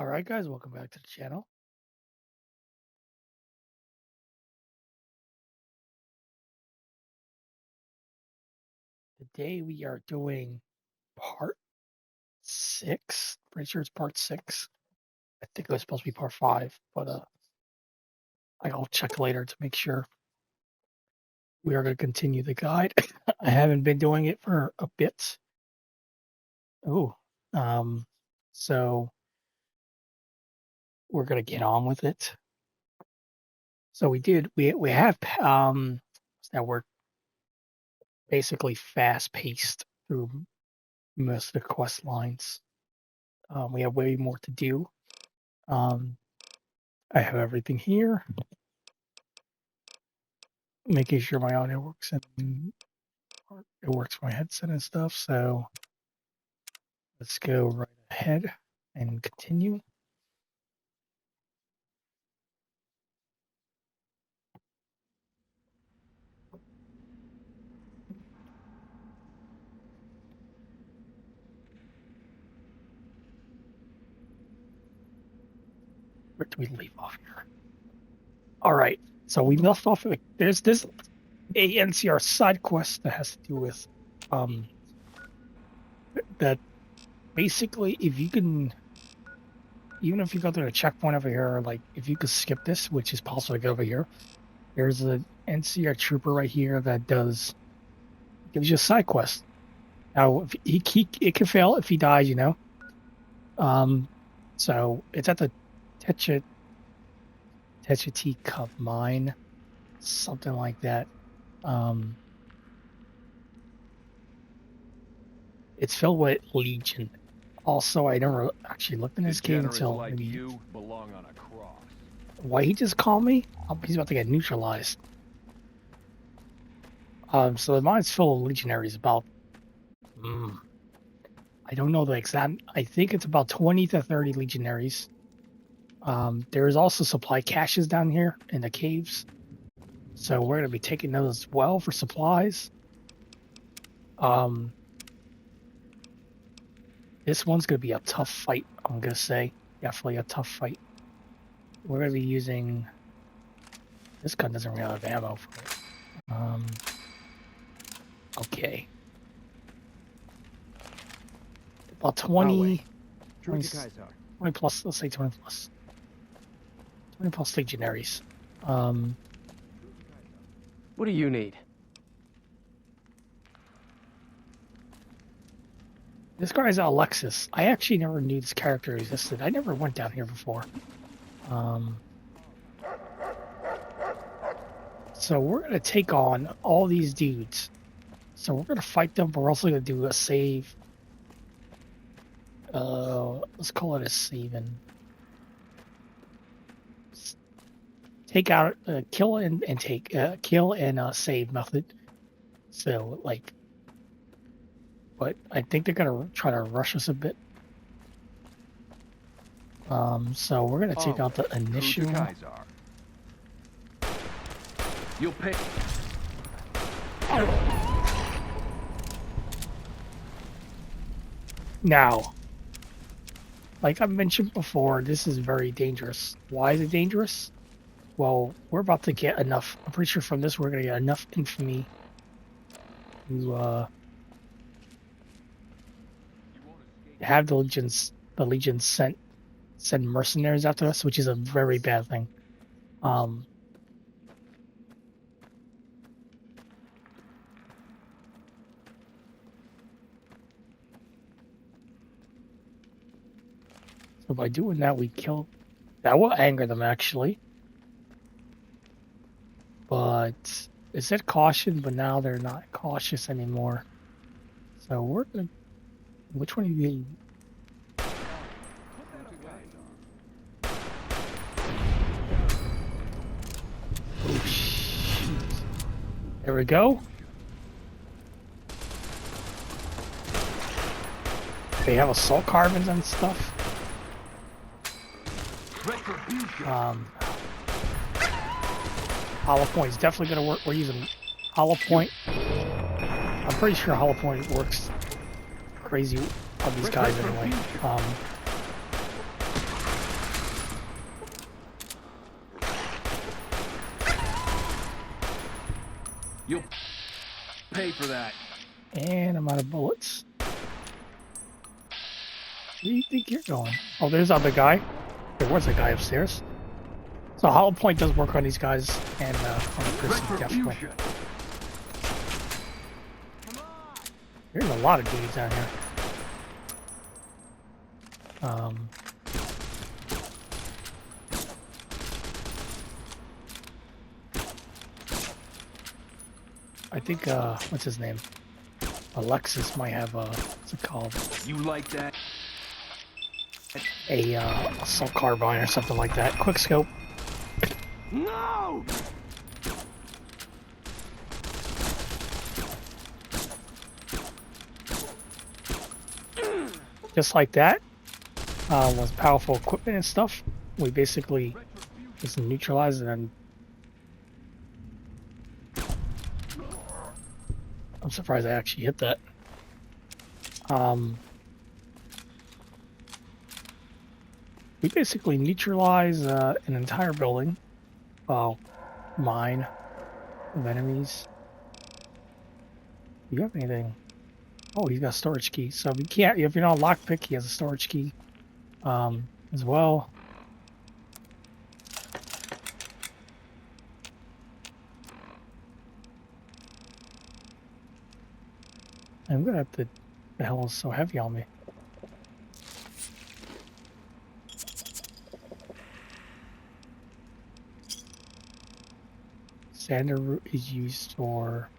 Alright guys, welcome back to the channel. Today we are doing part 6. Pretty sure it's part 6. I think it was supposed to be part 5, but I'll check later to make sure. We are going to continue the guide. I haven't been doing it for a bit. Oh, so we're going to get on with it. So we have that we're basically fast paced through most of the quest lines. We have way more to do. I have everything here. Making sure my audio works and it works for my headset and stuff. So let's go right ahead and continue. Where do we leave off here? All right. So we left off. There's this NCR side quest that has to do with that basically if you can, even if you go through a checkpoint over here, like if you could skip this, which is possible to get over here, there's an NCR trooper right here that gives you a side quest. Now it can fail if he dies, you know. So it's at the Techati Cup mine, something like that. It's filled with Legion. Also, I never actually looked in this game until like maybe. You belong on a cross. Why he just called me? He's about to get neutralized. So the mine's full of legionaries. About, I don't know the exact. I think it's about 20 to 30 legionaries. There's also supply caches down here in the caves, so we're gonna be taking those as well for supplies. This one's gonna be a tough fight. I'm gonna say definitely a tough fight. We're gonna be using. This gun doesn't really have ammo for it. Okay. About 20 plus, let's say 20 plus. 20 plus legionaries. What do you need? This guy's Alexis. I actually never knew this character existed. I never went down here before. So we're going to take on all these dudes. So we're going to fight them, but we're also going to do a save. Let's call it a saving. Take out, kill and take, kill and save method. So, like, but I think they're going to try to rush us a bit. So we're going to take out the initial. Who the guys are. You'll pick. Now, like I mentioned before, this is very dangerous. Why is it dangerous? Well, we're about to get enough. I'm pretty sure from this we're going to get enough infamy to have the legions send mercenaries after us, which is a very bad thing. So by doing that, we kill. That will anger them, actually. But it said caution, but now they're not cautious anymore. So we're gonna. Which one of you? Oh shoot! There we go. They have assault carbines and stuff. Hollow point is definitely going to work. We're using hollow point. I'm pretty sure hollow point works crazy on these guys anyway. You'll pay for that. And I'm out of bullets. Where do you think you're going? Oh, there's the other guy. There was a guy upstairs. So hollow point does work on these guys and on the person definitely. Retribution. There's a lot of dudes down here. I think what's his name? Alexis might have what's it called? You like that? A assault carbine or something like that. Quick scope. No! Just like that. Was powerful equipment and stuff. We basically just neutralized it, and I'm surprised I actually hit that. We basically neutralize an entire building. Well, mine of enemies. Do you have anything? Oh, he's got a storage key. So if you're not lockpick, he has a storage key as well. I'm gonna have to. The hell is so heavy on me? Sander root is used for.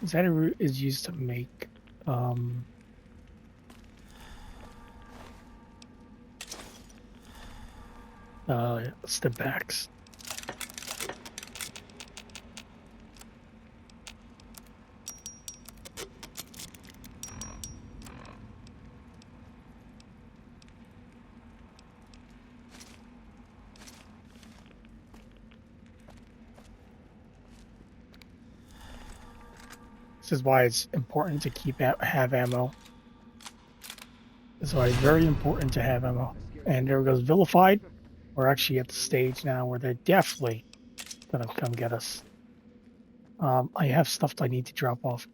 Sander root is used to make step backs. This is why it's important to have ammo. This is why it's very important to have ammo. And there goes Vilified. We're actually at the stage now where they're definitely gonna come get us. I have stuff I need to drop off.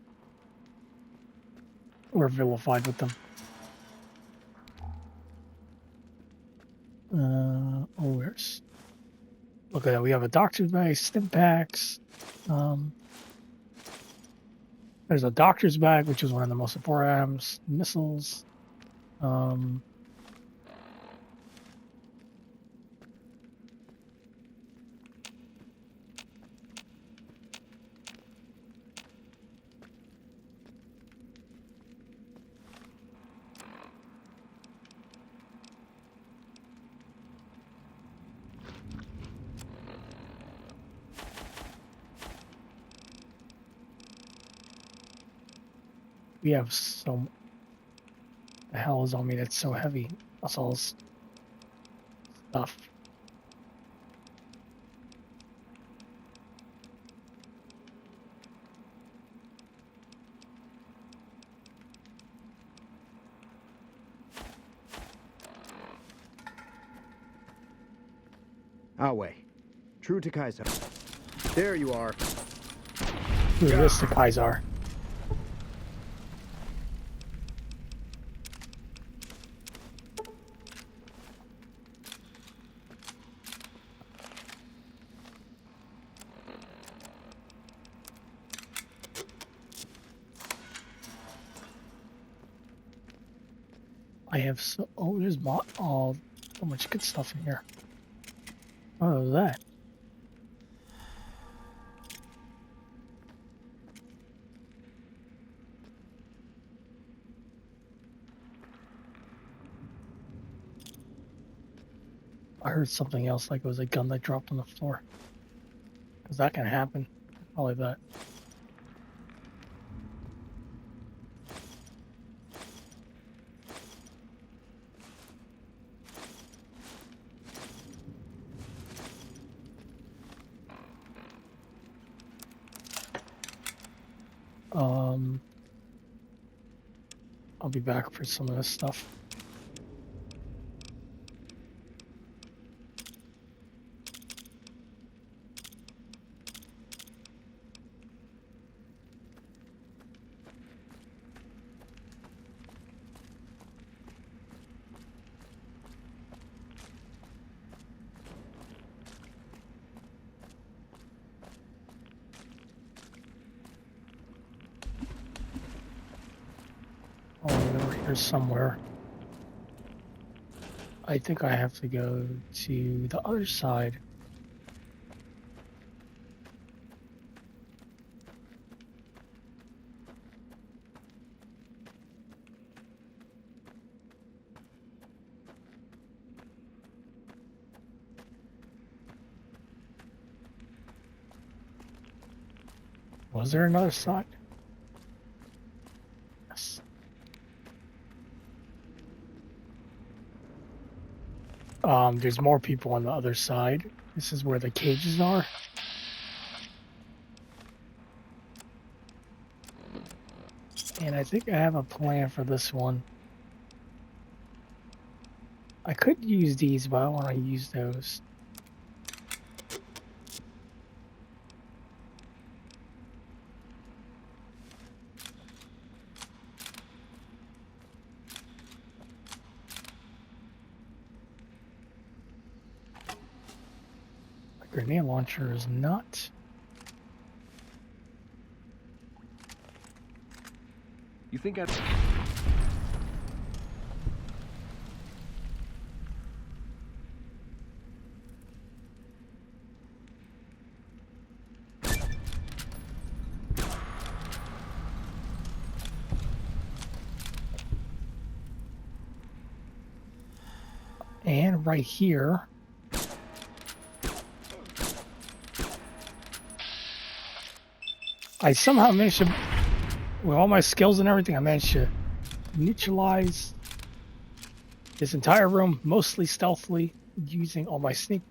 We're Vilified with them. Where's? Look at that. We have a doctor's bag, stim packs. There's a doctor's bag, which is one of the most important items. Missiles. We have so. The hell is on me that's so heavy? That's all this stuff. Our way. True to Kaiser. There you are. Who is the Kaiser? I have so. Oh, there's so much good stuff in here. What was that? I heard something else, like it was a gun that dropped on the floor. Because that can happen. Probably that. I'll be back for some of this stuff. Oh, over here somewhere. I think I have to go to the other side. Was there another side? Yes. There's more people on the other side. This is where the cages are. And I think I have a plan for this one. I could use these, but I don't want to use those. My grenade launcher is not. You think I'd... And right here, I somehow managed to, with all my skills and everything, I managed to neutralize this entire room, mostly stealthily, using all my sneak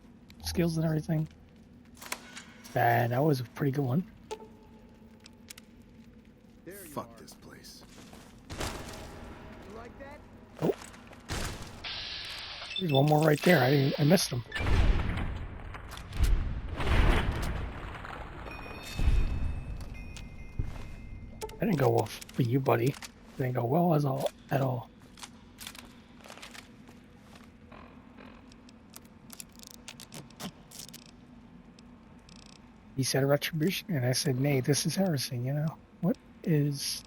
skills and everything. And that was a pretty good one. Fuck this place. You like that? Oh, there's one more right there. I missed him. I didn't go well for you, buddy. I didn't go well at all. He said retribution, and I said, nay, this is heresy, you know? What is...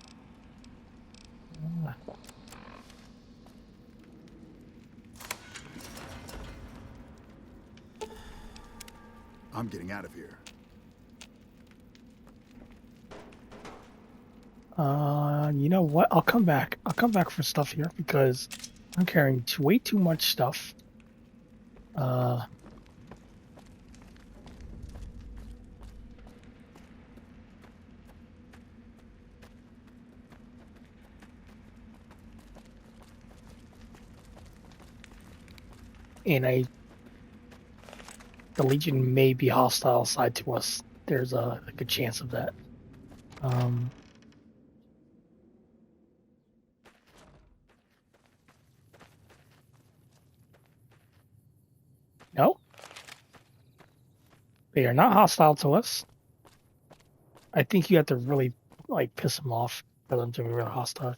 I'm getting out of here. You know what? I'll come back. I'll come back for stuff here because I'm carrying way too much stuff. And the Legion may be hostile side to us. There's a good chance of that. No, they are not hostile to us. I think you have to really like piss them off for them to be really hostile.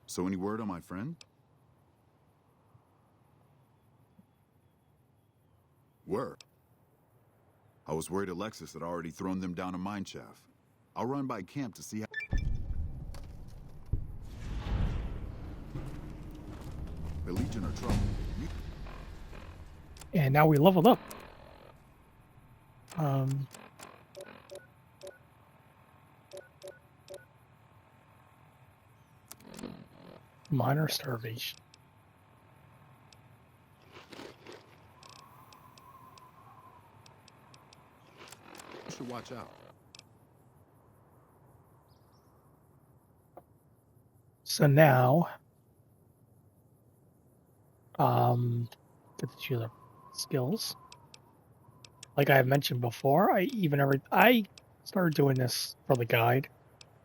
So any word on my friend? Word. I was worried Alexis had already thrown them down a mine shaft. I'll run by camp to see how... The Legion are trouble. And now we leveled up. Minor starvation. You should watch out. So now Get to choose our skills. Like I have mentioned before, I started doing this for the guide.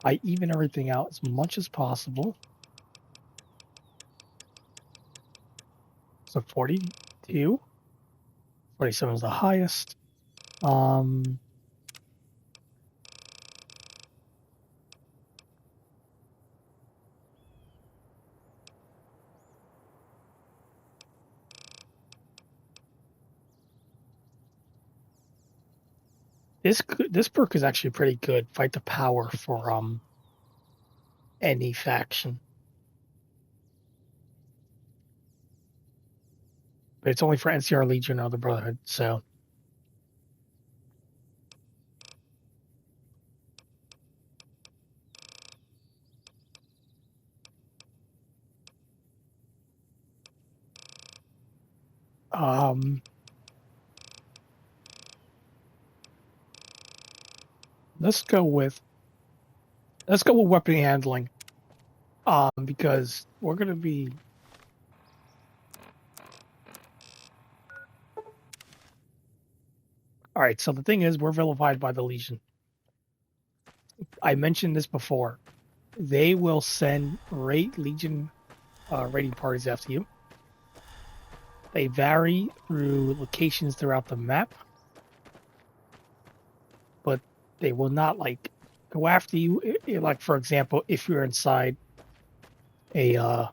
I even everything out as much as possible. So 42, 47 is the highest. This perk is actually pretty good. Fight the power for any faction. But it's only for NCR Legion or the Brotherhood, so let's go with weapon handling. Because we're gonna be all right. So the thing is, we're vilified by the Legion. I mentioned this before. They will send Legion raiding parties after you. They vary through locations throughout the map, but they will not like go after you. Like for example, if you're inside a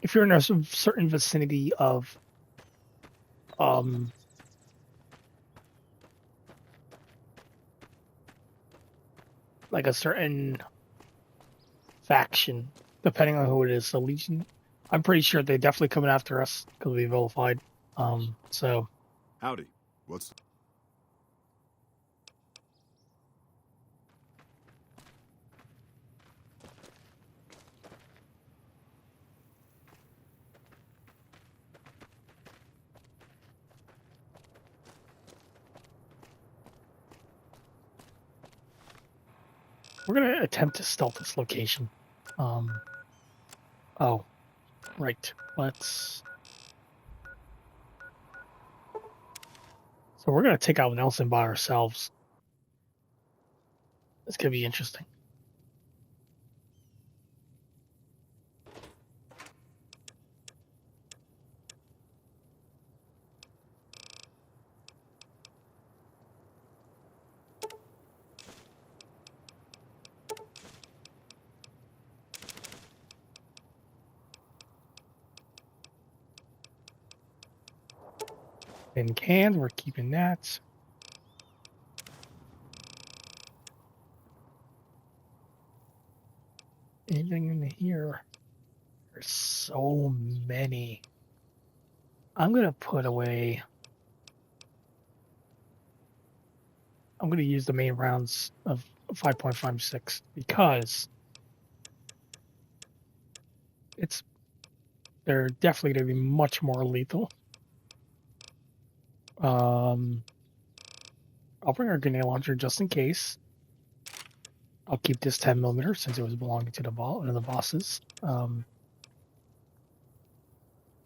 if you're in a certain vicinity of like a certain faction, depending on who it is. So Legion, I'm pretty sure they're definitely coming after us because we vilified. So Howdy. What's... we're gonna attempt to stealth this location. Oh, right. Let's. So we're gonna take out Nelson by ourselves. This could be interesting. In canned, we're keeping that. Anything in here? There's so many. I'm gonna put away. I'm gonna use the main rounds of 5.56 because they're definitely gonna be much more lethal. I'll bring our grenade launcher just in case. I'll keep this 10mm since it was belonging to one of the bosses.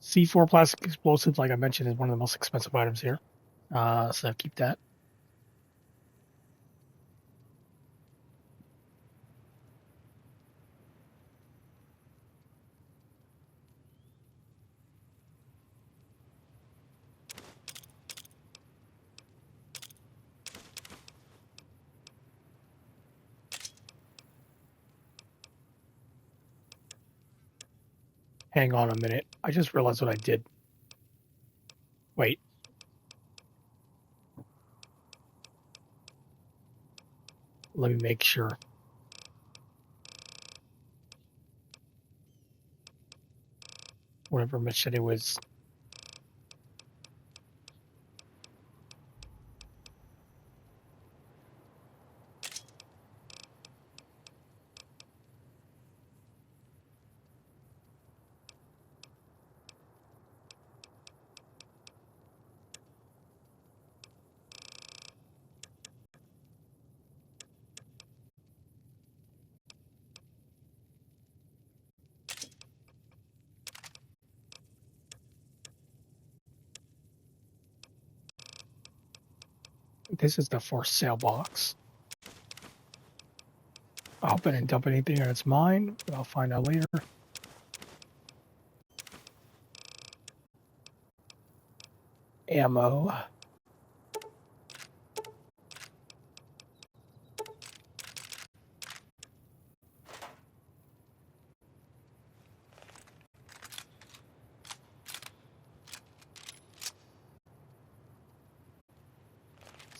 C4 plastic explosives, like I mentioned, is one of the most expensive items here. So keep that. Hang on a minute. I just realized what I did. Wait. Let me make sure. Whatever machete was. This is the for sale box. I hope I didn't dump anything and it's mine, but I'll find out later. Ammo.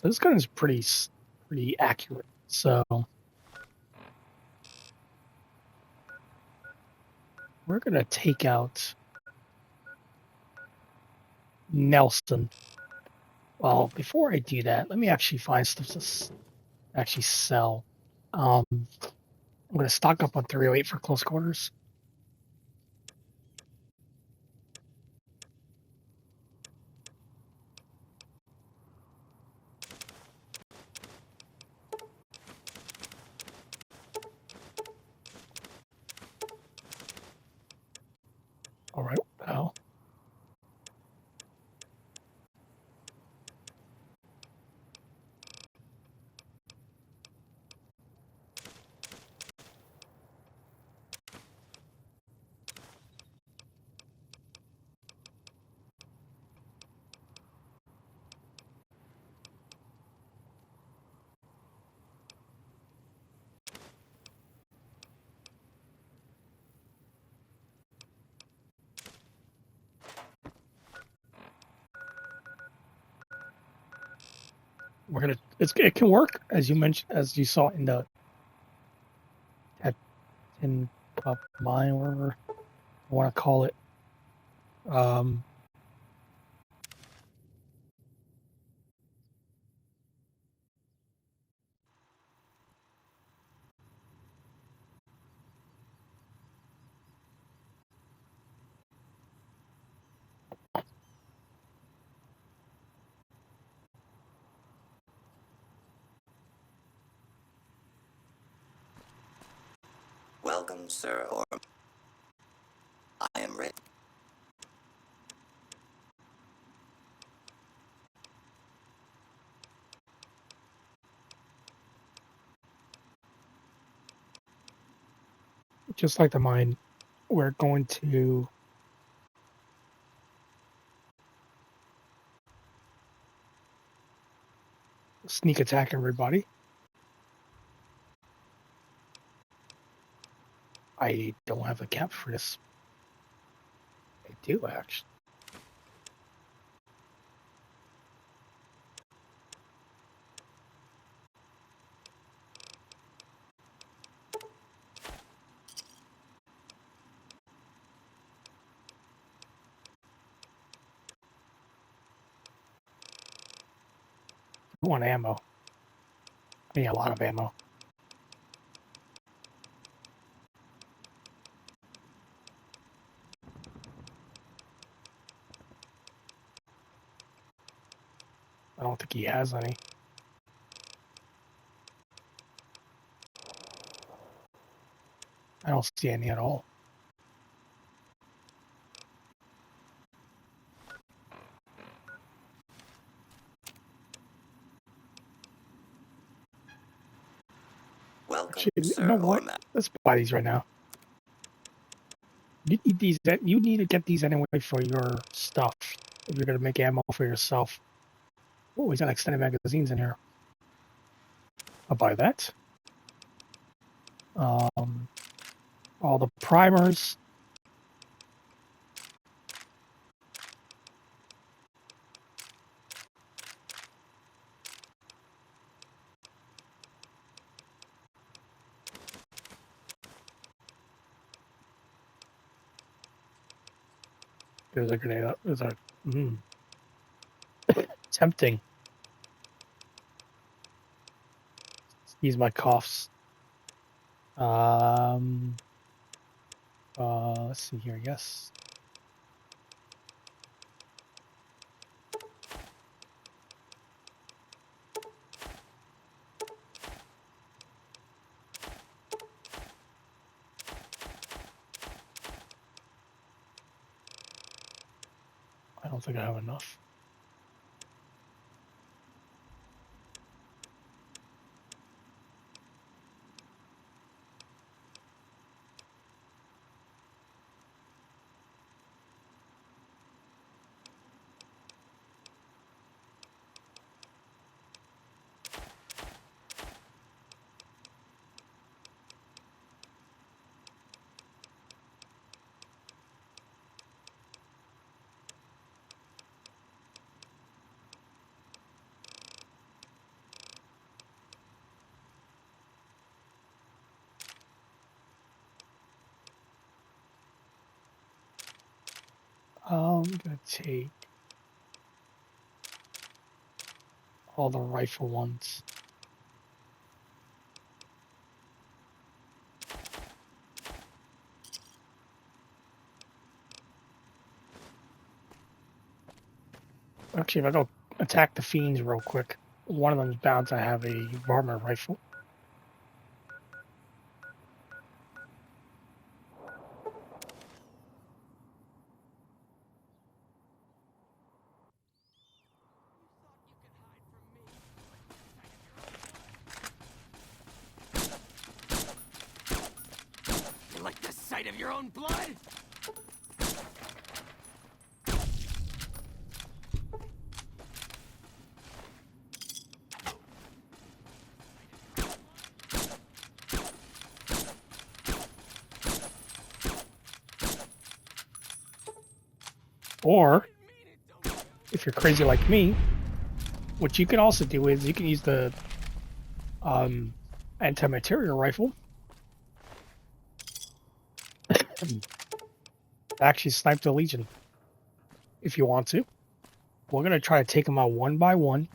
So this gun is pretty accurate. So we're gonna take out Nelson. Well, before I do that, let me actually find stuff to actually sell. I'm gonna stock up on 308 for close quarters. All right, well. We're gonna. It can work as you mentioned, as you saw in the in mine, or whatever I want to call it. Welcome, sir, or I am ready. Just like the mine, we're going to sneak attack everybody. I don't have a cap for this. I do actually. I want ammo. I need a lot of ammo. I don't think he has any. I don't see any at all. Welcome, Actually, sir, you know or what? Let's buy these right now. You need these. You need to get these anyway for your stuff. If you're gonna make ammo for yourself. Oh, he's got extended magazines in here. I'll buy that. All the primers. There's a grenade. There's a tempting. Use my coughs. Let's see here. Yes. I don't think I have enough. I'm gonna take all the rifle ones. Actually, if I go attack the fiends real quick, one of them's bound to have a varmint rifle. You like the sight of your own blood? Or, if you're crazy like me, what you can also do is you can use the anti-material rifle to actually snipe the Legion if you want to. We're going to try to take them out one by one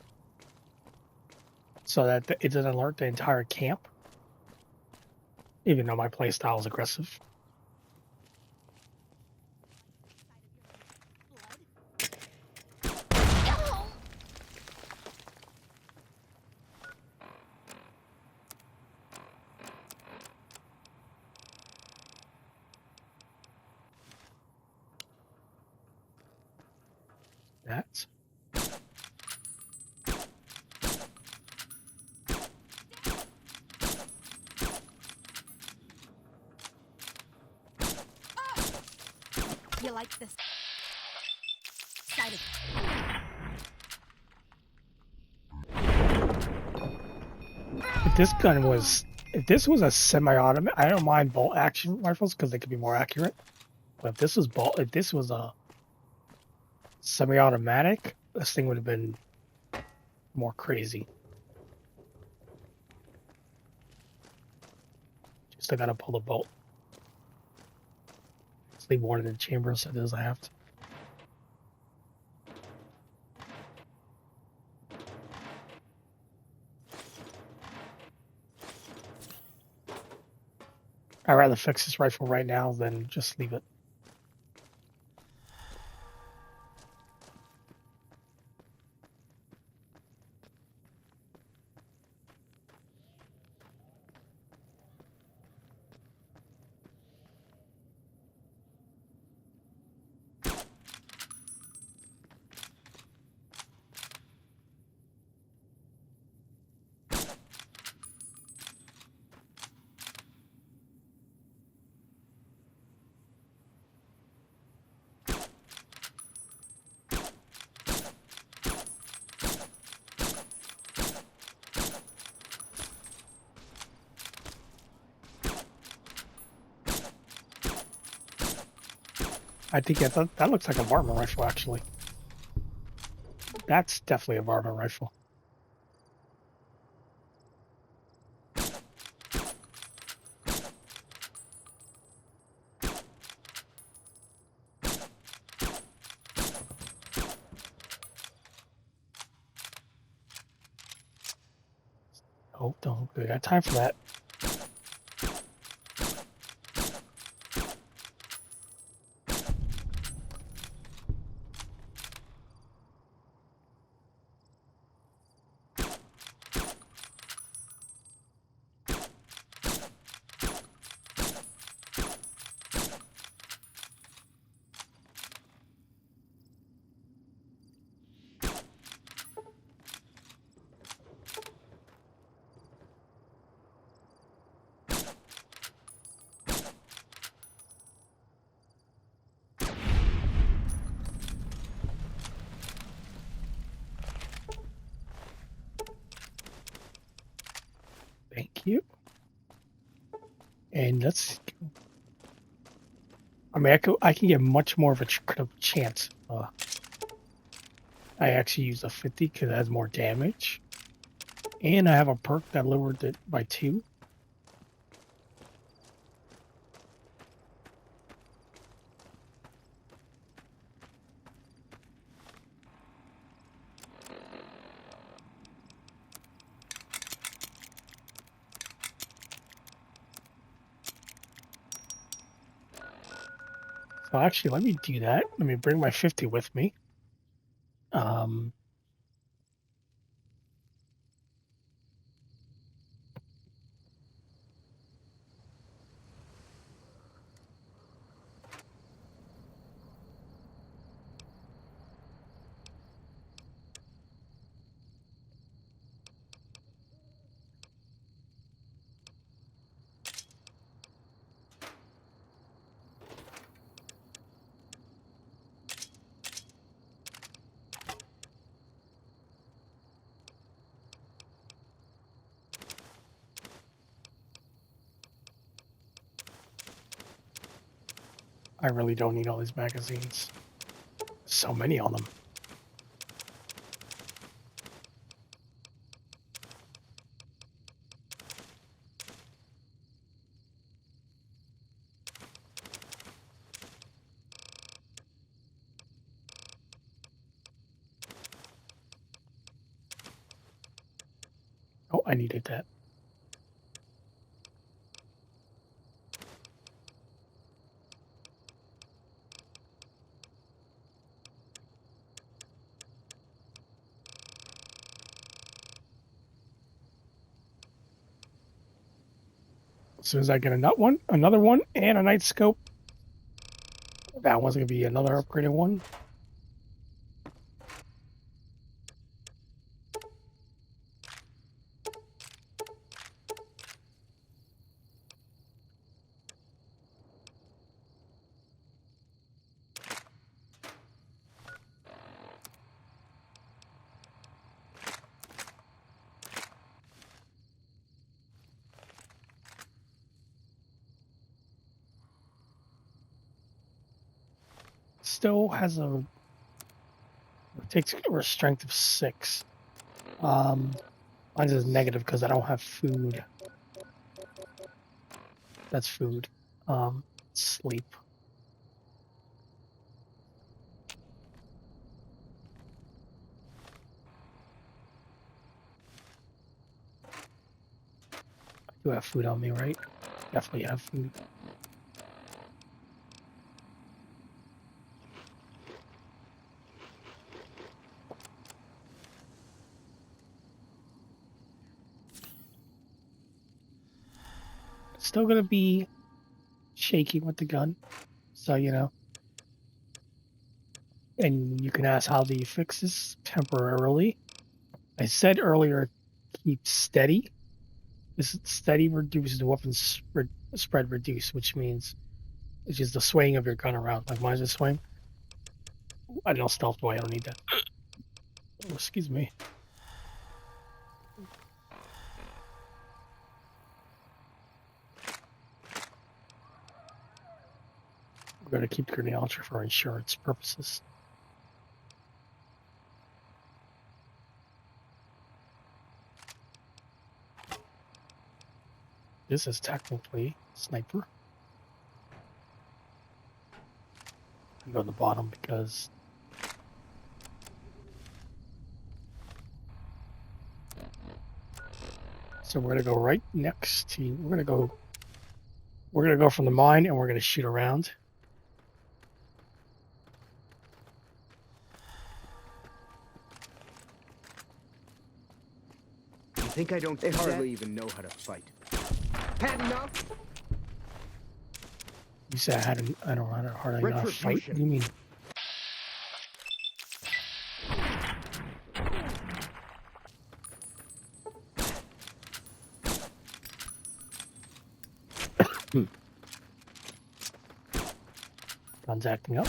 so that it doesn't alert the entire camp, even though my playstyle is aggressive. That. You like this side of If this was a semi-automatic, I don't mind bolt action rifles because they could be more accurate. But if this was a semi-automatic, this thing would have been more crazy. Just I gotta pull the bolt. Let's leave one in the chamber so it doesn't have to. I'd rather fix this rifle right now than just leave it. I think that looks like a varmint rifle, actually. That's definitely a varmint rifle. Oh, don't. We got time for that. Thank you. And let's. I mean, I can get much more of a chance. I actually use a 50 because it has more damage, and I have a perk that lowered it by 2. Well, actually, let me do that. Let me bring my 50 with me. I really don't need all these magazines. So many on them. Oh, I needed that. As soon as I get another one, and a night scope, that one's gonna be another upgraded one. Still has it takes a strength of 6. Mine is negative because I don't have food. That's food. Sleep. I do have food on me, right? Definitely have food. Still gonna be shaky with the gun, so you know. And you can ask, how do you fix this temporarily? I said earlier, keep steady. This steady reduces the weapons spread reduce, which means it's just the swaying of your gun around. Like mine's a swing. I don't stealth away. I don't need that. Oh, excuse me. We're gonna keep the grenade launcher for insurance purposes. This is technically sniper. I go to the bottom because so we're gonna go right next to. We're gonna go from the mine and we're gonna shoot around. You think I don't? They hardly even know how to fight. Had enough? You said I don't hardly know how to fight. What do you mean? Gun's acting up.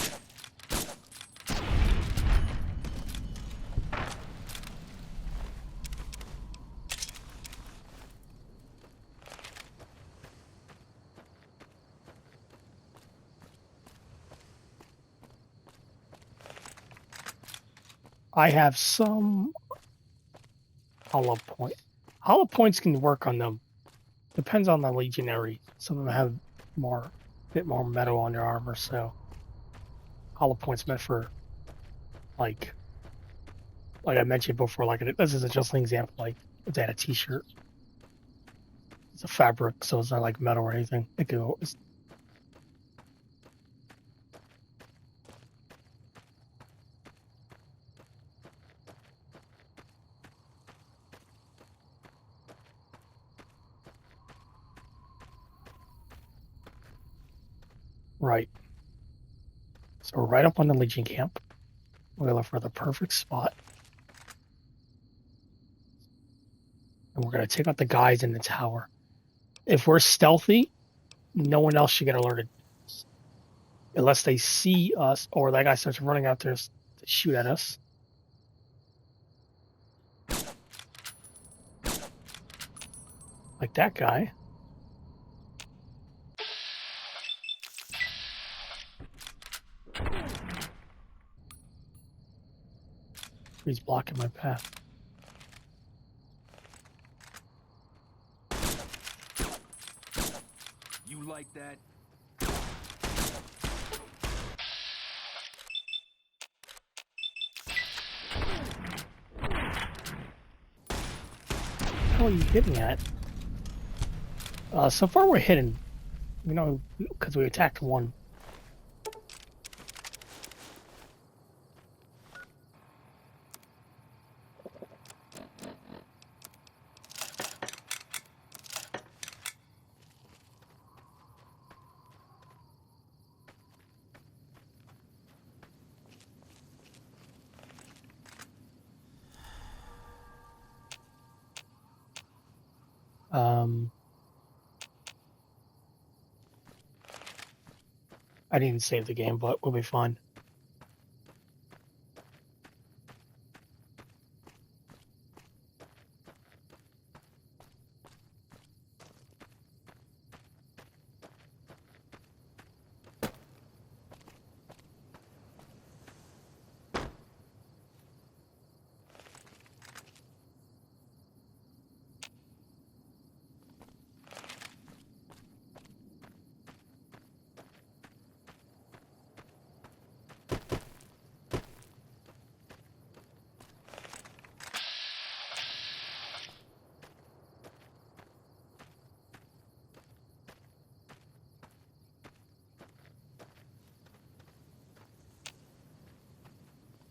I have some hollow point. Hollow points can work on them. Depends on the legionary. Some of them have bit more metal on their armor, so hollow points meant for like I mentioned before. Like this is just an example. Like if they had a T-shirt, it's a fabric, so it's not like metal or anything. It could. Right. So we're right up on the Legion camp. We're gonna look for the perfect spot. And we're gonna take out the guys in the tower. If we're stealthy, no one else should get alerted. Unless they see us or that guy starts running out there to shoot at us. Like that guy. He's blocking my path. You like that? What are you hitting at? So far we're hidden. You know, because we attacked one. I didn't save the game, but we'll be fine.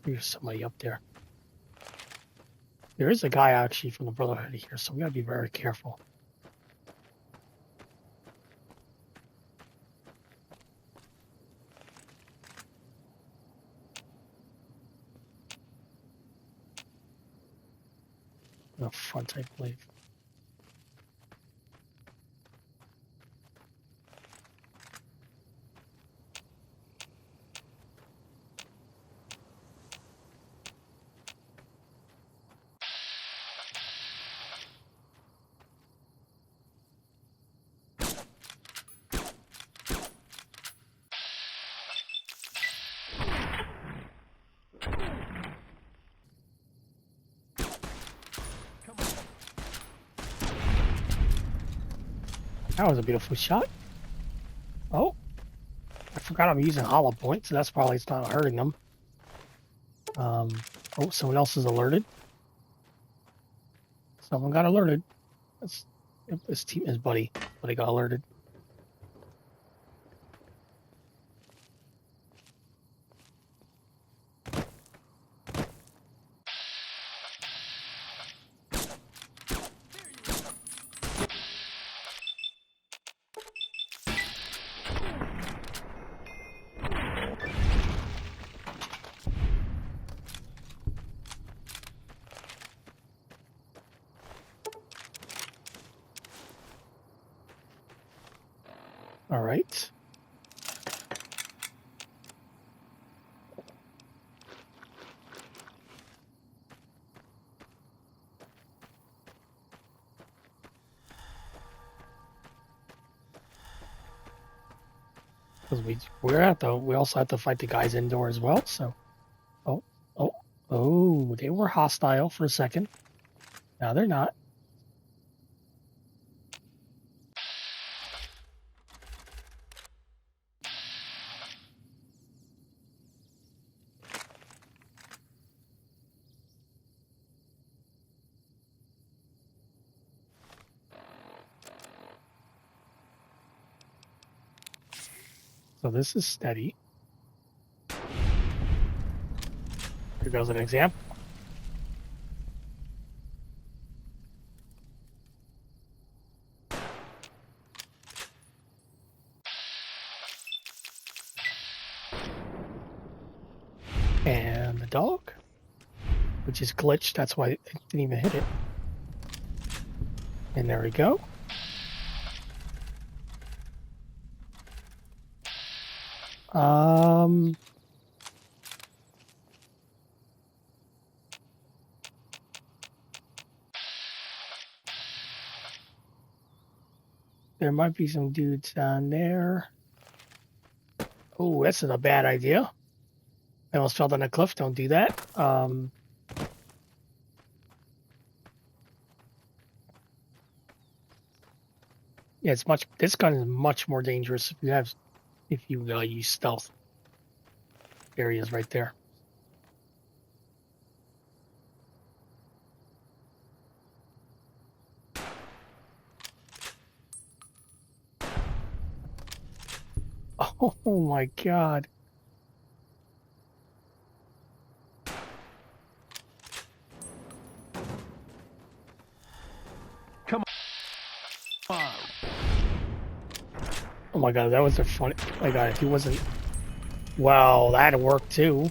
There's somebody up there. There is a guy actually from the Brotherhood here, so we gotta be very careful. In the front, I believe. That was a beautiful shot. Oh, I forgot I'm using hollow point, so that's probably it's not hurting them. Oh, someone else is alerted. Someone got alerted. That's his buddy got alerted. All right. Because we also have to fight the guys indoor as well. So, oh, they were hostile for a second. Now they're not. So this is steady. Here goes an example. And the dog, which is glitched. That's why it didn't even hit it. And there we go. There might be some dudes down there. Oh, that's a bad idea. I almost fell down a cliff. Don't do that. Yeah, it's much. This gun is much more dangerous if you use stealth. Areas right there. Oh my god. Come on. Oh my god, that was a funny. Oh my god, if he wasn't. Well, that'd work too.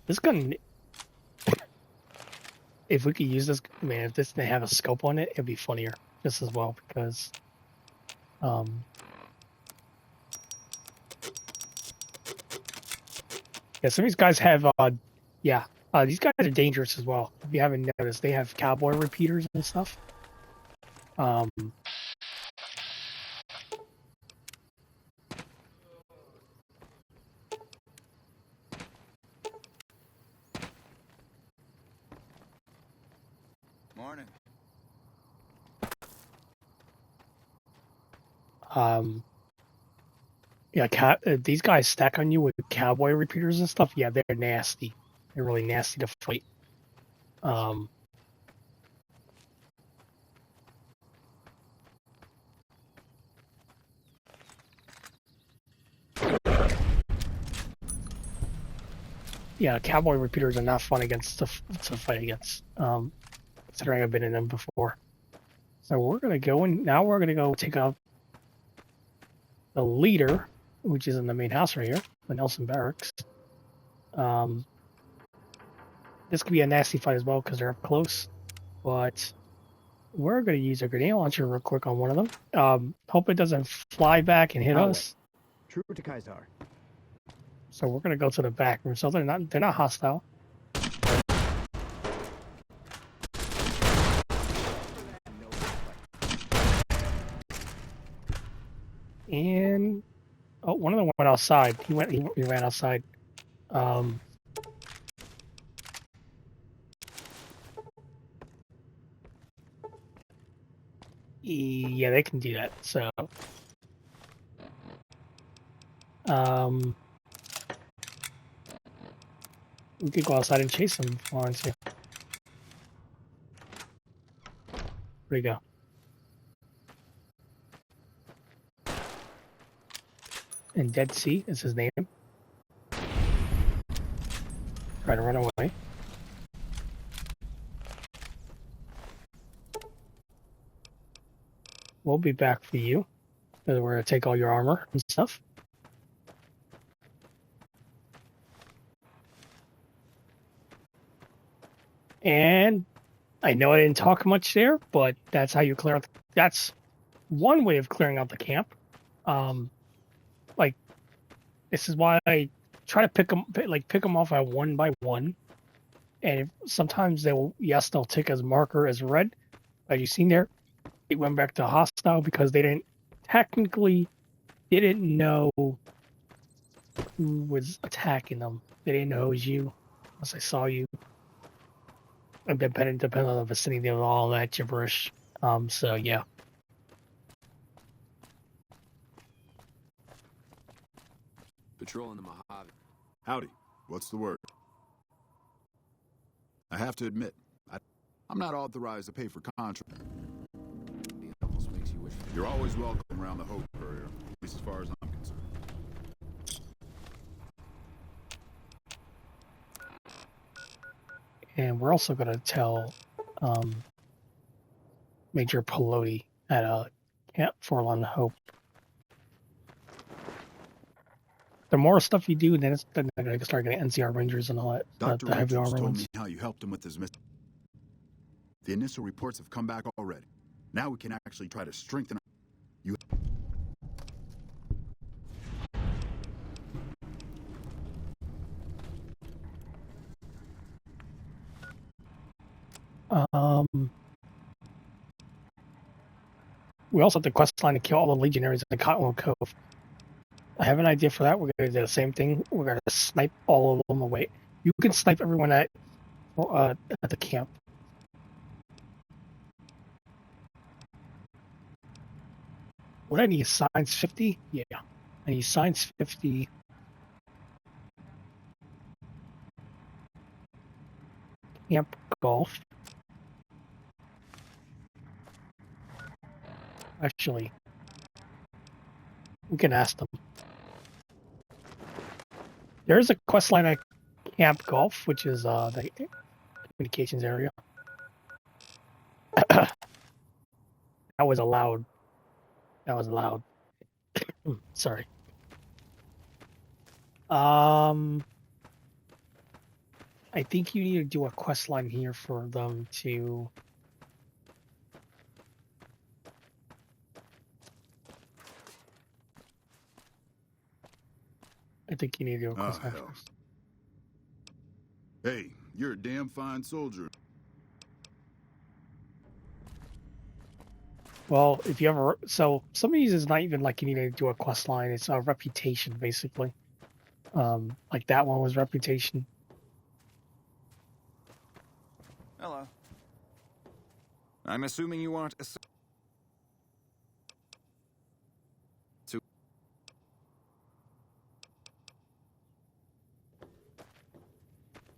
This gun. If we could use this, man, if this didn't have a scope on it, it'd be funnier just as well because. Yeah, some of these guys have. These guys are dangerous as well. If you haven't noticed, they have cowboy repeaters and stuff. Morning. Yeah, these guys stack on you with cowboy repeaters and stuff. Yeah, they're nasty. They're really nasty to fight. Yeah, cowboy repeaters are not fun to fight against. Considering I've been in them before. So we're gonna go in now. We're gonna go take out the leader, which is in the main house right here, the Nelson Barracks. This could be a nasty fight as well because they're up close. But we're gonna use a grenade launcher real quick on one of them. Hope it doesn't fly back and hit us. True to Kaisar. So we're gonna go to the back room. So they're not hostile. And one of them went outside. He ran outside. Yeah, they can do that. So we could go outside and chase them if we want to. Where'd he go? And Dead Sea is his name. Try to run away. We'll be back for you. Because we're going to take all your armor and stuff. And I know I didn't talk much there, but that's how you clear out. That's one way of clearing out the camp. Like, this is why I try to pick them off at one by one. And sometimes they'll tick as marker as red. As you've seen there, it went back to hostile because they didn't know who was attacking them. They didn't know it was you unless I saw you. And depending on the vicinity of all that gibberish. So yeah. Patrolling the Mojave. Howdy. What's the word? I have to admit, I'm not authorized to pay for contract. It almost makes you wish. You're always welcome around the Hope area, at least as far as I'm concerned. And we're also going to tell Major Pelosi at Camp Forlorn Hope. The more stuff you do, then they're going to start getting NCR Rangers and all that. Dr. The heavy Richards armor told ones. me how you helped him with his mission. The initial reports have come back already. Now we can actually try to strengthen you. We also have the quest line to kill all the legionaries in the Cottonwood Cove. I have an idea for that. We're going to do the same thing. We're going to snipe all of them away. You can snipe everyone at the camp. What I need is science 50? Yeah. I need science 50. Camp golf. Actually, we can ask them. There's a quest line at Camp Golf, which is the communications area. That was allowed. That was allowed. Sorry. I think you need to do a quest line here for them to. I think you need to do a quest line hell. first. Hey, you're a damn fine soldier. Well, if you ever so some of these is not even like you need to do a quest line. It's a reputation basically. Like that one was reputation. Hello. I'm assuming you want a...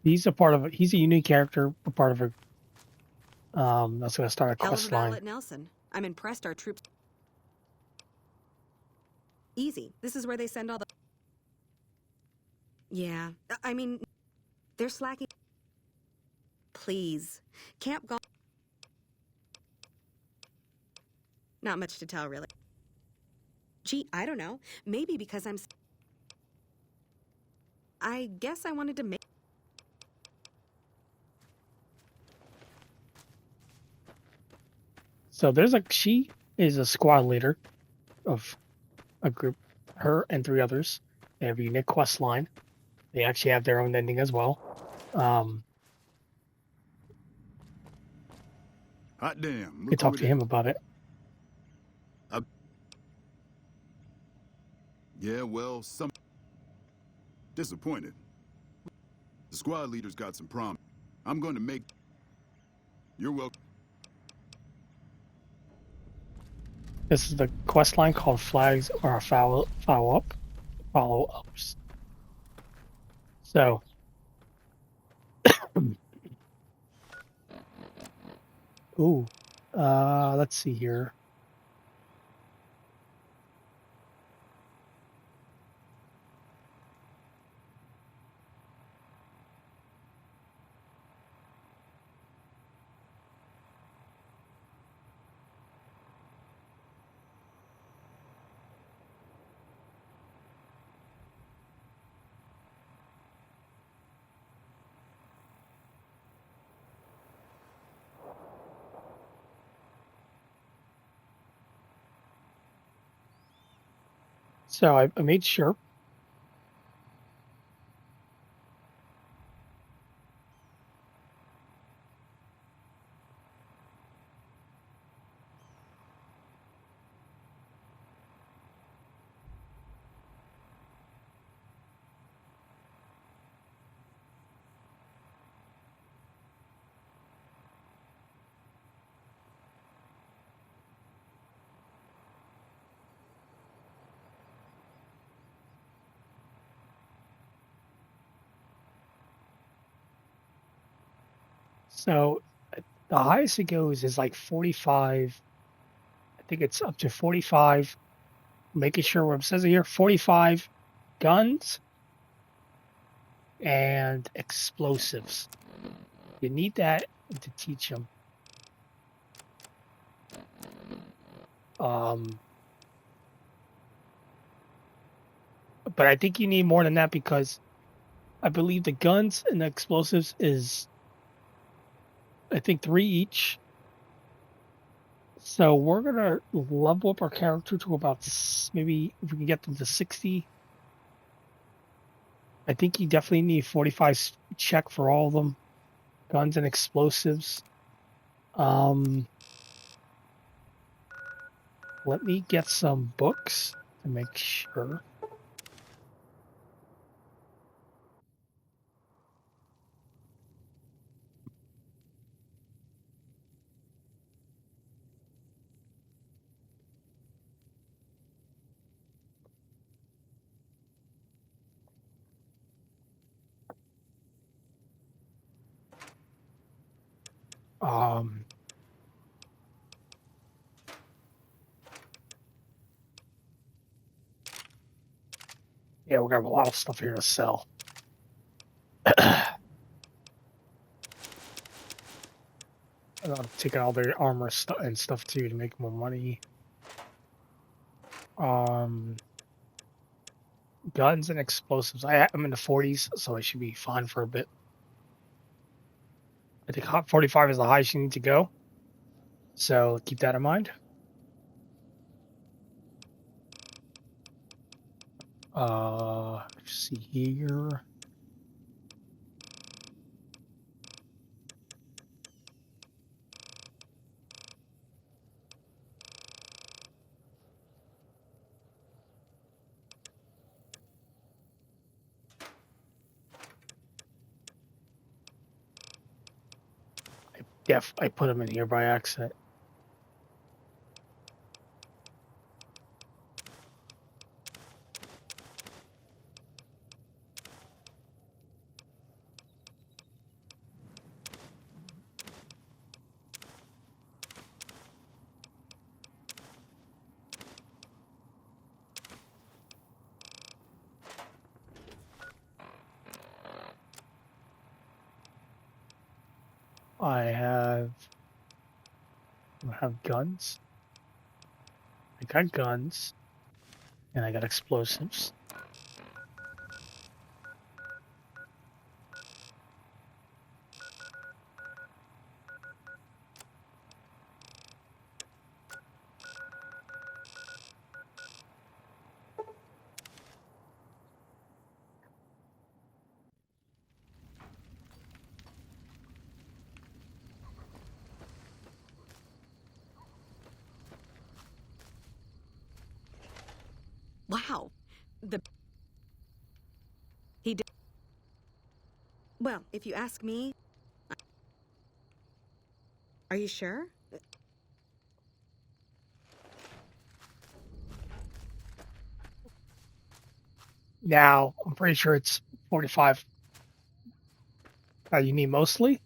He's a part of it. He's a unique character, a part of a. That's gonna start a Hell of a quest battle line. at Nelson. I'm impressed our troops... Easy. This is where they send all the... Yeah. I mean, they're slacking... Please. Camp Golf... Not much to tell, really. Gee, I don't know. Maybe because I'm... I guess I wanted to make... So she is a squad leader of a group, her and 3 others. They have a unique quest line. They actually have their own ending as well. Hot damn. You talk to him about it. Yeah, well, some disappointed. The squad leader's got some promise. I'm going to make... You're welcome. This is the quest line called Flags or Follow-ups. So, let's see here. So I made sure. So the highest it goes is like 45. I think it's up to 45. Making sure what it says here, 45 guns and explosives. You need that to teach them. but I think you need more than that because I believe the guns and the explosives is, I think, 3 each. So we're gonna level up our character to about maybe if we can get them to 60. I think you definitely need 45 check for all of them, guns and explosives. Let me get some books to make sure. Yeah, we're gonna have a lot of stuff here to sell. I'm taking all their armor and stuff too to make more money. Guns and explosives. I'm in the 40s, so I should be fine for a bit. I think hot 45 is the highest you need to go. So keep that in mind. Let's see here. I put them in here by accident. I have guns. I got guns, and I got explosives. Wow. He did. Well, if you ask me, are you sure? Now, I'm pretty sure it's 45 you need mostly,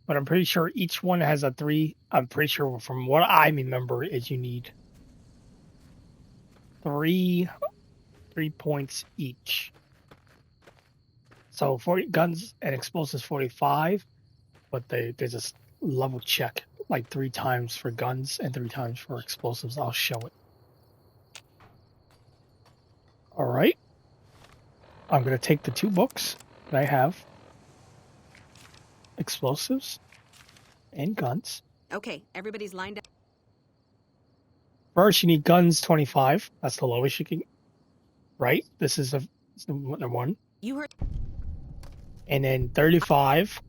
but I'm pretty sure each one has a 3. I'm pretty sure from what I remember is you need 3 points each. So 40 guns and explosives 45, but there's a level check like 3 times for guns and 3 times for explosives. I'll show it. All right. I'm going to take the 2 books that I have, explosives and guns. Okay, everybody's lined up. First, you need guns 25. That's the lowest you can. Right. This is the one. You heard. And then 35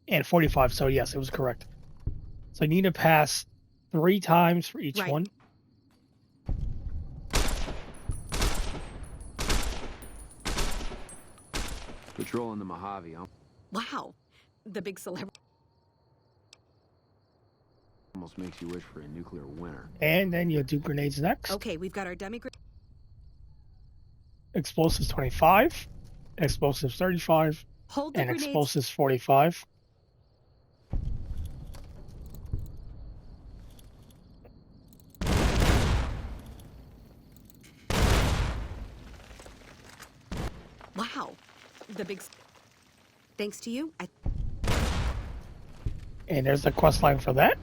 and 45. So yes, it was correct. So you need to pass 3 times for each one. Patrolling the Mojave, huh? Wow. The big celebrity. Almost makes you wish for a nuclear winter. And then you'll do grenades next. Okay, we've got our dummy Explosives 25, explosives 35, Hold the and grenades. explosives 45. Wow. The big. Thanks to you, And there's the quest line for that.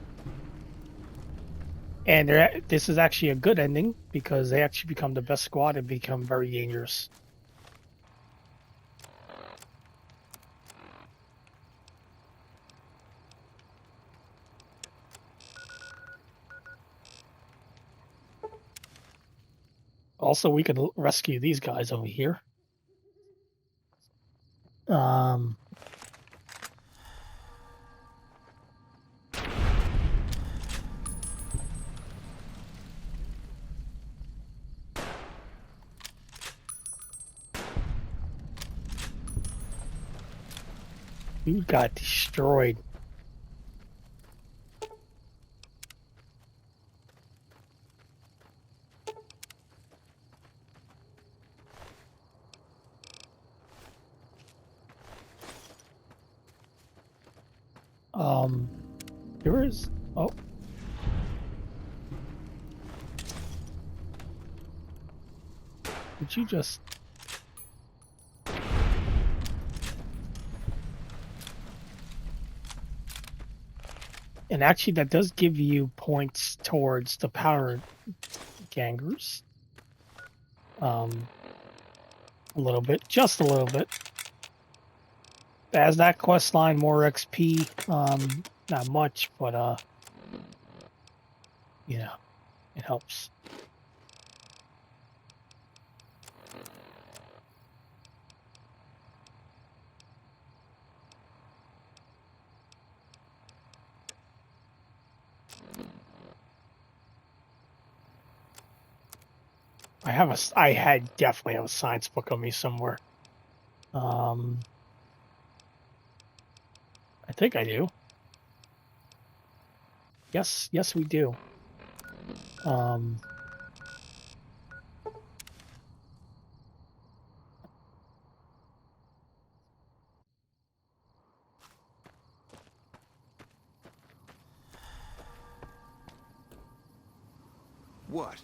And this is actually a good ending because they actually become the best squad and become very dangerous. Also, we could rescue these guys over here. Um, we got destroyed. There is. Oh. Did you just... And actually, that does give you points towards the power gangers. A little bit, just a little bit. As that quest line, more XP. Not much, but you know, it helps. I definitely have a science book on me somewhere. I think I do. Yes, we do. What?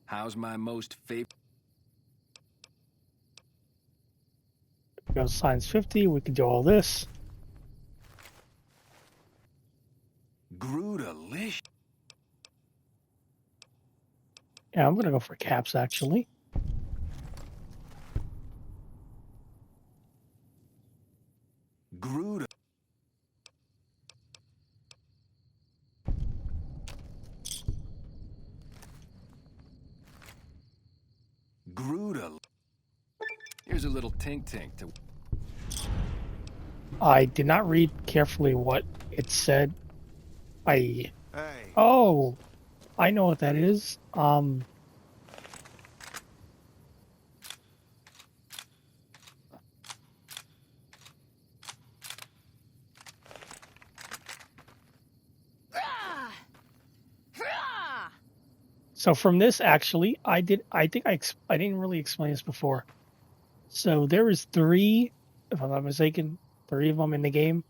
How's my most favorite? We have science 50. We can do all this. Grootalish. Yeah, I'm gonna go for caps actually. Groot. Groot. Here's a little tink to. I did not read carefully what it said. Hey. Oh, I know what that is. So from this, actually, I didn't really explain this before. So there is 3, if I'm not mistaken, 3 of them in the game.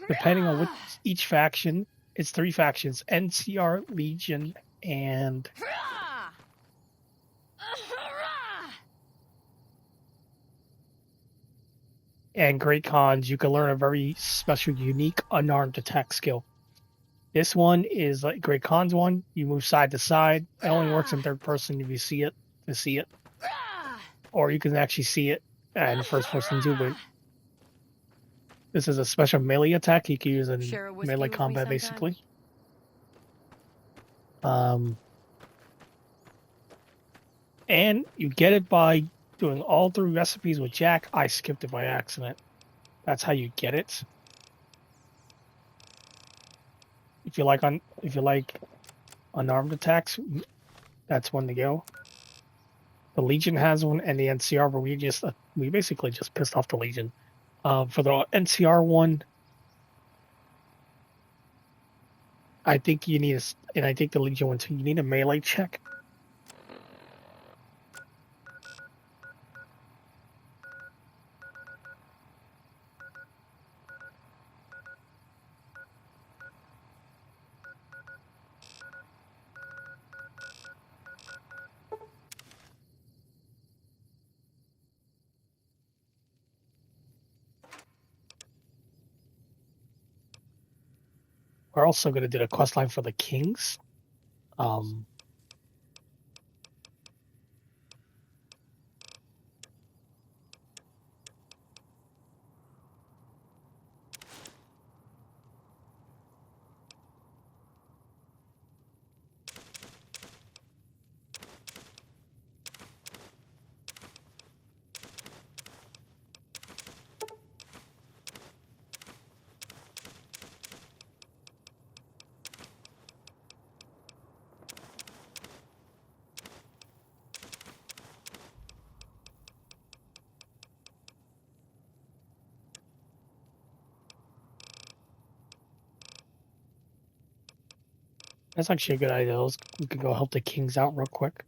Depending on which each faction, it's 3 factions: NCR, Legion, and Great Khans. You can learn a very special, unique, unarmed attack skill. This one is like Great Khan's one. You move side to side. It only works in third person if you see it. Or you can actually see it in first person too. But this is a special melee attack you can use in melee combat, basically. And you get it by doing all 3 recipes with Jack. I skipped it by accident. That's how you get it. If you like unarmed attacks, that's one to go. The Legion has one, and the NCR, but we basically just pissed off the Legion. For the NCR one, I think you need and I think the Legion one too. You need a melee check. we're also going to do the quest line for the kings. That's actually a good idea. We could go help the kings out real quick.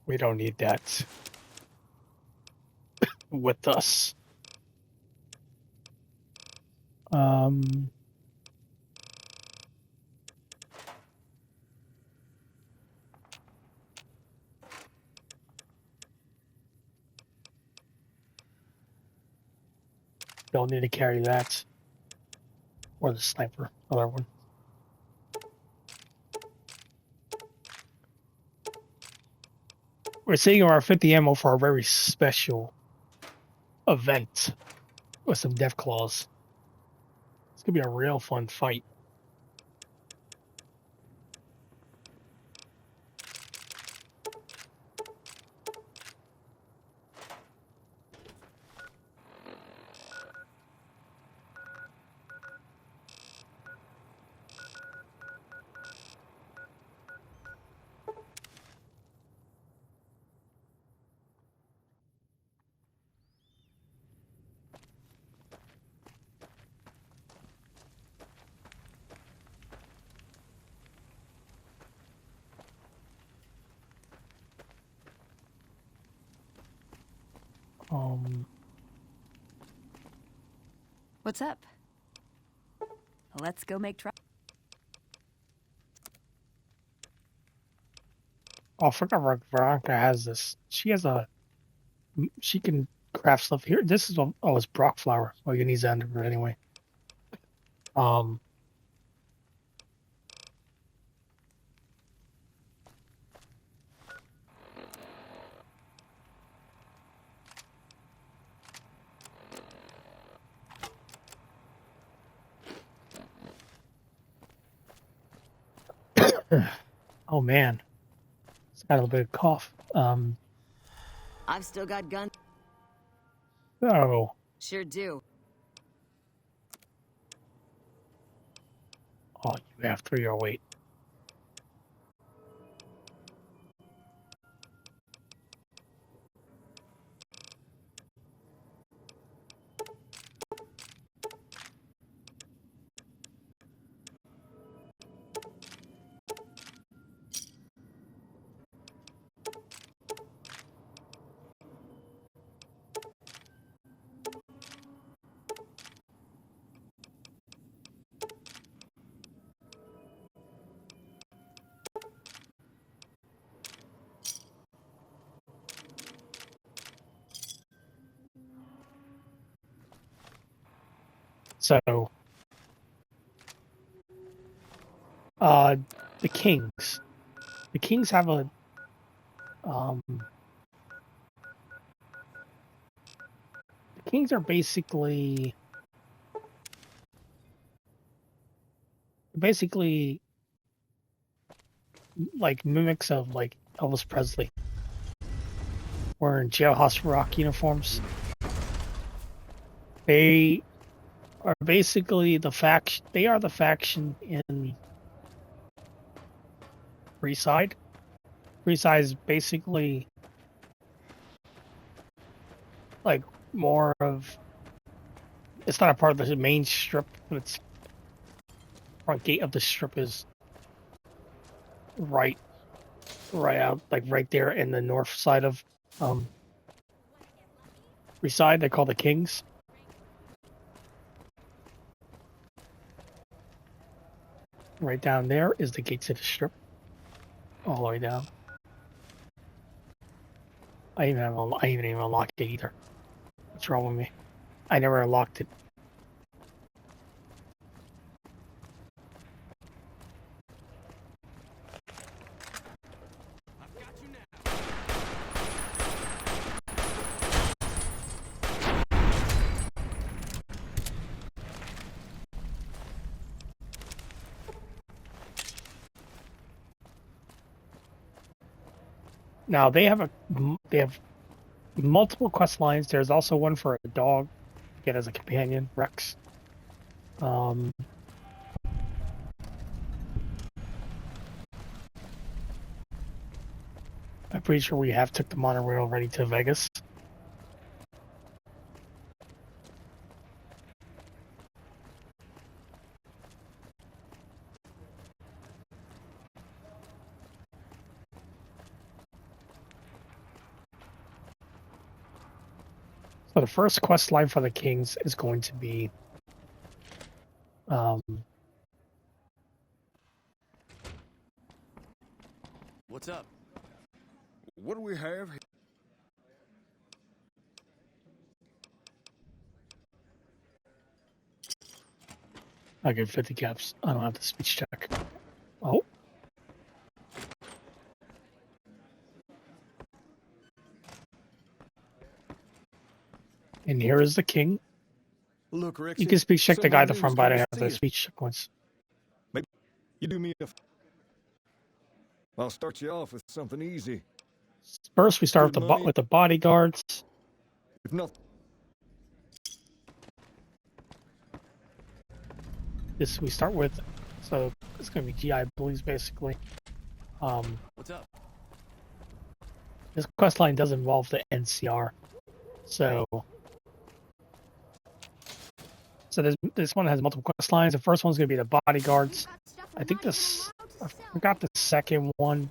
We don't need that with us. Don't need to carry that. Or the sniper, other one. We're saving our 50 ammo for a very special event with some death claws. It's gonna be a real fun fight. What's up? Let's go make trouble. Oh, I forgot Veronica has this. She can craft stuff here. This is it's Brock flower. Oh, you need that under it anyway. Oh man, it's got a little bit of cough. I've still got guns. Oh, Sure do. you have 308. So, the Kings. The Kings have a the Kings are basically like mimics of like Elvis Presley, wearing jailhouse rock uniforms. They are basically the faction. They are the faction in Freeside. Freeside is basically like more of. It's not a part of the main strip, but it's front gate of the strip is right out, like right there in the north side of Freeside. They call the Kings. Right down there is the gates of the strip, all the way down. I even unlocked it either. What's wrong with me? I never unlocked it. Now they have multiple quest lines. There's also one for a dog, get as a companion, Rex. I'm pretty sure we have took the monorail already to Vegas. So the first quest line for the Kings is going to be What's up? What do we have here? I get 50 caps. I don't have the speech check. Oh. And here is the king. Look, Rex. You can speech check the guy at the front, but I have the speech sequence. Maybe you do me a. I'll start you off with something easy. First, we start with the bodyguards. If not, this we start with. So it's going to be GI bullies basically. What's up? This quest line does involve the NCR. So this one has multiple quest lines. The first one's going to be the bodyguards. I forgot the second one.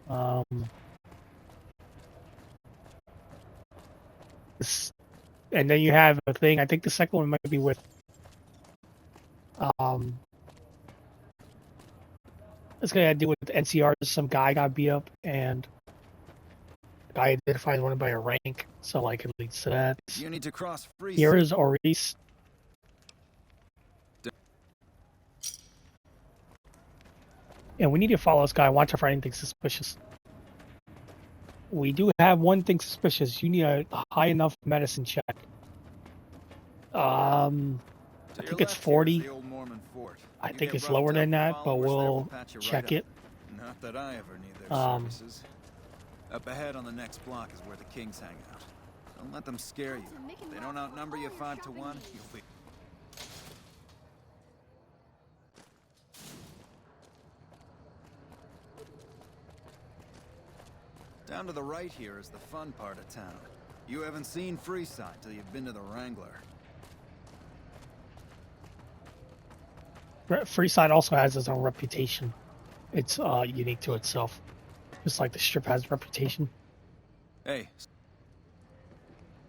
And then you have a thing. I think the second one might be with it's going to do with NCR. Some guy got beat up, and the guy identified one by a rank, so like it leads to that. You need to cross free. Here is Oris. And we need to follow this guy. Watch out for anything suspicious. We do have one thing suspicious. You need a high enough medicine check. I think it's 40. I think it's lower than that, but we'll check it. Not that I ever need their services. Up ahead on the next block is where the Kings hang out. Don't let them scare you. If they don't outnumber you 5 to 1, you'll be... Down to the right here is the fun part of town. You haven't seen Freeside till you've been to the Wrangler. Freeside also has its own reputation. It's unique to itself. Just like the strip has reputation. Hey.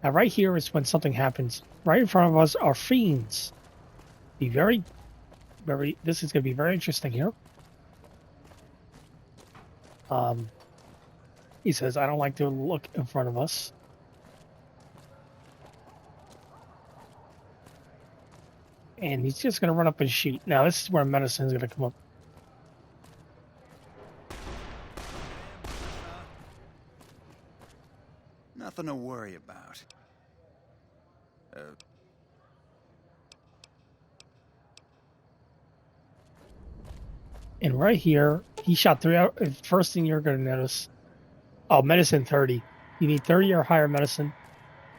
Now right here is when something happens. Right in front of us are fiends. Be very, this is going to be very interesting here. He says, I don't like to look in front of us. And he's just gonna run up and shoot. Now this is where medicine's gonna come up. Nothing to worry about. And right here, he shot 3 out. First thing you're gonna notice, oh, medicine 30. You need 30 or higher medicine.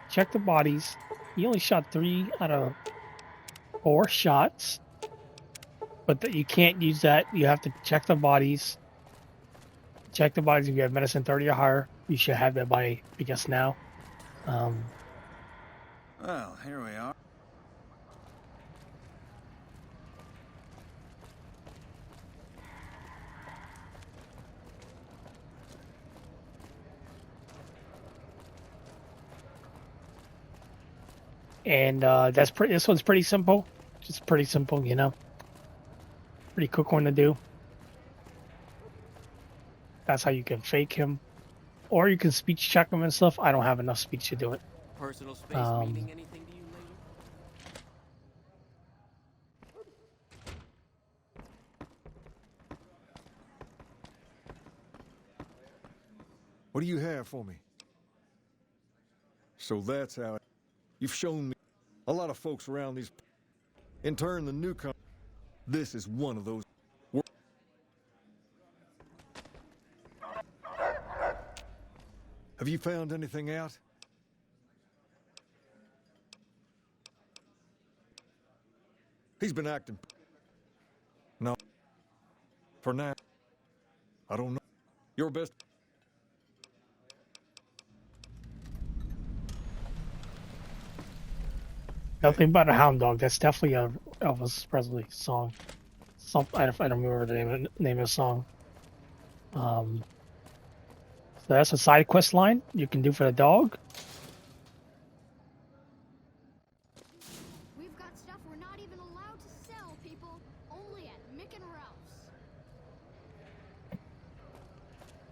Check the bodies. He only shot 3 out of 4 shots, but that you can't use that. You have to check the bodies. Check the bodies. If you have medicine 30 or higher, you should have that by, I guess, now. Well, here we are. And that's pretty. This one's pretty simple. Just pretty simple, you know. Pretty quick one to do. That's how you can fake him, or you can speech check him and stuff. I don't have enough speech to do it. Personal space meaning anything to you, lady? What do you have for me? So that's how you've shown me a lot of folks around these. In turn, the newcomer. This is one of those. Have you found anything out? He's been acting. No. For now. I don't know. Your best. Nothing but a hound dog. That's definitely a Elvis Presley song. I don't remember the name of the song. So that's a side quest line you can do for the dog. We've got stuff we're not even allowed to sell, people. Only at Mick and Ralph's.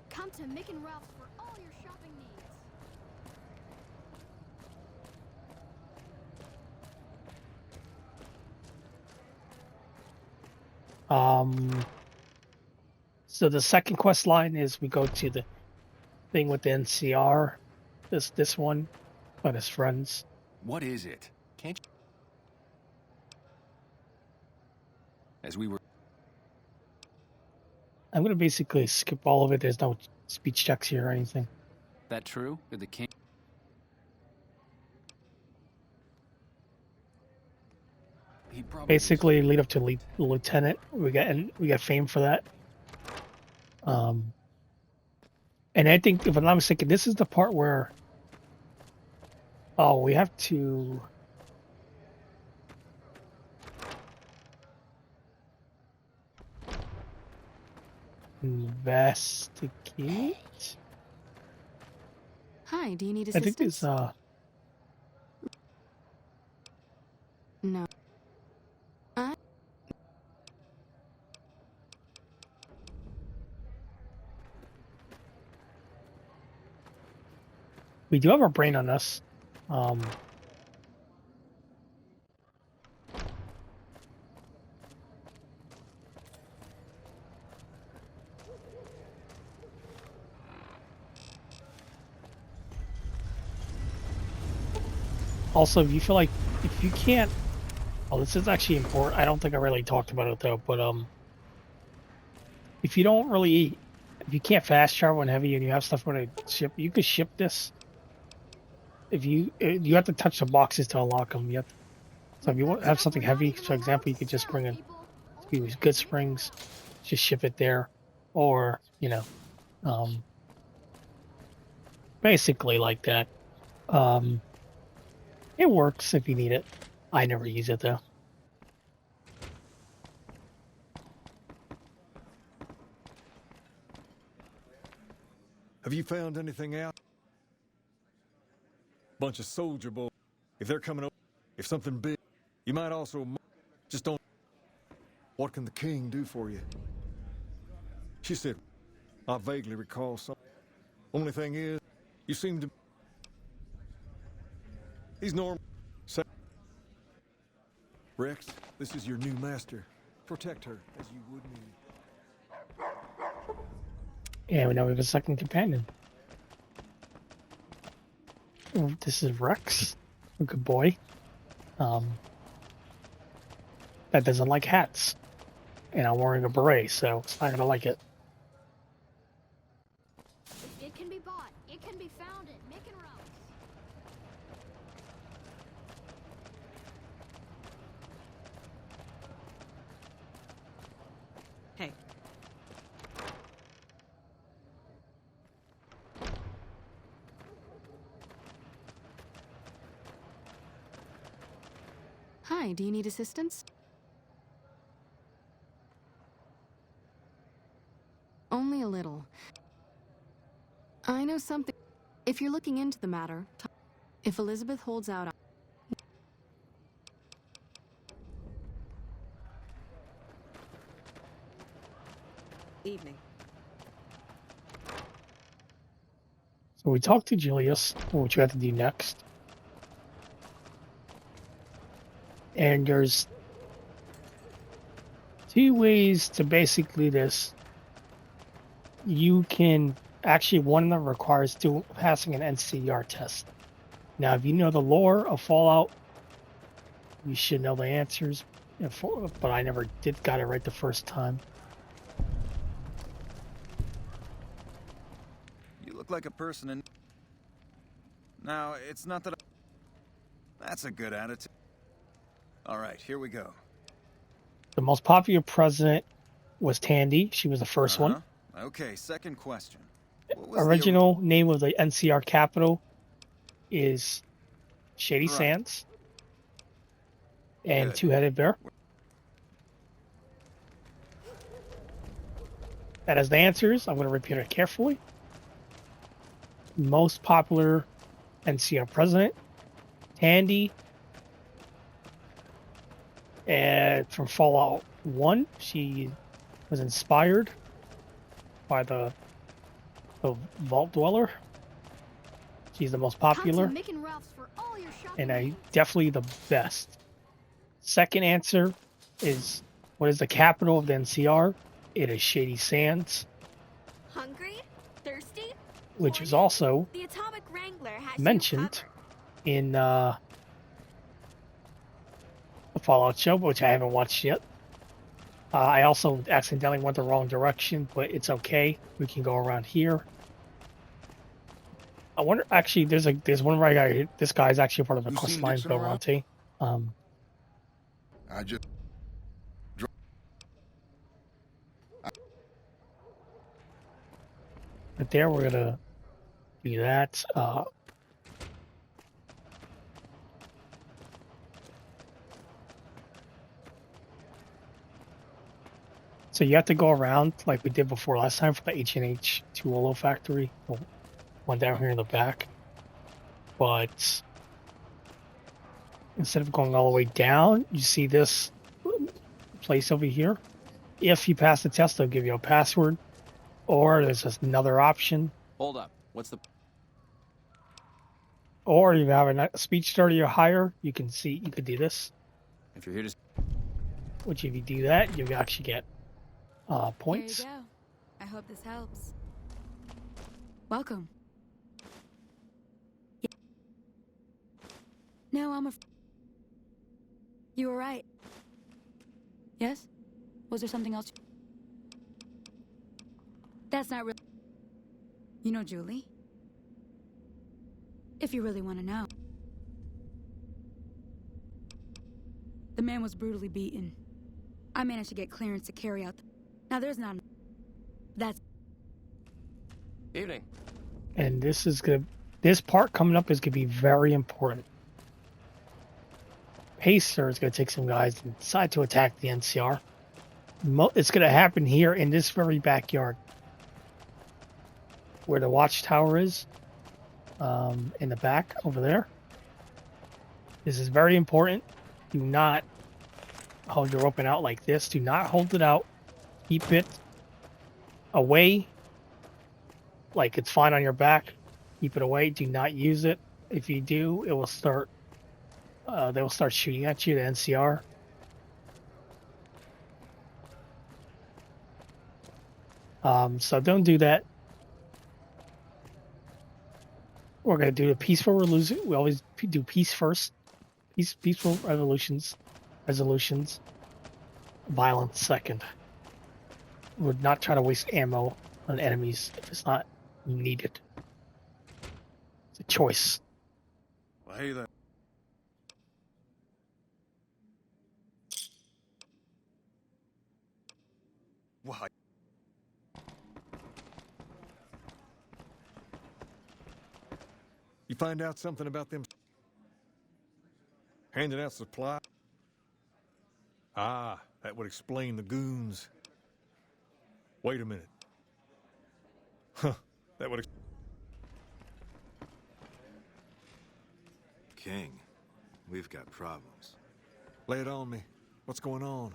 Come to Mick and Ralph's for all your shopping needs. So the second quest line is we go to the thing with the NCR. This one, but his friends. What is it? Can't you? As we were. I'm gonna basically skip all of it. There's no speech checks here or anything. That true? Did the king? He probably Basically lead up to lieutenant. We got fame for that. And I think, if I'm not mistaken, this is the part where, we have to investigate. Hi, do you need I think assistance? there's No. we do have our brain on us. Also, if you feel like if you can't, this is actually important. I don't think I really talked about it though, but if you don't really eat, if you can't fast travel and heavy, and you have stuff going to ship, you could ship this. If you have to touch the boxes to unlock them. So if you want have something heavy, for example, you could just bring in use good springs, just ship it there, or basically like that. It works if you need it. I never use it though. Have you found anything out? Bunch of soldier boys. If they're coming up, if something big, you might also just don't. What can the king do for you? She said, I vaguely recall something. Only thing is, you seem to. He's normal. Rex, this is your new master. Protect her as you would me. Yeah, we now have a second companion. This is Rex, a good boy. That doesn't like hats. And I'm wearing a beret, so it's not gonna like it. It can be bought. It can be found at Mick and Ralph's. Hey. Hi, do you need assistance? Only a little. I know something. If you're looking into the matter, if Elizabeth holds out... Evening. So we talked to Julius, what you have to do next. And there's 2 ways to basically this. You can actually, one of them requires passing an NCR test. Now, if you know the lore of Fallout, you should know the answers. But I never got it right the first time. You look like a person in... Now, it's not that That's a good attitude. All right, here we go. The most popular president was Tandy. She was the first one. Okay, second question. What was Original name of the NCR capital is Shady Sands. And Good. Two-Headed Bear. That is the answers. I'm going to repeat it carefully. Most popular NCR president, Tandy. And from Fallout 1, she was inspired by the Vault Dweller. She's the most popular. Come to Mick and Ralph's for all your shopping And definitely the best. Second answer is, what is the capital of the NCR? It is Shady Sands. Hungry? Thirsty? Which is also The Atomic Wrangler has mentioned in the Fallout show, which I haven't watched yet. I also accidentally went the wrong direction, but it's okay. We can go around here. I wonder, actually, there's one right guy. This guy's actually part of the quest line Bill. I just... But there, we're gonna do that. So you have to go around like we did before last time for the H&H Tuolo factory. One down here in the back. But instead of going all the way down, you see this place over here. If you pass the test, they'll give you a password. Or there's just another option. Hold up. What's the... Or if you have a speech 30 or higher, you could do this. If you're here to... Which if you do that, you actually get points. There you go. I hope this helps. Welcome. No, You were right. Yes? Was there something else? That's not real. You know Julie? If you really want to know. The man was brutally beaten. I managed to get clearance to carry out Now there's not... That's... Evening. And this part coming up is gonna be very important. Pacer is gonna take some guys and decide to attack the NCR. It's gonna happen here in this very backyard, where the watchtower is, in the back over there. This is very important. Do not hold your weapon out like this. Do not hold it out. Keep it away, like it's fine on your back. Keep it away. Do not use it. If you do, it will start. They will start shooting at you. The NCR. So don't do that. We're gonna do a peaceful resolution. We always do peace first. Peaceful resolutions. Violence second. Would not try to waste ammo on enemies if it's not needed. It's a choice. Well, hey there. Why? You find out something about them handing out supply? Ah, that would explain the goons. Wait a minute. Huh, that would... King, we've got problems. Lay it on me. What's going on?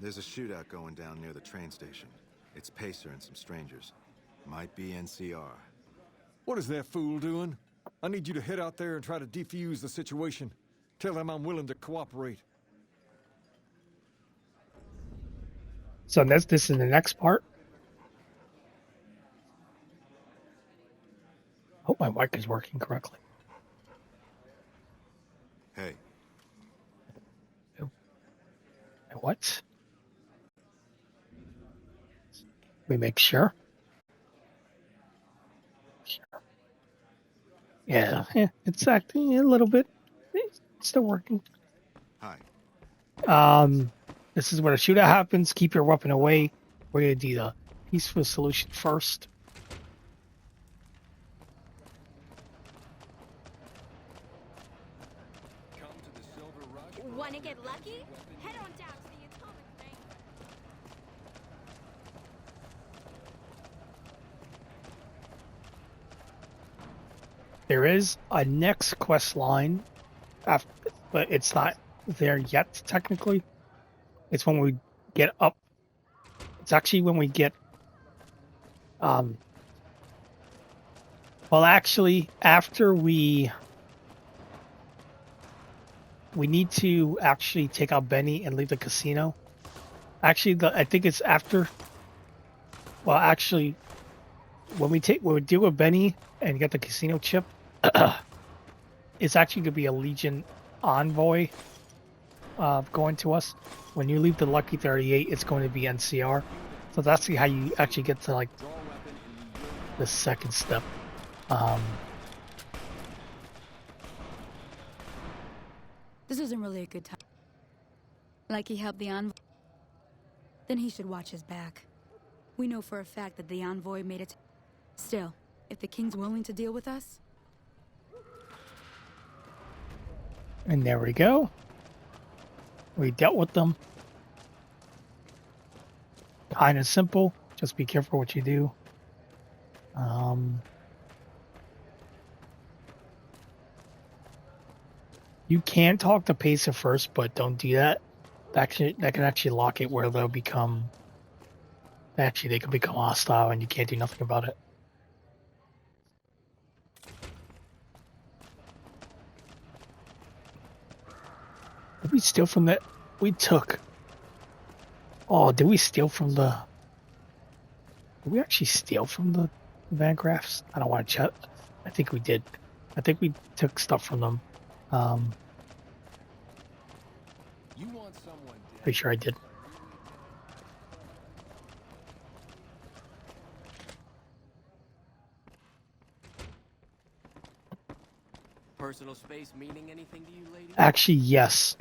There's a shootout going down near the train station. It's Pacer and some strangers. Might be NCR. What is that fool doing? I need you to head out there and try to defuse the situation. Tell them I'm willing to cooperate. So this is the next part. Hope my mic is working correctly. Hey. What? We make sure. Yeah, it's acting a little bit. It's still working. Hi. This is where the shootout happens. Keep your weapon away. We're gonna do the peaceful solution first. Wanna get lucky? Head on down to the atomic thing. There is a next quest line, after, but it's not there yet technically. It's when we get up. It's actually when we get. Well, actually, after we need to actually take out Benny and leave the casino. Actually, I think it's after. Well, actually, when we deal with Benny and get the casino chip, it's actually gonna be a Legion envoy going to us. When you leave the Lucky 38, it's going to be NCR. So that's how you actually get to like the second step. This isn't really a good time. Like he helped the envoy? Then he should watch his back. We know for a fact that the envoy made it. Still, if the king's willing to deal with us... And there we go. We dealt with them. Kind of simple. Just be careful what you do. You can talk to Pacer first, but don't do that. That can actually lock it where they'll become... Actually, they can become hostile and you can't do nothing about it. Did we steal from that? We took... Oh, did we steal from the... Did we actually steal from the Van Graffs? I don't want to check. I think we did. I think we took stuff from them. Pretty sure I did. Personal space meaning anything to you, lady? Actually, yes.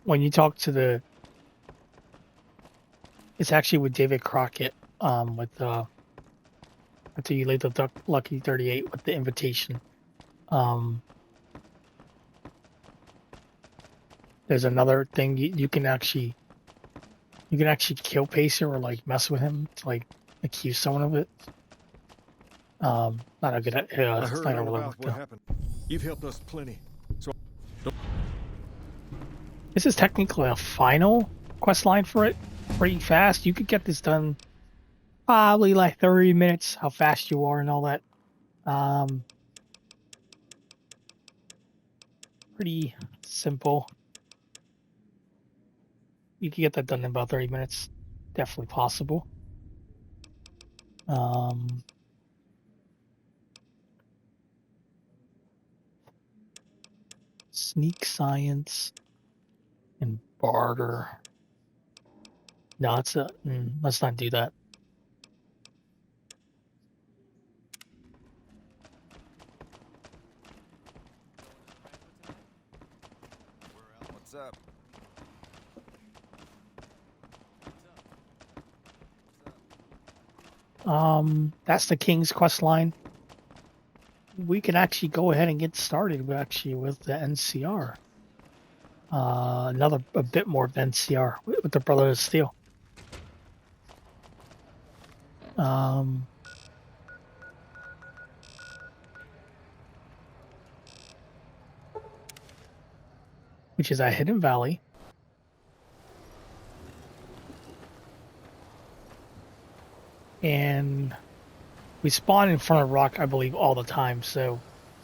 When you talk to the... It's actually with David Crockett, until you leave the Lucky 38 with the invitation. There's another thing you can actually kill Pacer or like mess with him to like accuse someone of it. Not a good idea. I heard all about what happened. You've helped us plenty. So this is technically a final quest line for it. Pretty fast. You could get this done probably like 30 minutes. How fast you are and all that. Pretty simple. You can get that done in about 30 minutes. definitely possible. Sneak science and barter. No, let's not do that. What's up? That's the King's Quest line. We can actually go ahead and get started with the NCR. A bit more of NCR with the Brotherhood of Steel. Which is a hidden valley. And we spawn in front of rock, I believe, all the time. So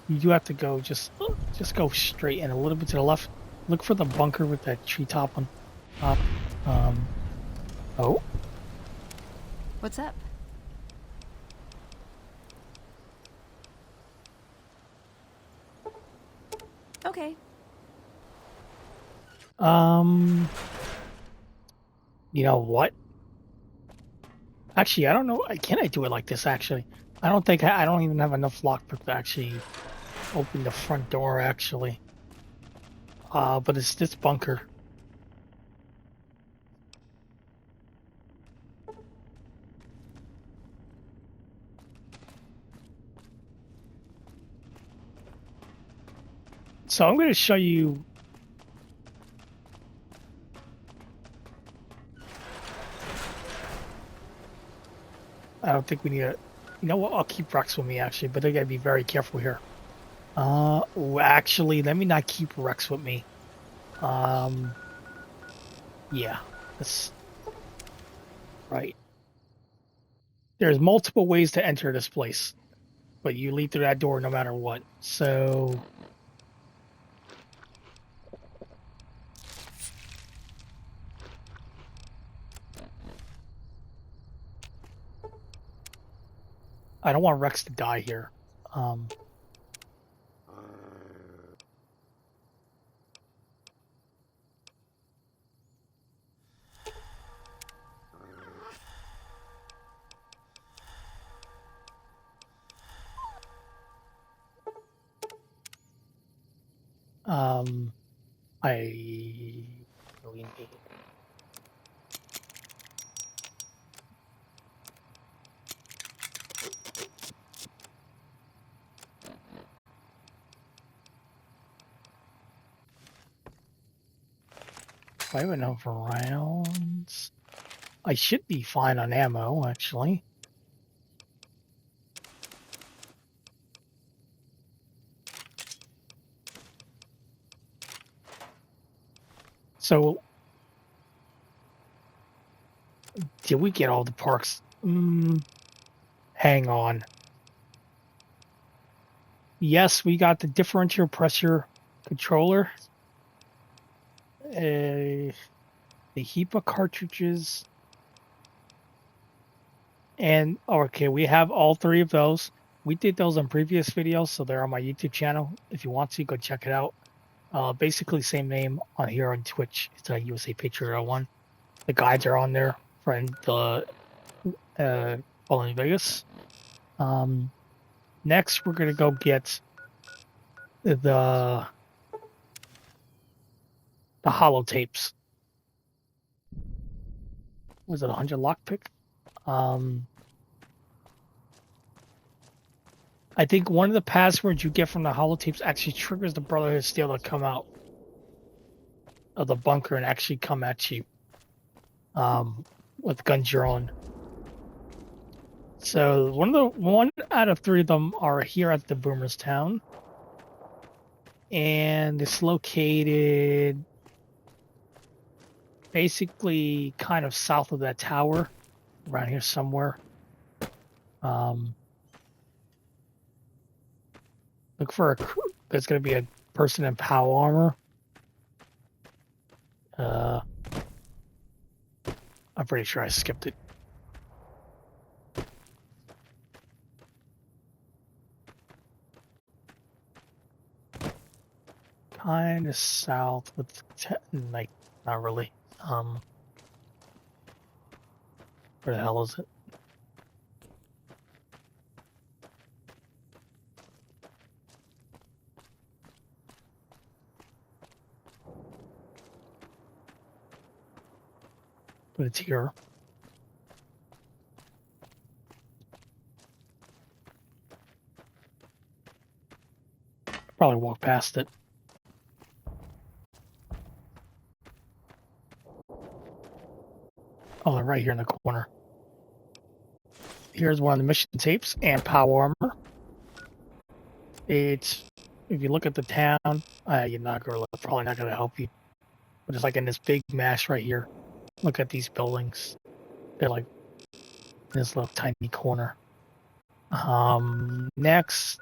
you do have to go just go straight and a little bit to the left. Look for the bunker with that treetop on top. Oh. What's up? Okay. You know what? Actually, I don't know. Can I do it like this? Actually, I don't think I don't even have enough lockpick to actually open the front door. Actually, but it's this bunker. So I'm going to show you. I don't think we need a. You know what? I'll keep Rex with me actually, but I gotta be very careful here. Actually, let me not keep Rex with me. Yeah, that's right. There's multiple ways to enter this place, but you lead through that door no matter what. So. I don't want Rex to die here. I really need. I have enough rounds. I should be fine on ammo, actually. So, did we get all the parks? Hang on. Yes, we got the differential pressure controller. The HEPA cartridges. And, okay, we have all three of those. We did those on previous videos, so they're on my YouTube channel. If you want to, go check it out. Basically, same name on here on Twitch. It's a USA Patriot 01. The guides are on there for the Fallen Vegas. Next, we're gonna go get the holotapes. Was it 100 lockpick? I think one of the passwords you get from the holotapes actually triggers the Brotherhood of Steel to come out of the bunker and actually come at you with guns drawn. So one out of three of them are here at the Boomers Town, and it's located basically kind of south of that tower, around here somewhere. Look for there's going to be a person in POW armor. I'm pretty sure I skipped it. Kind of south with like, not really. Where the hell is it? But it's here. Probably walk past it. Oh, they're right here in the corner. Here's one of the mission tapes and power armor. It's, if you look at the town, you're not gonna, probably not gonna help you. But it's like in this big mass right here. Look at these buildings. They're like in this little tiny corner. Next,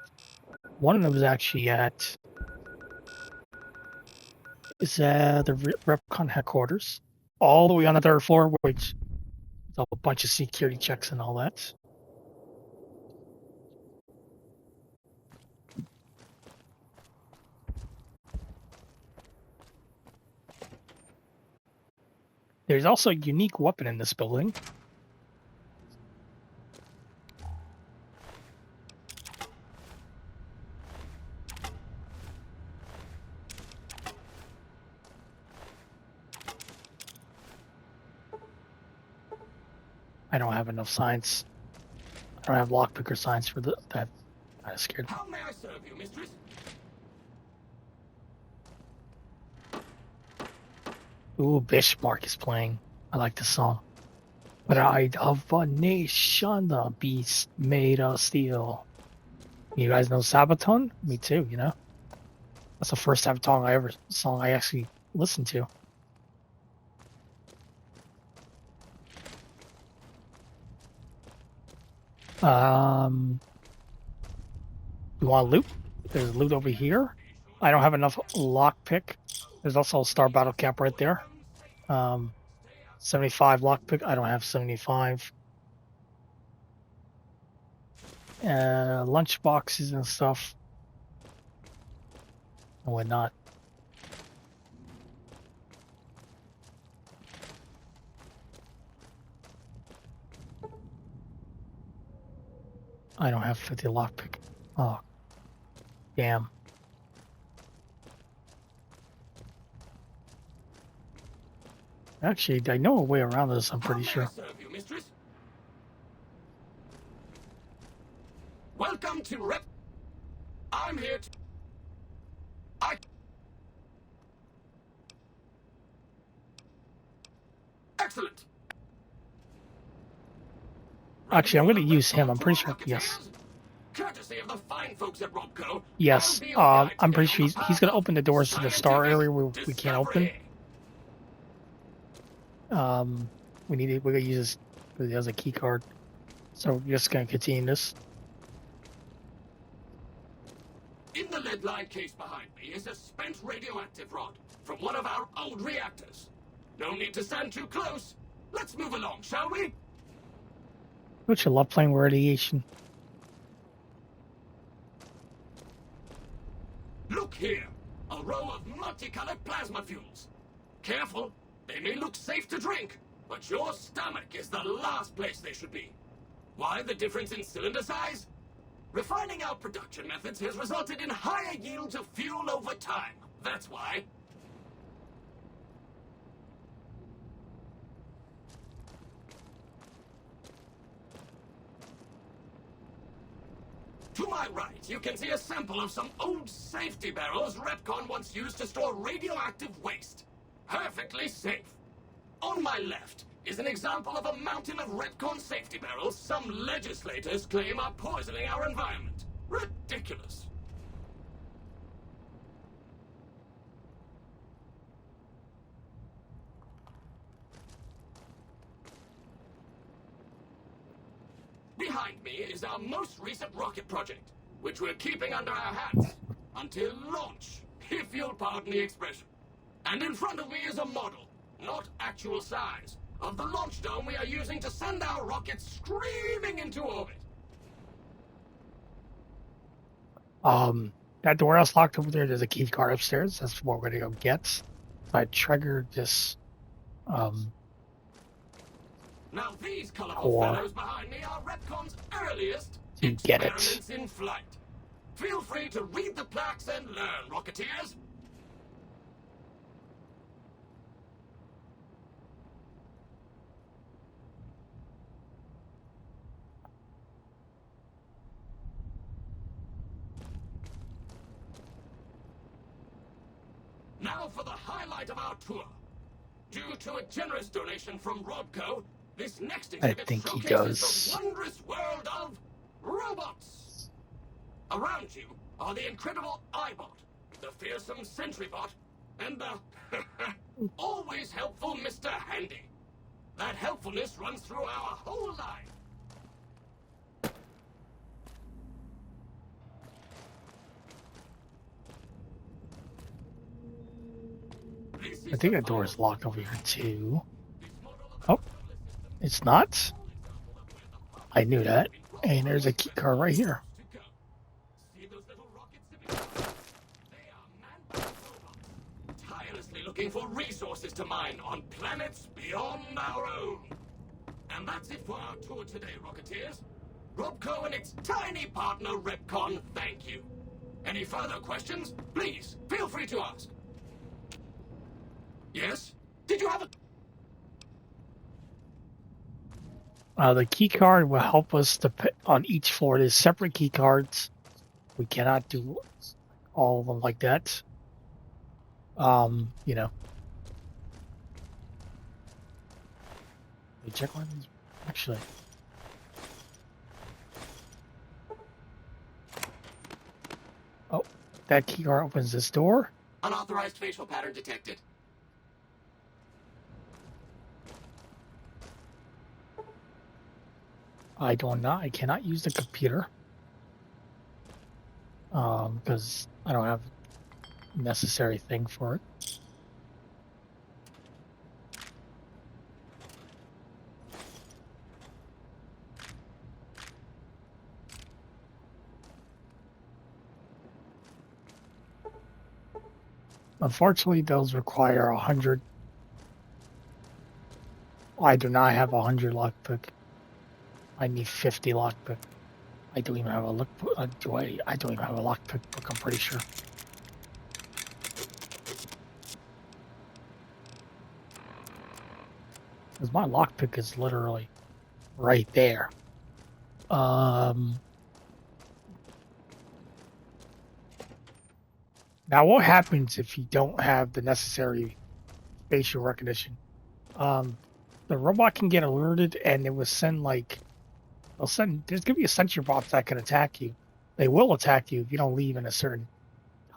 one of them is actually at the Repcon headquarters, all the way on the 3rd floor, which is a bunch of security checks and all that. There's also a unique weapon in this building. I don't have enough signs. I don't have lockpicker signs for that. I'm kind of scared. How may I serve you, mistress? Ooh, Bismarck is playing. I like this song. Bride of a nation, the beast made of steel. You guys know Sabaton? Me too, you know? That's the first song I actually listened to. You want loot? There's loot over here. I don't have enough lockpick. There's also a Star Battle Cap right there. 75 lockpick. I don't have 75. Lunch boxes and stuff. And whatnot. I don't have 50 lockpick. Oh, damn. Actually, I know a way around this, I'm pretty sure. You, mistress? Welcome to Rep. I'm here to... Excellent. Actually, I'm going to use him. I'm pretty sure. Yes. Courtesy of the fine folks at Robco. Yes. I'm pretty sure he's going to open the doors to the star area where we can't open. We're going to use this because he has a key card. So we're just going to continue this. In the lead-lined case behind me is a spent radioactive rod from one of our old reactors. No need to stand too close. Let's move along, shall we? Don't you love playing with radiation? Look here. A row of multicolored plasma fuels. Careful. They may look safe to drink, but your stomach is the last place they should be. Why the difference in cylinder size? Refining our production methods has resulted in higher yields of fuel over time. That's why. To my right, you can see a sample of some old safety barrels Repcon once used to store radioactive waste. Perfectly safe. On my left is an example of a mountain of Repcon safety barrels some legislators claim are poisoning our environment. Ridiculous. Behind me is our most recent rocket project, which we're keeping under our hats until launch, if you'll pardon the expression. And in front of me is a model, not actual size, of the launch dome we are using to send our rockets screaming into orbit. That door that's locked over there, there's a key card upstairs. That's what we're gonna go get. So I triggered this, Now these colorful core fellows behind me are Repcon's earliest to get it. experiments in flight. Feel free to read the plaques and learn, Rocketeers. Now for the highlight of our tour. Due to a generous donation from Robco, this next exhibit think he showcases does. the wondrous world of robots. Around you are the incredible iBot, the fearsome SentryBot, and the always helpful Mr. Handy. That helpfulness runs through our whole life. I think that door is locked over here too. Oh, it's not. I knew that. And there's a key card right here. See those little rockets? They are man robots, tirelessly looking for resources to mine on planets beyond our own. And that's it for our tour today, Rocketeers. Robco and its tiny partner, Repcon, thank you. Any further questions? Please, feel free to ask. Yes? Did you have a... The key card will help us to put on each floor. There's separate key cards. We cannot do all of them like that. You know. Let me check one of these. Actually. Oh, that key card opens this door. Unauthorized facial pattern detected. I cannot use the computer. Because I don't have necessary thing for it. Unfortunately, those require 100. I do not have 100 lockpick. I need 50 lockpick. I don't even have a look. I don't even have a lockpick book. I'm pretty sure. Because my lockpick is literally right there. Now, what happens if you don't have the necessary facial recognition? The robot can get alerted, and it will send like, there's gonna be a sentry bot that can attack you. They will attack you if you don't leave in a certain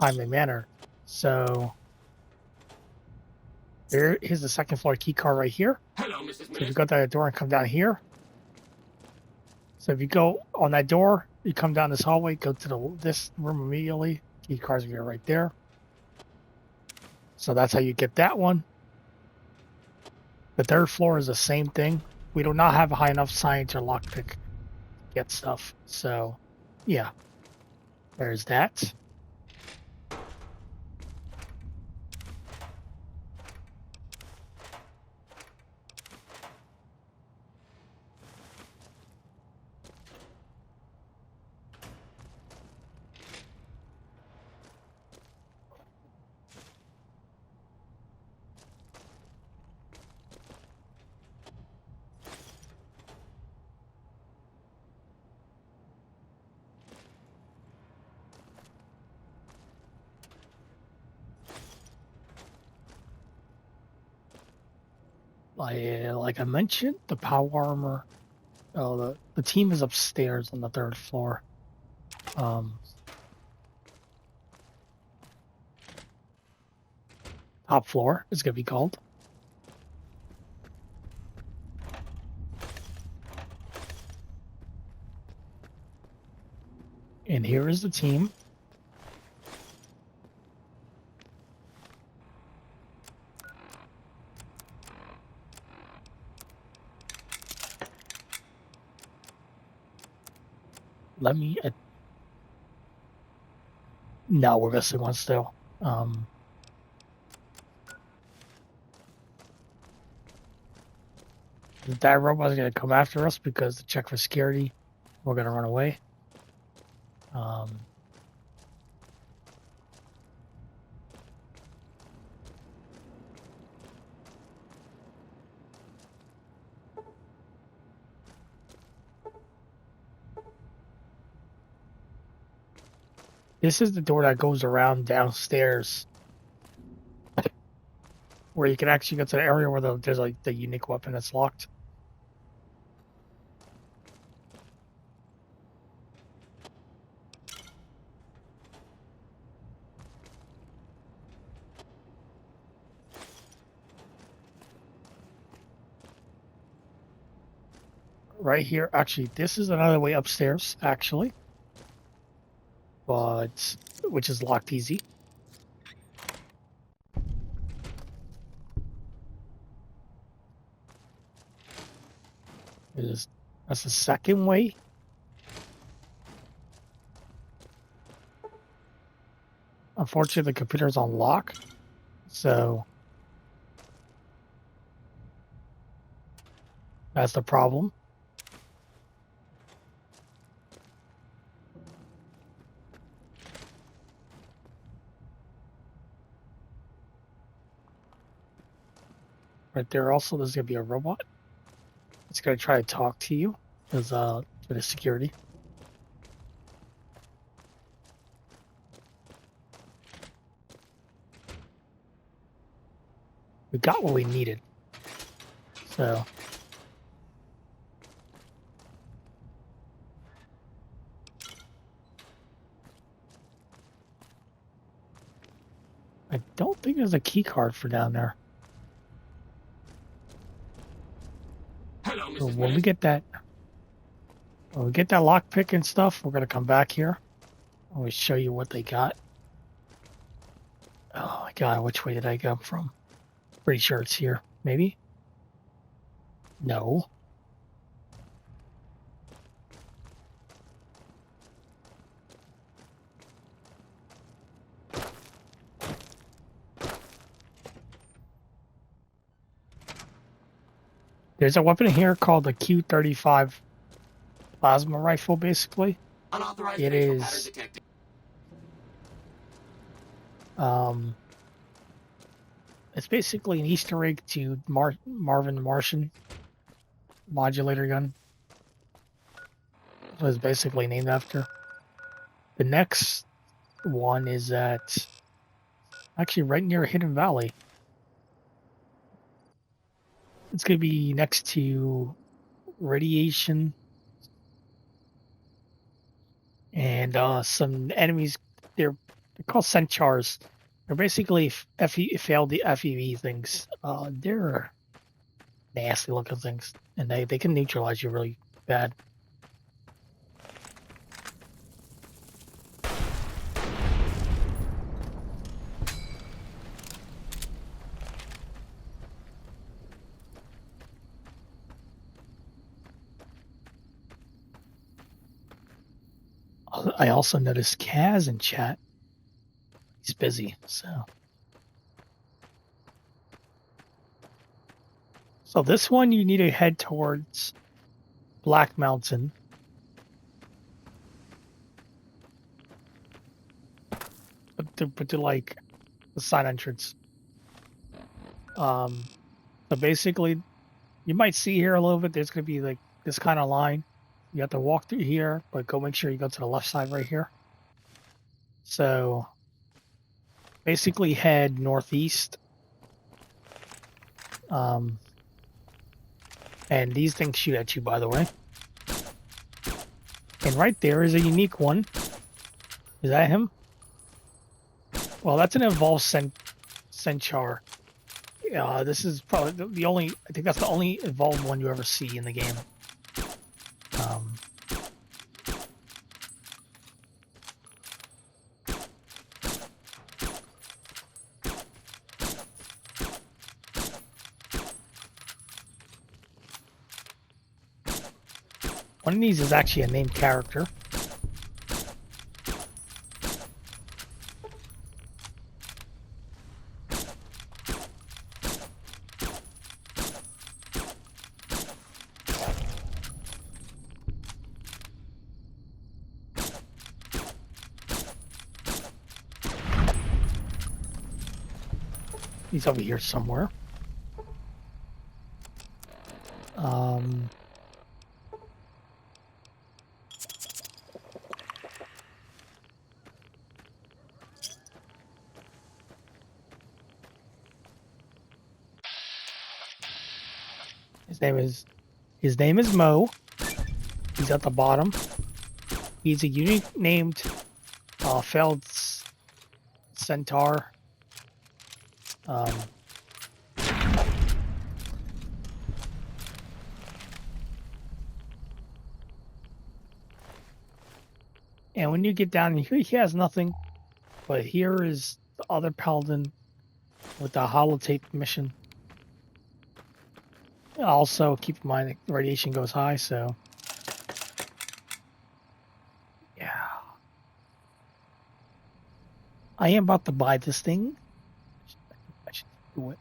timely manner. So here's the second floor key card right here. Hello, Mrs. So if you go to that door and come down here. So if you go on that door, you come down this hallway, go to this room immediately. Key cards are right there. So that's how you get that one. The third floor is the same thing. We do not have a high enough science or lockpick to get stuff. So, yeah. There's that. Like I mentioned, the power armor. The team is upstairs on the third floor. Top floor is gonna be called. And here is the team. let me... no, we're missing one still. That robot's going to come after us because to check for security, we're going to run away. This is the door that goes around downstairs, where you can actually go to the area where there's like the unique weapon that's locked. Right here, actually, this is another way upstairs, actually, but which is locked easy. That's the second way. Unfortunately, the computer's on lock, so that's the problem. Right there also, there's going to be a robot. It's going to try to talk to you as for the security. We got what we needed. So I don't think there's a key card for down there. Hello, Mrs. So when we get that lockpick and stuff, we're gonna come back here. And we show you what they got. Oh my god, which way did I come from? Pretty sure it's here. Maybe? No. There's a weapon here called the Q-35 plasma rifle, basically. Unauthorized It facial is pattern detected. It's basically an Easter egg to Marvin the Martian modulator gun. It was basically named after. The next one is at actually right near Hidden Valley. It's going to be next to radiation and some enemies. They're called Centaurs. They're basically failed the FEV things. They're nasty looking things, and they can neutralize you really bad. I also noticed Kaz in chat. He's busy, so. So this one you need to head towards Black Mountain. But to like the side entrance. So basically, you might see here a little bit. There's gonna be like this kind of line. You have to walk through here, but go make sure you go to the left side right here. So basically head northeast. And these things shoot at you, by the way. And right there is a unique one. Is that him? Well, that's an evolved Centaur. This is probably the only... I think that's the only evolved one you ever see in the game. One of these is actually a named character. He's over here somewhere. His name is Mo. He's at the bottom. He's a unique named failed centaur. And when you get down here, he has nothing. But here is the other paladin with the holotape mission. Also, keep in mind the radiation goes high, so yeah. I am about to buy this thing. I should do it.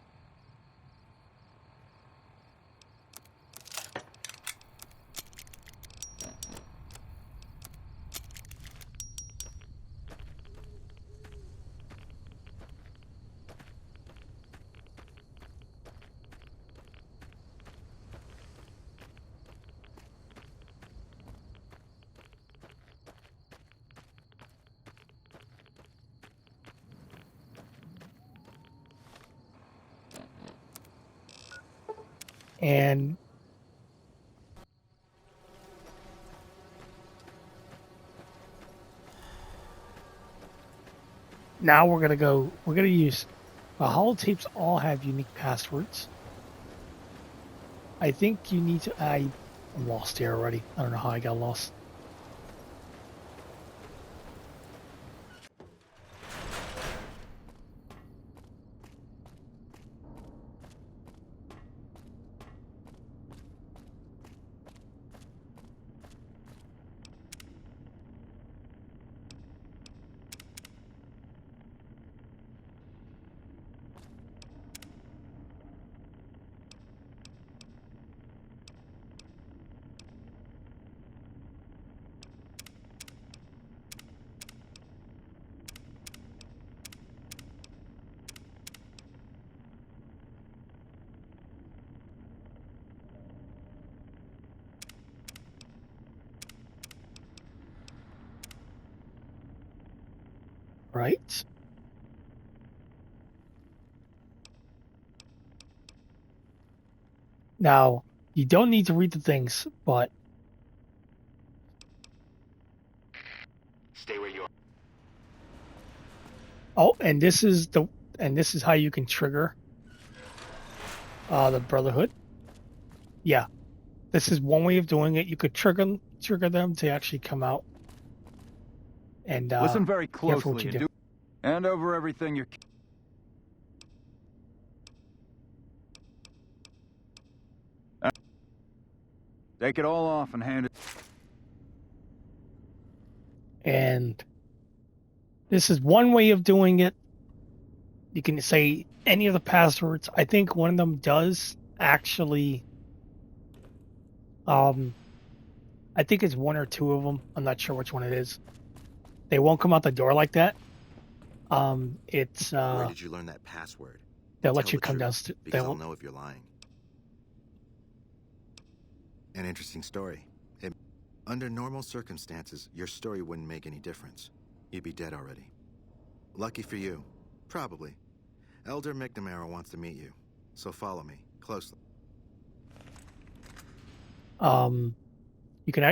And now we're gonna use the holotapes all have unique passwords. I think you need to I'm lost here already. I don't know how I got lost. Right? Now, you don't need to read the things, but Stay where you are. oh, and this is how you can trigger the Brotherhood. Yeah. This is one way of doing it. You could trigger them to actually come out. And listen very careful what closely you do. and over everything you're. Take it all off and hand it. And this is one way of doing it. You can say any of the passwords. I think one of them does actually. I think it's one or two of them. I'm not sure which one it is. They won't come out the door like that. It's Where did you learn that password? They'll Tell let you the come truth, down. because I'll know if you're lying. An interesting story. Under normal circumstances, your story wouldn't make any difference. You'd be dead already. Lucky for you. Probably. Elder McNamara wants to meet you, so follow me closely. You can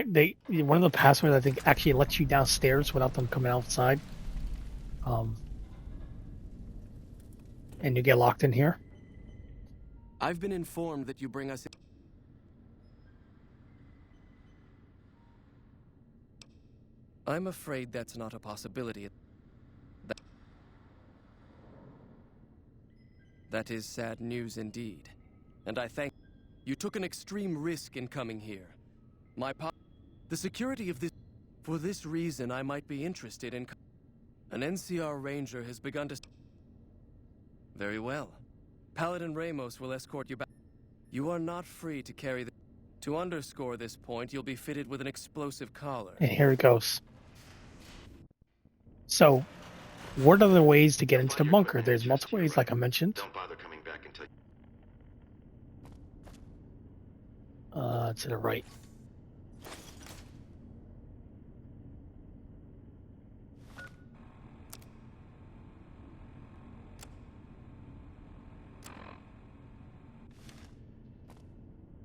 one of the passwords I think actually lets you downstairs without them coming outside. And you get locked in here. I've been informed that you bring us in. I'm afraid that's not a possibility. That is sad news indeed. And I thank you. Took an extreme risk in coming here. The security of this. For this reason, I might be interested in. An NCR ranger has begun to. Very well. Paladin Ramos will escort you back. You are not free to carry the. To underscore this point, you'll be fitted with an explosive collar. And here it goes. So, what are the ways to get into the bunker? There's multiple ways, like I mentioned. Don't bother To the right.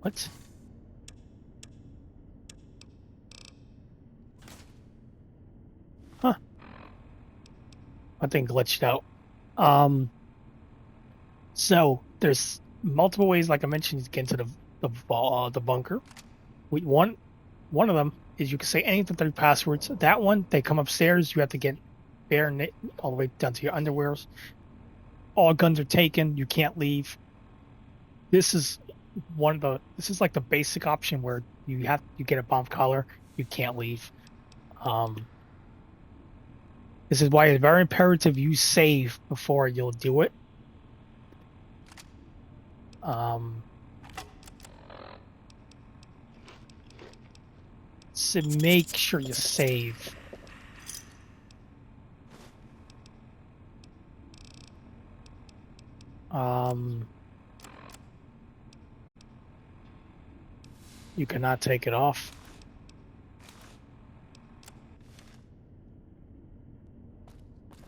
What? Huh. I think glitched out. So there's multiple ways, like I mentioned, to get into the bunker. One of them is you can say anything through passwords. That one, they come upstairs. You have to get bare all the way down to your underwears. All guns are taken. You can't leave. This is this is like the basic option where you get a bomb collar. You can't leave. This is why it's very imperative you save before you'll do it. So make sure you save. You cannot take it off.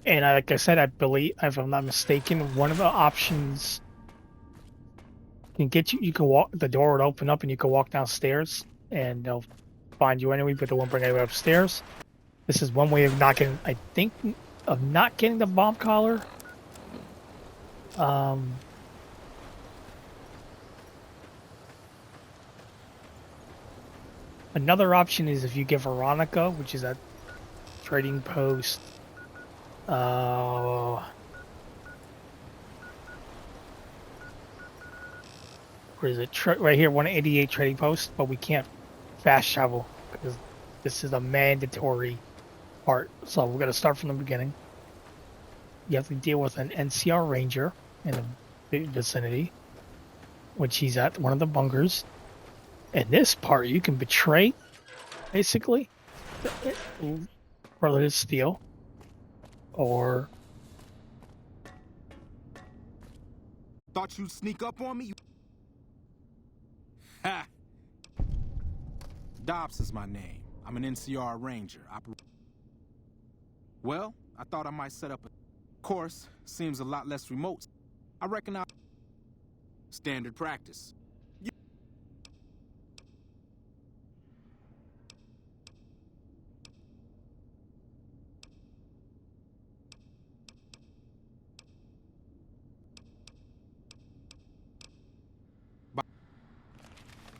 And like I said, I believe, if I'm not mistaken, one of the options can get you. You can walk. The door would open up, and you can walk downstairs, and they'll find you anyway, but they won't bring anyone upstairs. This is one way of not getting. I think of not getting the bomb collar. Another option is if you get Veronica, which is a trading post. Where is it? Right here, 188 trading post, but we can't fast travel because this is a mandatory part. So we're gonna start from the beginning. You have to deal with an NCR ranger in the vicinity, which he's at one of the bunkers. In this part, you can betray, basically, rather than steal, or thought you'd sneak up on me. Ha! Dobbs is my name. I'm an NCR ranger. Well, I thought I might set up a course. Seems a lot less remote. I reckon standard practice.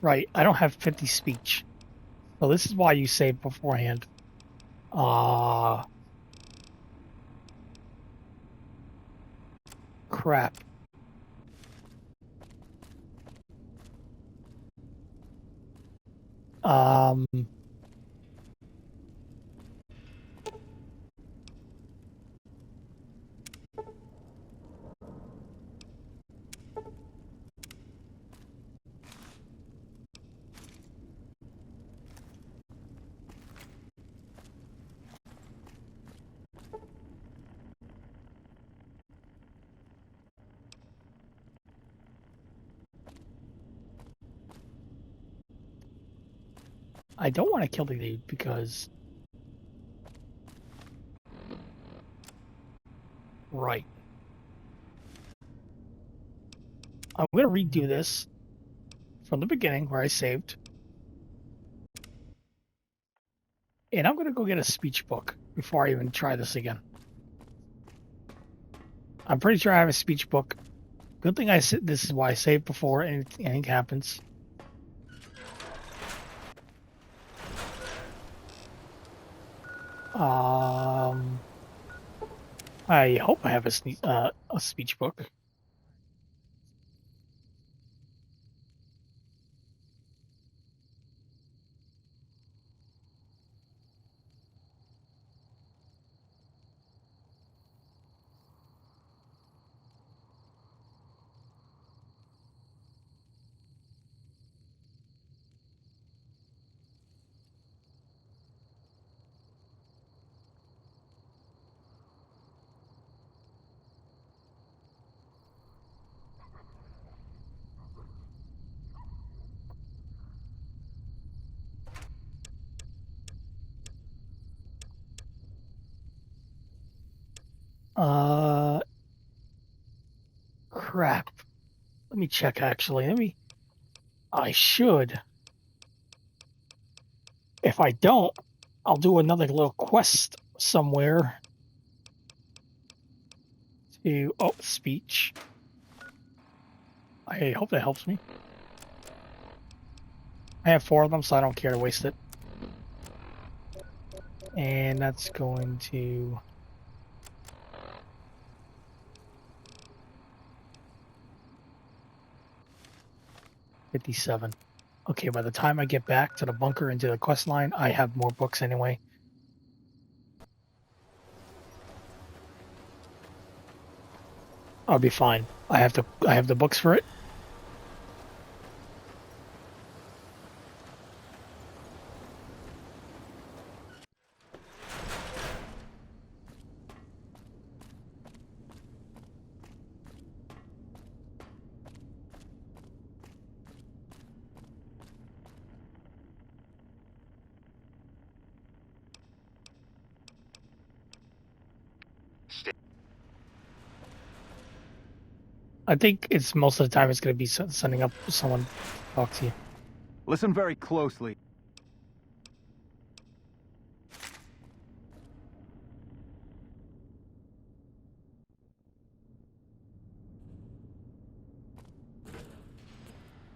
right. I don't have 50 speech, so this is why you save beforehand. Crap. I don't want to kill the dude because... Right. I'm going to redo this from the beginning where I saved. And I'm going to go get a speech book before I even try this again. I'm pretty sure I have a speech book. Good thing this is why I saved before anything happens. I hope I have a speech book. Crap. Let me check, actually. I should. If I don't, I'll do another little quest somewhere. Speech. I hope that helps me. I have 4 of them, so I don't care to waste it. And that's going to... $57. Okay, by the time I get back to the bunker into the quest line, I have more books anyway. I'll be fine. I have the books for it. I think it's most of the time it's going to be sending up someone to talk to you. Listen very closely.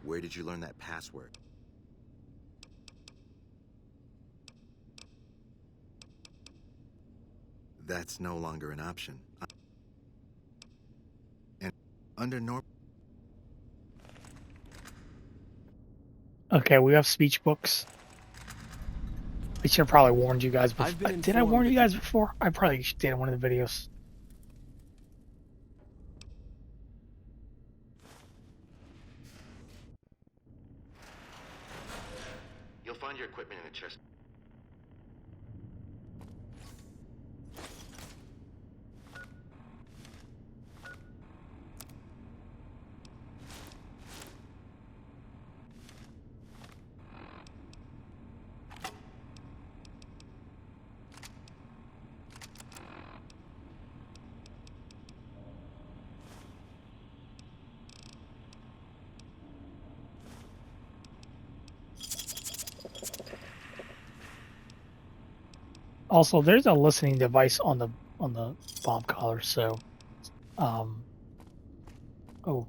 Where did you learn that password? That's no longer an option. And under normal... Okay, we have speech books. I should have probably warned you guys before. Did I warn you guys before? I probably did in one of the videos. You'll find your equipment in the chest. Also, there's a listening device on the bomb collar, so oh,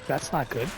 that's not good.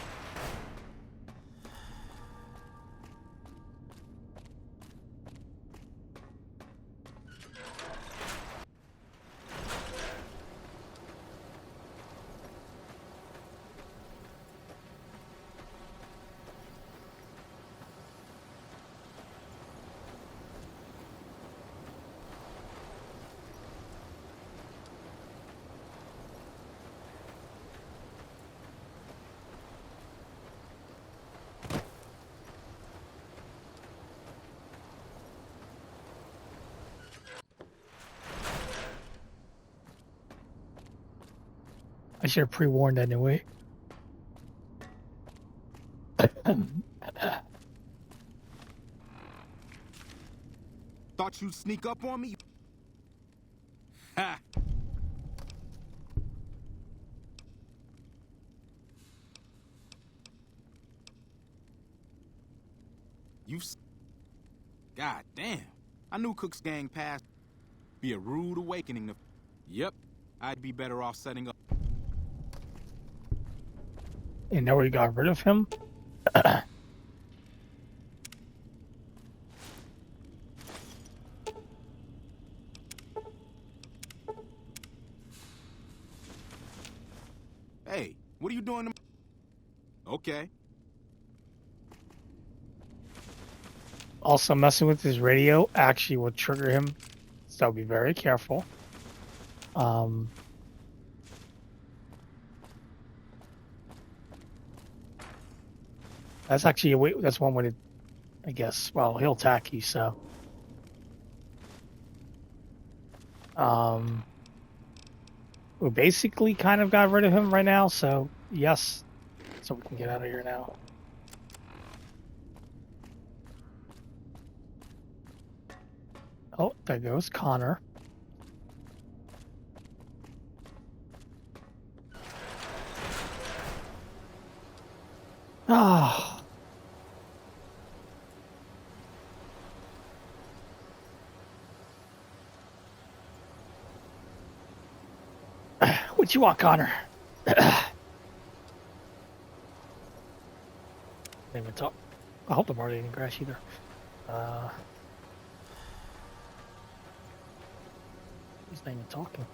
I should have pre-warned anyway. Thought you'd sneak up on me? Ha! God damn. I knew Cook's gang passed. Be a rude awakening to... Yep. I'd be better off setting up... And now we got rid of him. Hey, what are you doing to... Okay. Also, messing with his radio actually will trigger him, so be very careful. That's actually a way. That's one way to, I guess. Well, he'll attack you, so. We basically kind of got rid of him right now, so yes. So we can get out of here now. Oh, there goes Connor. Ah. What you want, Connor? Didn't even talk. I hope the Marty didn't crash either. He's not even talking.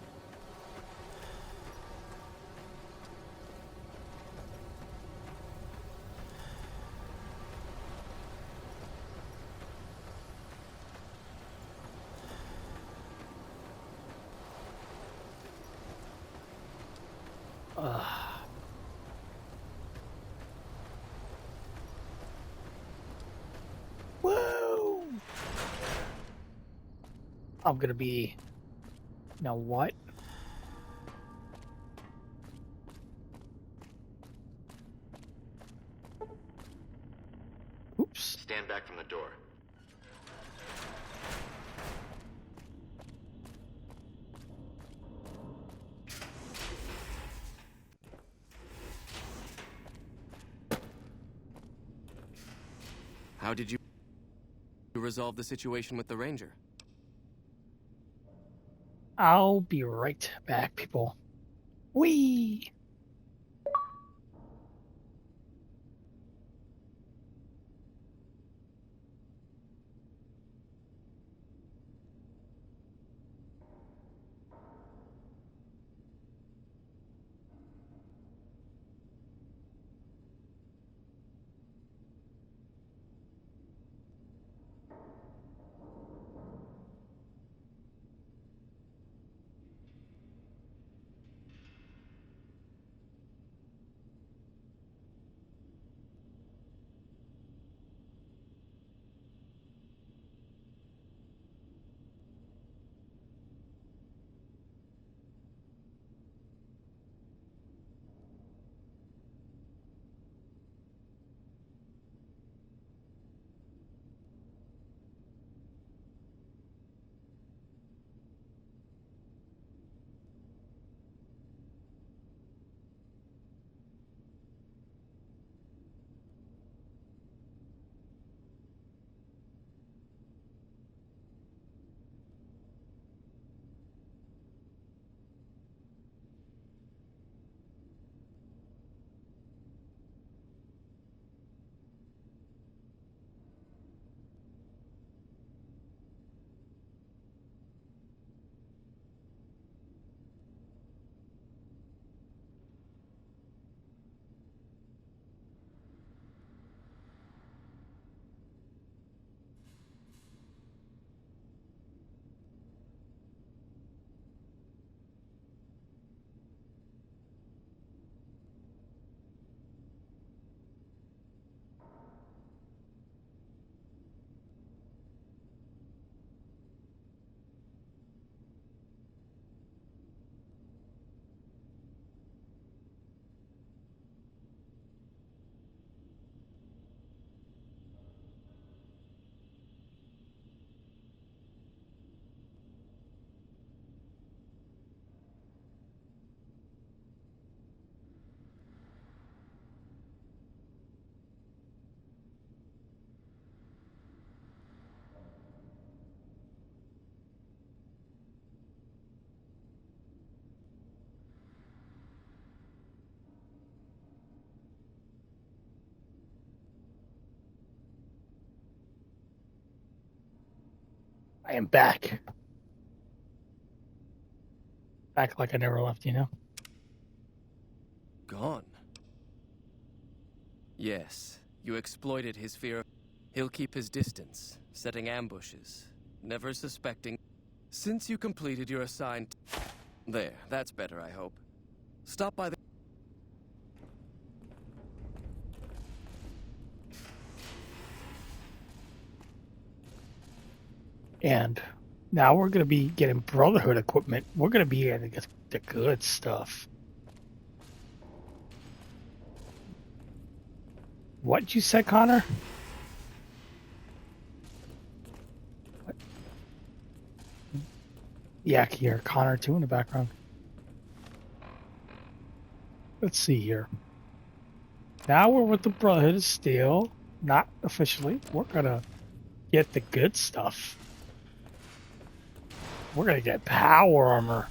Whoa! I'm gonna be. Now what? Oops. Stand back from the door. How did you resolve the situation with the Ranger? I'll be right back, people. Whee! I am back. Back like I never left, you know? Gone. Yes, you exploited his fear. He'll keep his distance, setting ambushes, never suspecting. Since you completed your assigned... There, that's better, I hope. Stop by the... And now we're going to be getting Brotherhood equipment. We're going to be getting the good stuff. What you said, Connor? What? Yeah, I can hear Connor too in the background. Let's see here. Now we're with the Brotherhood of Steel. Not officially. We're gonna get the good stuff. We're gonna get power armor.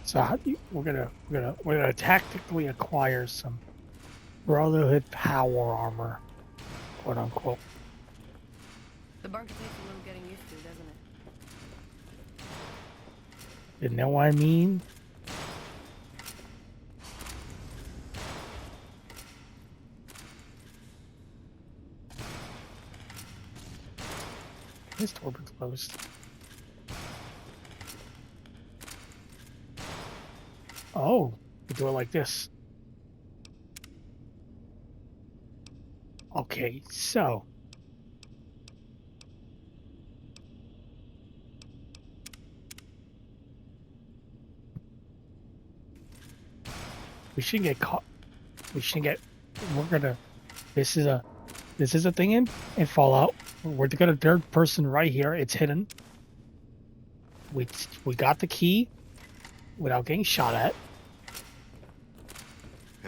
So how do you, we're gonna tactically acquire some Brotherhood power armor, quote unquote. The bunker takes a little getting used to, doesn't it? You know what I mean? This door be closed. Oh, you do it like this. Okay, so we should get caught. We should get. We're gonna. This is a thing in Fallout. We're gonna third person right here. It's hidden. We got the key without getting shot at.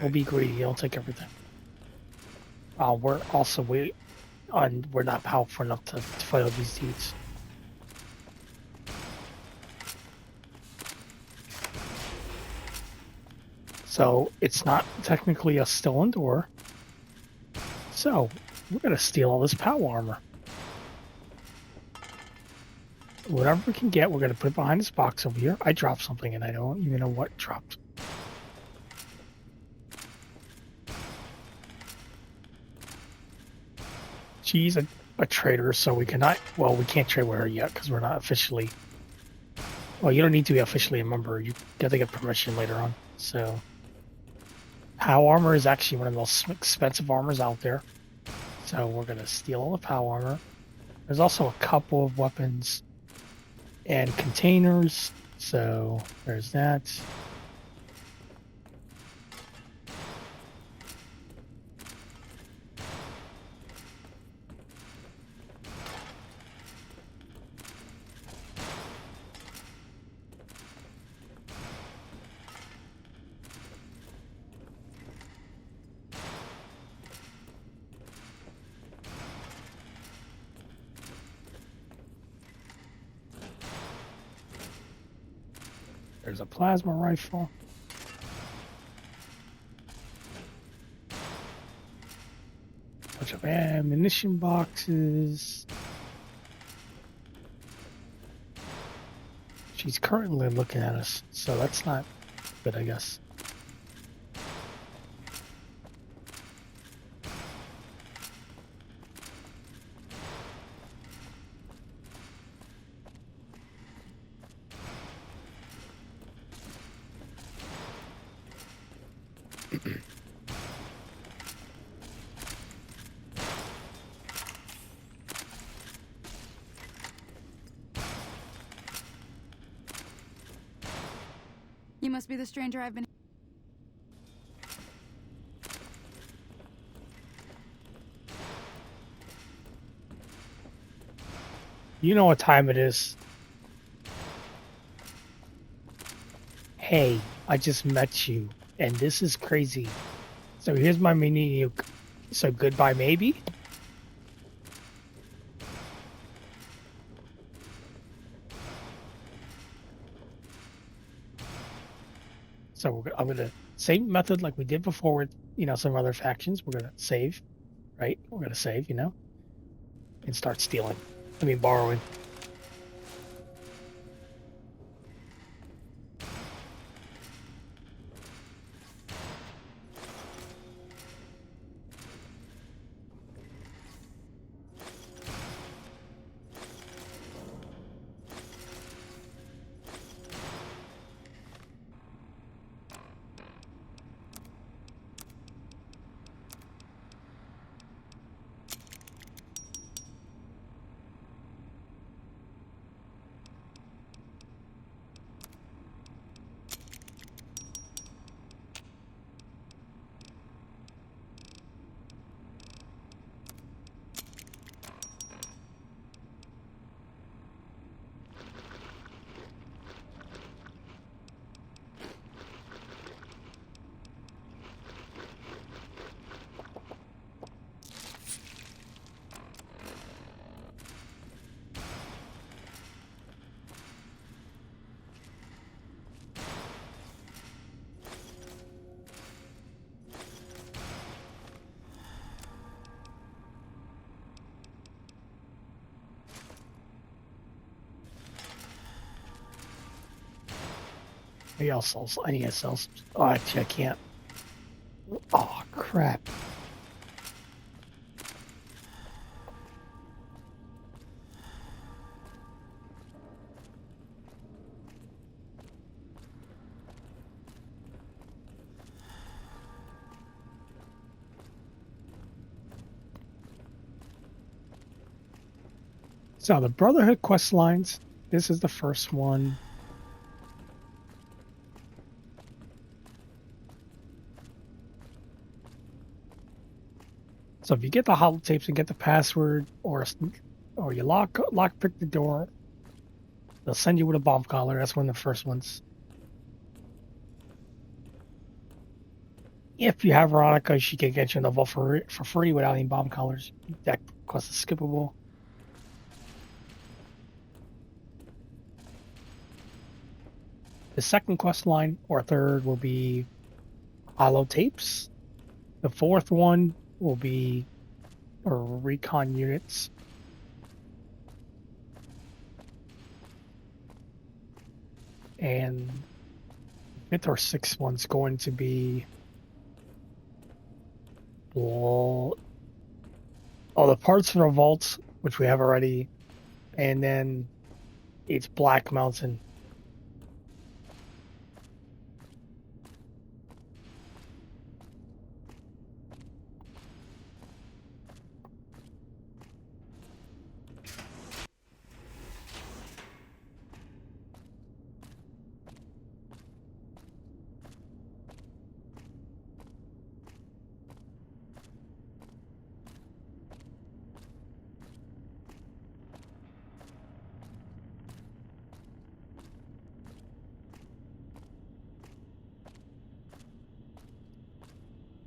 We'll be greedy. Don't take everything. We're also we're not powerful enough to fight all these dudes. So it's not technically a stolen door. So we're gonna steal all this power armor. Whatever we can get, we're gonna put it behind this box over here. I dropped something and I don't even know what dropped. She's a traitor, so we cannot. Well, we can't trade with her yet because we're not officially. Well, you don't need to be officially a member. You have to get permission later on. So, power armor is actually one of the most expensive armors out there. So we're gonna steal all the power armor. There's also a couple of weapons and containers. So there's that. There's a plasma rifle. Bunch of ammunition boxes. She's currently looking at us, so that's not good, I guess. You must be the stranger I've been... You know what time it is. Hey, I just met you, and this is crazy. So here's my menu. So goodbye, maybe? So I'm gonna same method like we did before with some other factions. We're gonna save, right? We're gonna save, and start stealing. I mean borrowing. Maybe I'll sell. I need to sell. Oh, actually, I can't. Oh crap! So the Brotherhood quest lines. This is the first one. So if you get the holotapes and get the password, or you lockpick the door, they'll send you with a bomb collar. That's one of the first ones. If you have Veronica, she can get you the vault for free without any bomb collars. That quest is skippable. The second quest line, or third, will be holotapes. The fourth one will be recon units. And fifth or sixth one's going to be the parts for the vaults, which we have already, and then it's Black Mountain.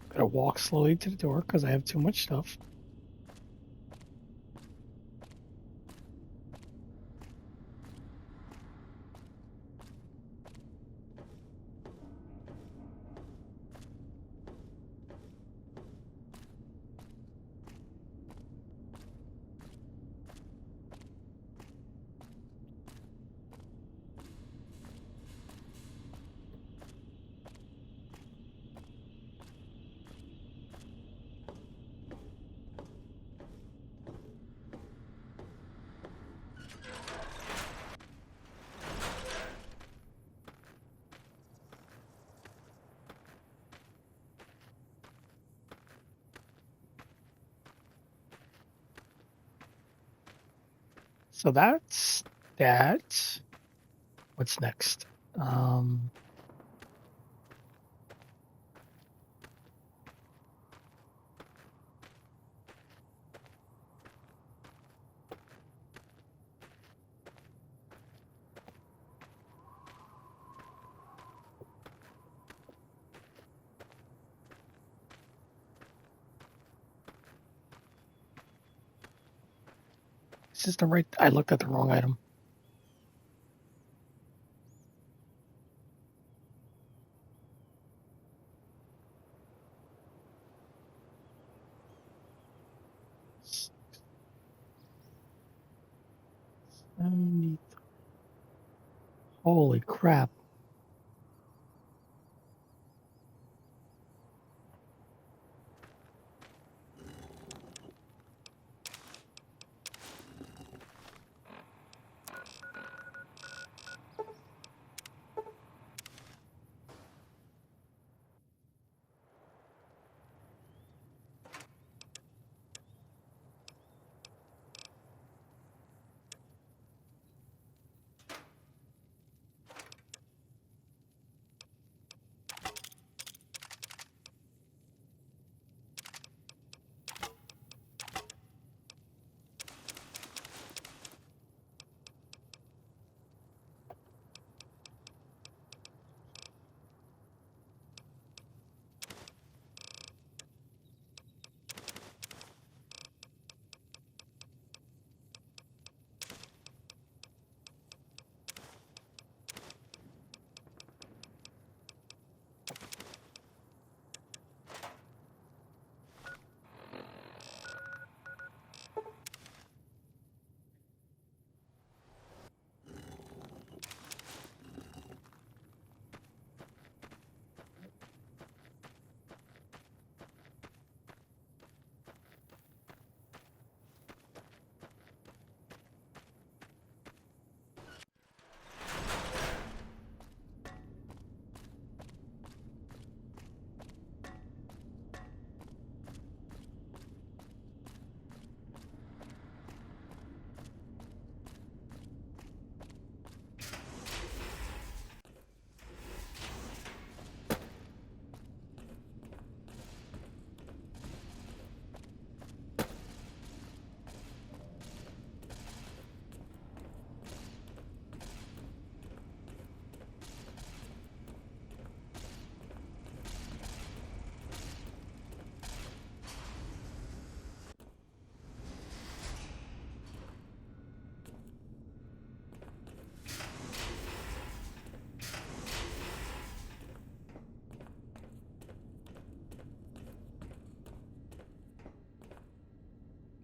Gotta walk slowly to the door because I have too much stuff. So that's that. What's next? Is this the right? I looked at the wrong item. Holy crap.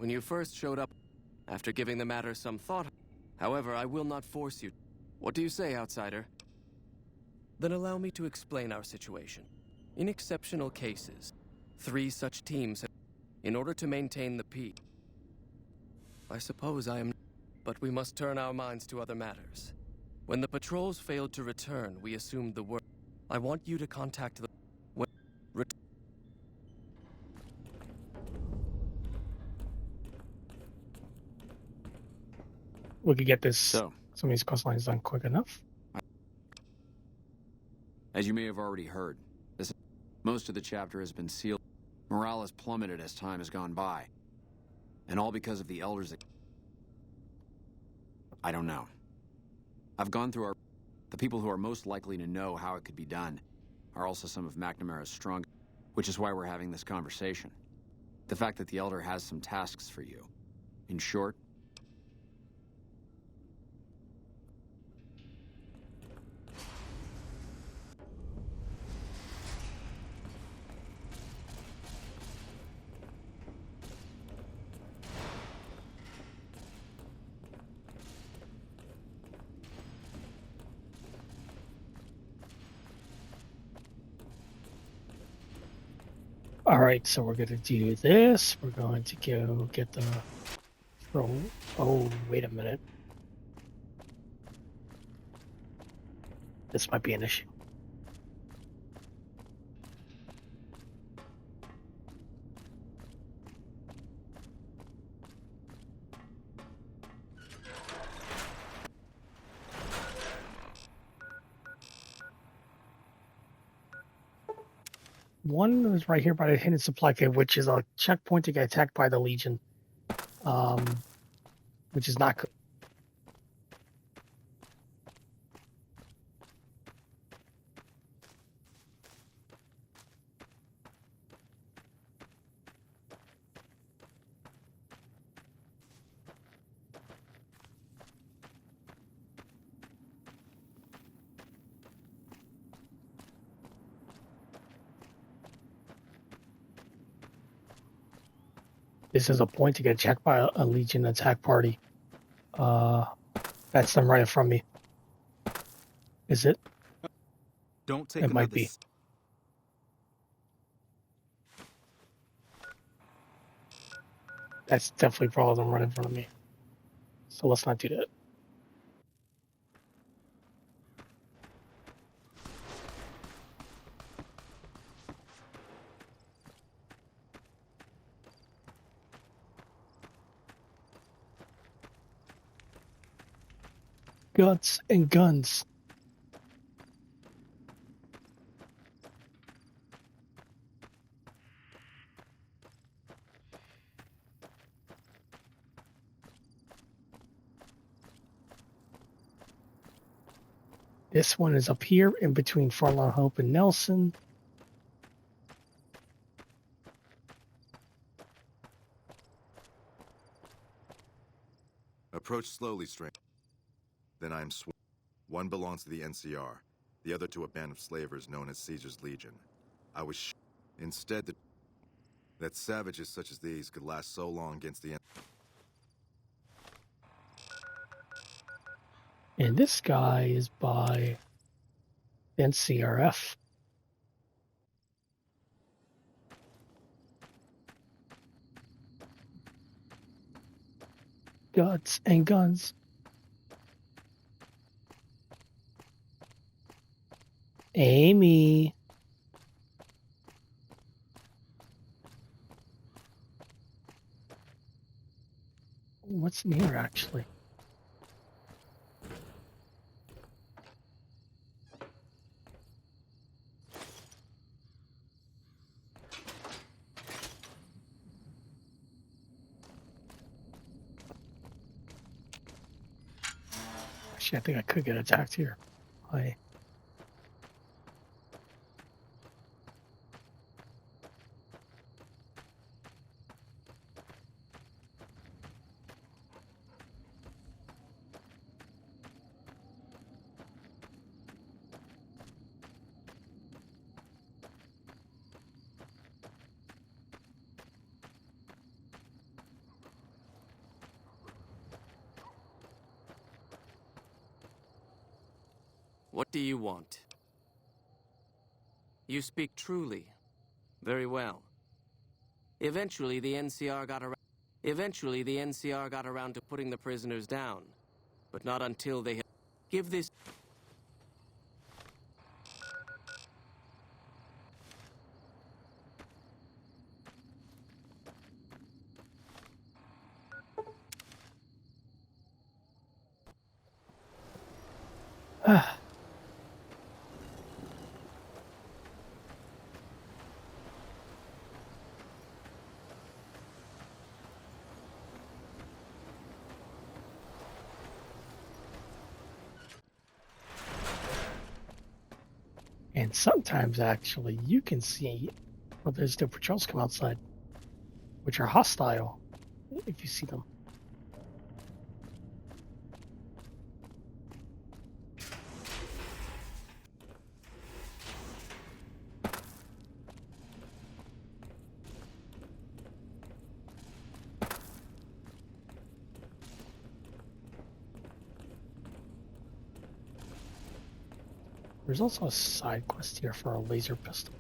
when you first showed up, after giving the matter some thought. However, I will not force you. What do you say, outsider? Then allow me to explain our situation. In exceptional cases, 3 such teams have, in order to maintain the peace. I suppose I am, but we must turn our minds to other matters. When the patrols failed to return, we assumed the worst. I want you to contact the... We could get this. Some of these quest lines done quick enough. As you may have already heard, most of the chapter has been sealed. Morale has plummeted as time has gone by. And all because of the elders that... I don't know. I've gone through the people who are most likely to know how it could be done are also some of McNamara's strong, which is why we're having this conversation. The fact that the Elder has some tasks for you. In short, All right, so we're going to do this. We're going to go get the... Oh, wait a minute. This might be an issue. One is right here by the hidden supply cave, which is a checkpoint to get attacked by the Legion, which is not good. This is a point to get attacked by a Legion attack party. That's them right in front of me. Is it? Don't take it might be. That's definitely probably them right in front of me. So let's not do that. Guts and guns. This one is up here in between Forlorn Hope and Nelson. Approach slowly, stranger. Then I am sworn. One belongs to the NCR, the other to a band of slavers known as Caesar's Legion. I was instead that savages such as these could last so long against the And this guy is by NCRF. Guts and guns. Amy. What's in here, actually? Actually, I think I could get attacked here. Hi. What do you want? You speak truly. Very well. Eventually, the NCR got around to putting the prisoners down. But not until they had... Give this... And sometimes, actually, you can see when those new patrols come outside, which are hostile, if you see them. There's also a side quest here for a laser pistol.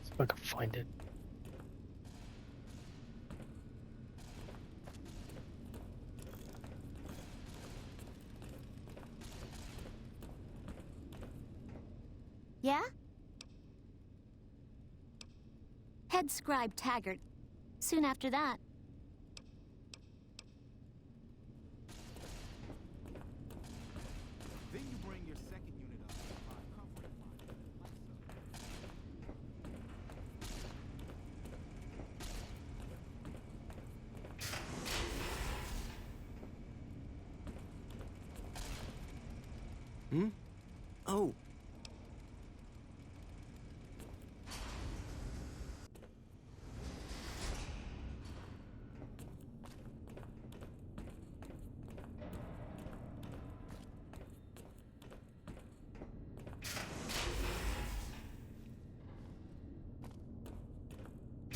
See if I can find it. Yeah? Head scribe Taggart. Soon after that. Then you bring your second unit up to provide comfort and mind, like so. Hmm? Oh.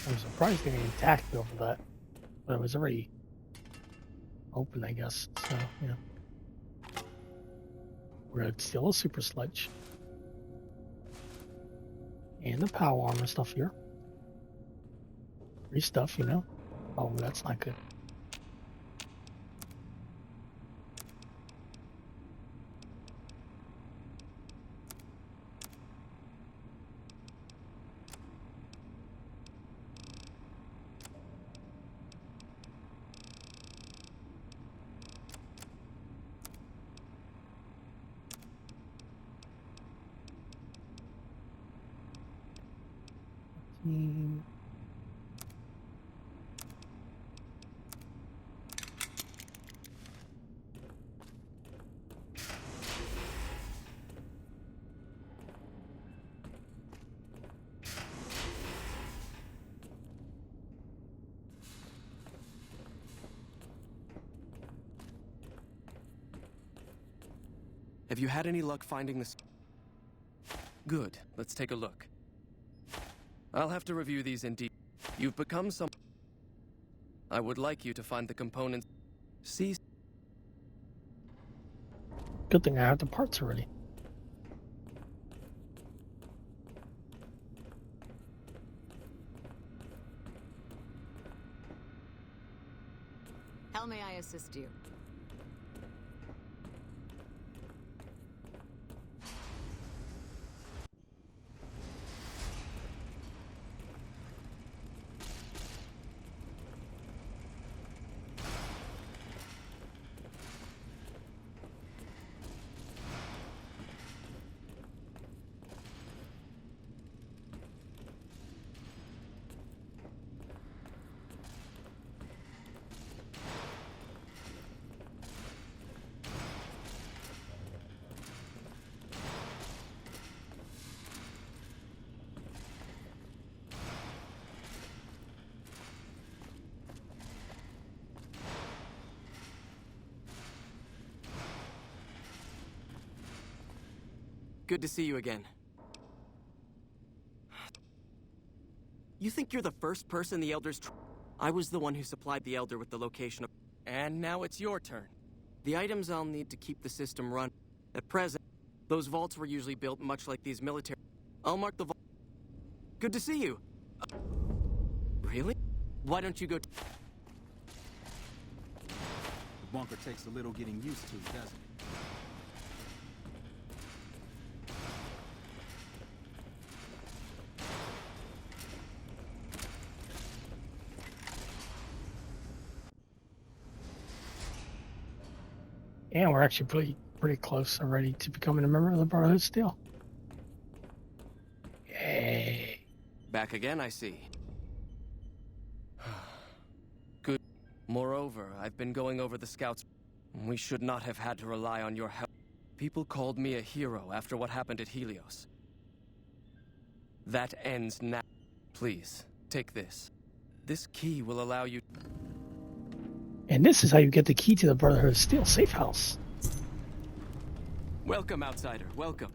I'm surprised they didn't attack me over that, but it was already open, I guess. So, yeah. We're gonna steal a super sledge. And the power armor stuff here. Free stuff, you know. Oh, that's not good. Have you had any luck finding this? Good. Let's take a look. I'll have to review these in detail. You've become some... I would like you to find the components... See... Good thing I have the parts already. How may I assist you? Good to see you again. You think you're the first person the Elders... I was the one who supplied the Elder with the location of... And now it's your turn. The items I'll need to keep the system run. At present, Those vaults were usually built much like these military... I'll mark the vault. Good to see you. Really? Why don't you go... The bunker takes a little getting used to, doesn't it? And we're actually pretty close already to becoming a member of the Brotherhood Steel. Yay. Back again, I see. Good. Moreover, I've been going over the scouts. We should not have had to rely on your help. People called me a hero after what happened at Helios. That ends now. Please, take this. This key will allow you... And this is how you get the key to the Brotherhood Steel safe house. Welcome, outsider. Welcome.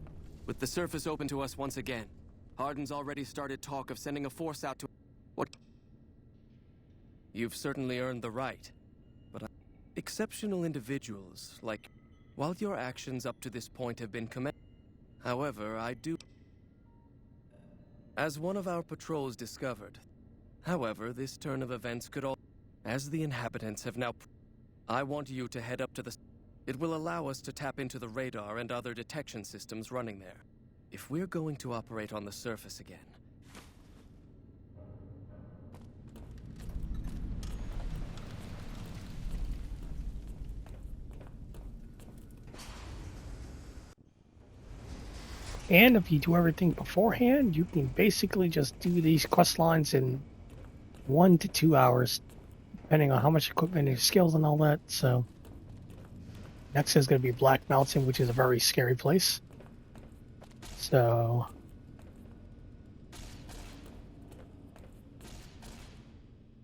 With the surface open to us once again, Hardin's already started talk of sending a force out to... What? You've certainly earned the right. But exceptional individuals, like... While your actions up to this point have been commended... However, I do... As one of our patrols discovered... However, this turn of events could all... As the inhabitants have now... I want you to head up to the... It will allow us to tap into the radar and other detection systems running there. If we're going to operate on the surface again... And if you do everything beforehand, you can basically just do these quest lines in 1 to 2 hours, depending on how much equipment and skills and all that. So next is going to be Black Mountain, which is a very scary place. So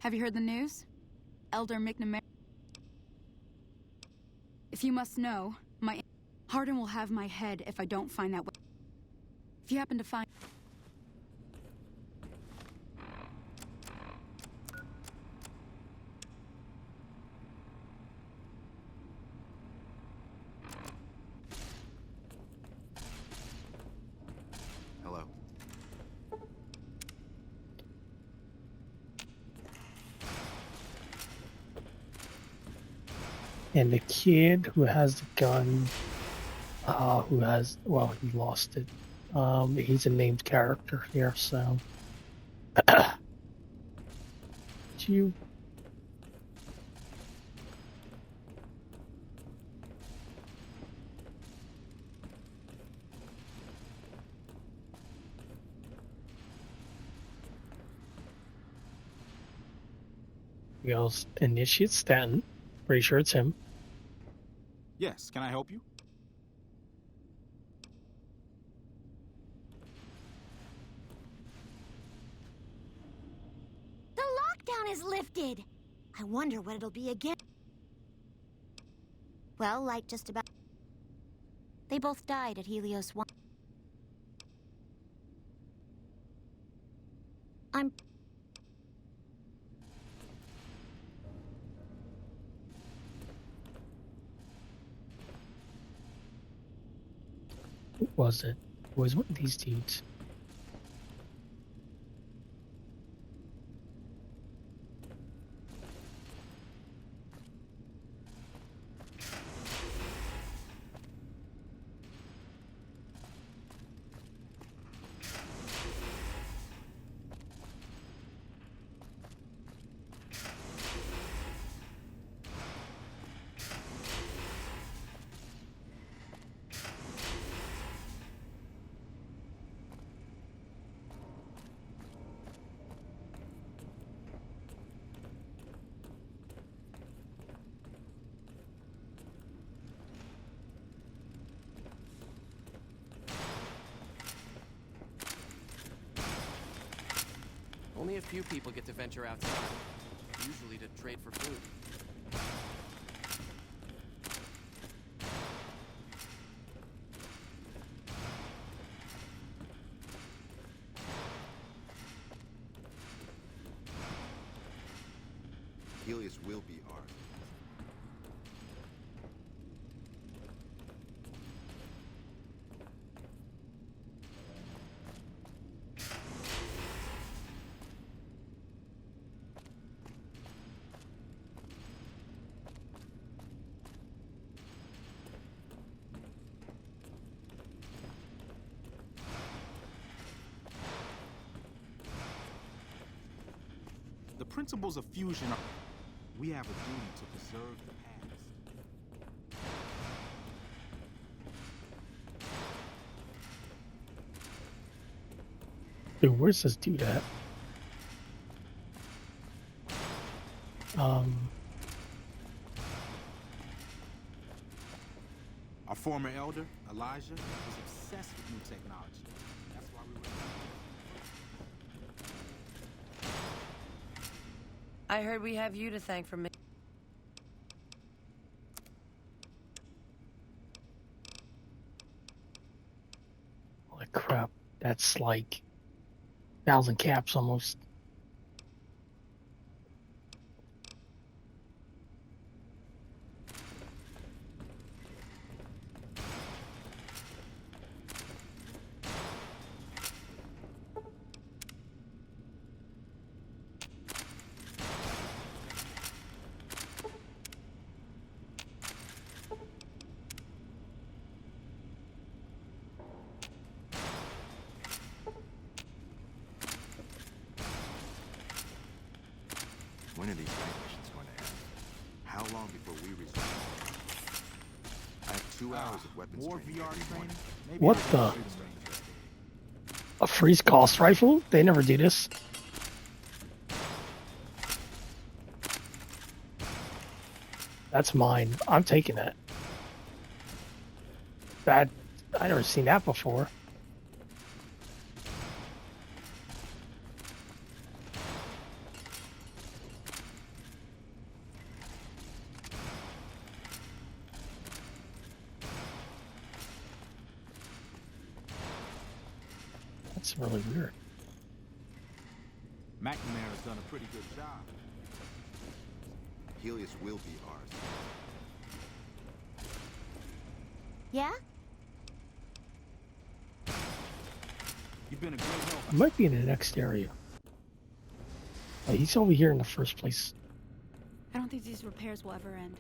Have you heard the news? Elder McNamara. If you must know, Hardin will have my head if I don't find that way. If you happen to find... Hello. And the kid who has the gun, he lost it. He's a named character here, so. You. He goes, Initiate Stanton. Pretty sure it's him. Yes, can I help you? The lockdown is lifted. I wonder what it'll be again. Well, like just about... They both died at Helios 1. I'm... Who was it? It was one of these dudes. Only a few people get to venture outside, usually to trade for food. Helios will be ours. The principles of fusion are... We have a duty to preserve the past. Dude, where's this dude at? Our former elder, Elijah, was obsessed with new technology. That's why we were... I heard we have you to thank for me. Holy crap. That's like 1,000 caps almost. When are these night missions going to end? How long before we resume? I have 2 hours of weapons More training VR every morning. training? What the? A freeze cost rifle? They never do this. That's mine. I'm taking it. That I never seen that before. That's really weird. McNamara's done a pretty good job. Helios will be ours. Yeah? You've been a great help. I might be in the next area. Oh, he's over here in the first place. I don't think these repairs will ever end.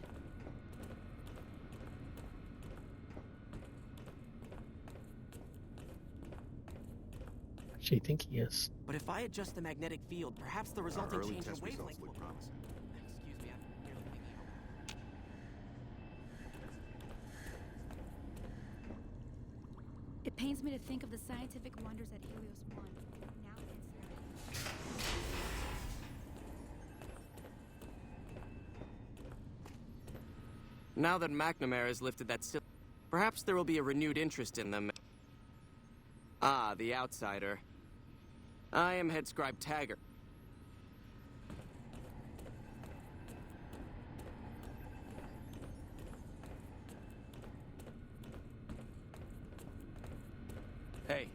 Actually, I think he is. But if I adjust the magnetic field, perhaps the Our resulting early change in test results wavelength will... look promising. Excuse me, I'm merely thinking out loud. It pains me to think of the scientific wonders at Helios 1. Now NCR. Now that McNamara has lifted that perhaps there will be a renewed interest in them. Ah, the outsider. I am Head Scribe Taggart. Hey.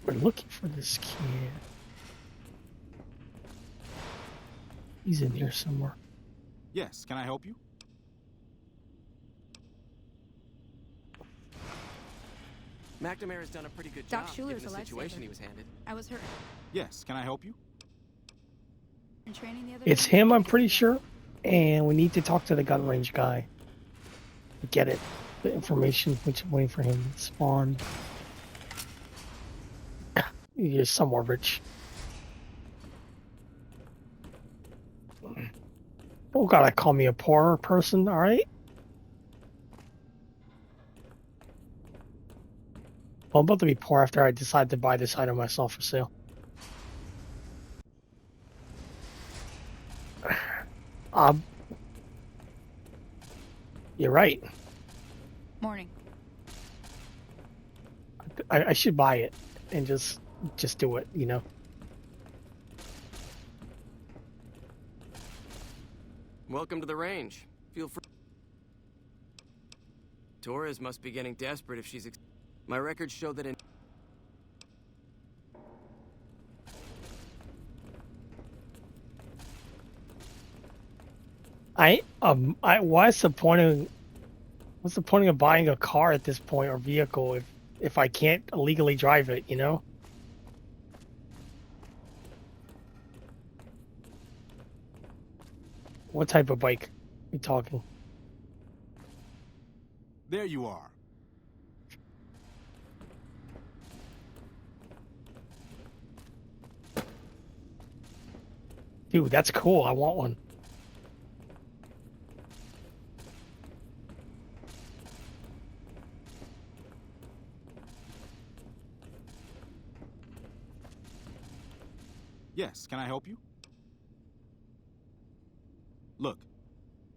We're looking for this kid. He's in here somewhere. Yes, can I help you? McNamara's done a pretty good Doc job Schuler's given the a situation lifesaver. he was handed. I was hurt. Yes, can I help you? In training the other It's day, him, I'm pretty sure. And we need to talk to the gun range guy. To get it. The information, which I'm waiting for him to spawn. He is somewhere rich. Don't gotta call me a poor person, alright? Well, I'm about to be poor after I decide to buy this item myself for sale. You're right. Morning. I should buy it and just do it, you know? Welcome to the range. Feel free. Torres must be getting desperate if she's... My records show that in... What's the point of buying a car at this point, or vehicle, if I can't illegally drive it, you know? What type of bike are we talking? There you are. Dude, that's cool. I want one. Yes, can I help you? Look,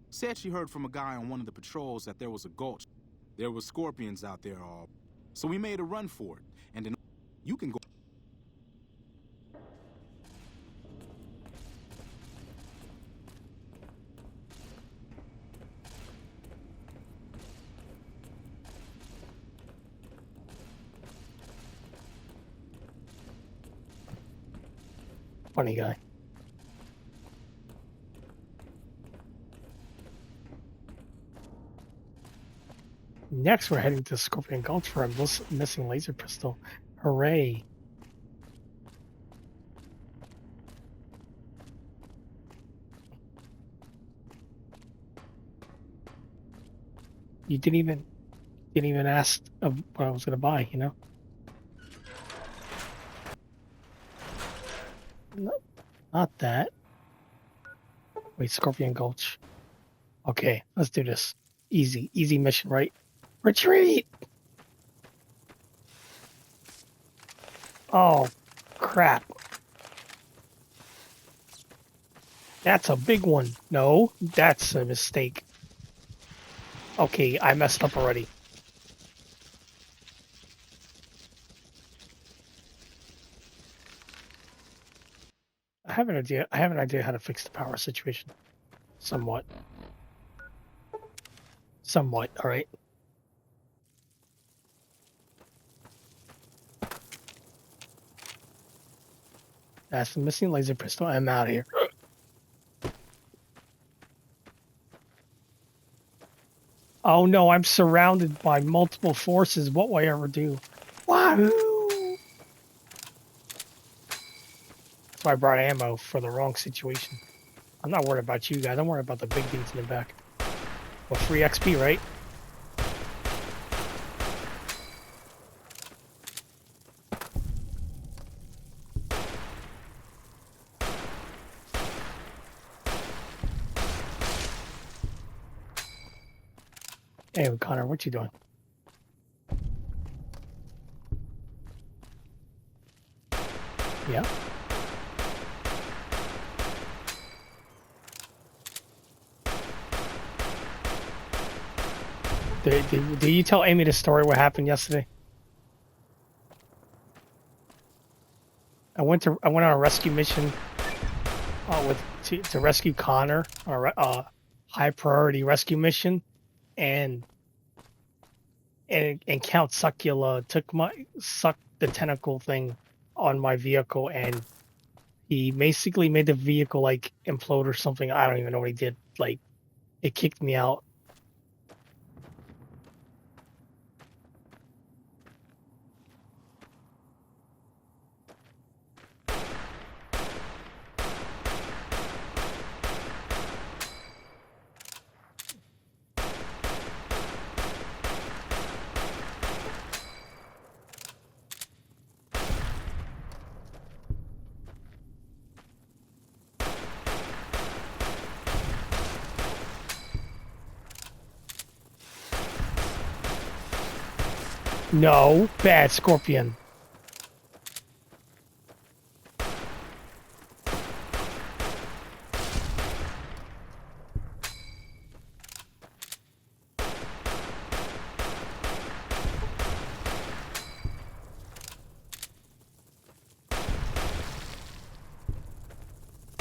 said she heard from a guy on one of the patrols that there was a gulch. There were scorpions out there all. So we made a run for it. And then you can go. Funny guy. Next, we're heading to Scorpion Gulch for a missing laser pistol. Hooray! You didn't even ask of what I was gonna buy, you know? No, not that. Wait, Scorpion Gulch. Okay, let's do this. Easy mission, right? Retreat! Oh, crap. That's a big one. No, that's a mistake. Okay, I messed up already. I have an idea. I have an idea how to fix the power situation. Somewhat. Somewhat, alright. That's the missing laser pistol. I'm out of here. Oh no, I'm surrounded by multiple forces. What will I ever do? Wahoo! So I brought ammo for the wrong situation. I'm not worried about you guys. I'm worried about the big dudes in the back. Well, free XP, right? Hey, Connor, what you doing? Yeah. Did you tell Amy the story what happened yesterday? I went on a rescue mission to rescue Connor, a high priority rescue mission, and Count Succula sucked the tentacle thing on my vehicle, and he basically made the vehicle like implode or something. I don't even know what he did. Like, it kicked me out. No, bad Scorpion.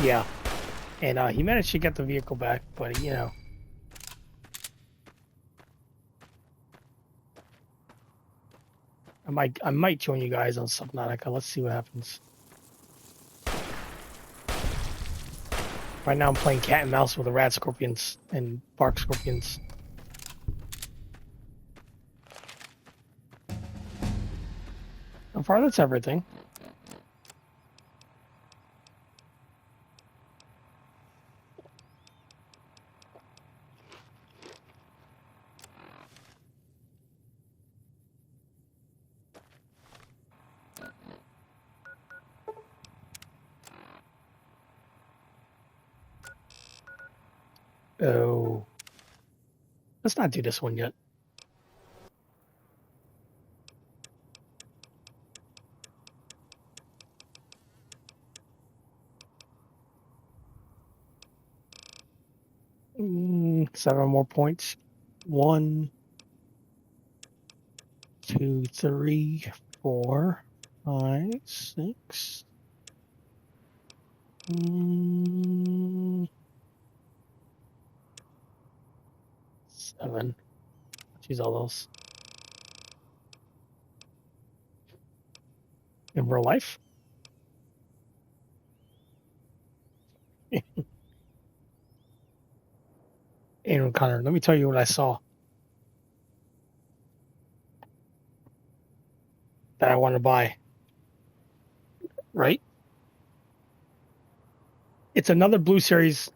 Yeah, and he managed to get the vehicle back, but you know. I might join you guys on Subnautica. Let's see what happens. Right now I'm playing cat and mouse with the rat scorpions and bark scorpions. So far, that's everything. Oh. Let's not do this one yet. Seven more points. 1, 2, 3, 4, 5, 6. 7. Let's use all those. In real life? Aaron Connor, let me tell you what I saw that I want to buy. Right? It's another Blue Series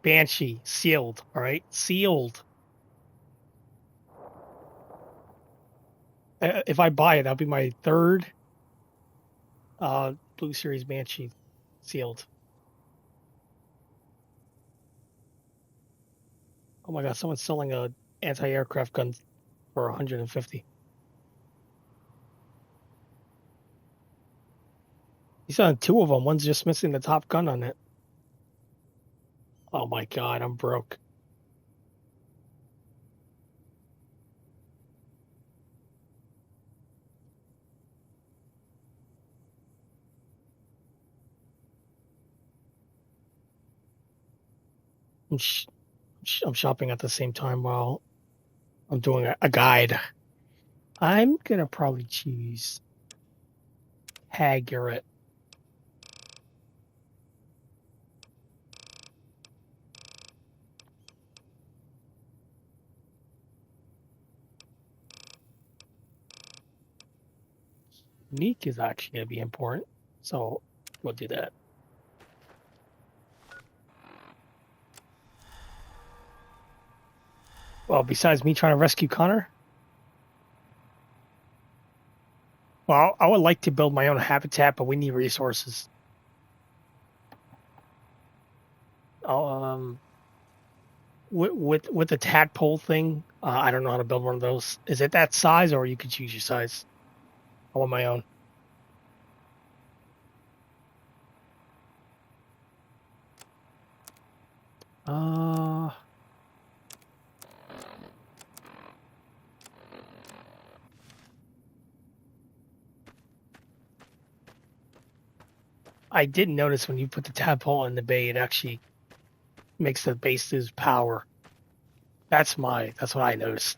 Banshee, sealed. All right, sealed. If I buy it, that'll be my third Blue Series Banshee, sealed. Oh my God, someone's selling a anti-aircraft gun for 150. He's selling 2 of them. One's just missing the top gun on it. Oh my God, I'm broke. I'm shopping at the same time while I'm doing a guide. I'm gonna probably choose Haggard. Unique is actually gonna be important, so we'll do that. Well, besides me trying to rescue Connor, well, I would like to build my own habitat, but we need resources. With the tadpole thing, I don't know how to build one of those. Is it that size, or you could choose your size? I want my own. I did notice when you put the tadpole in the bay, it actually makes the base lose power. That's what I noticed.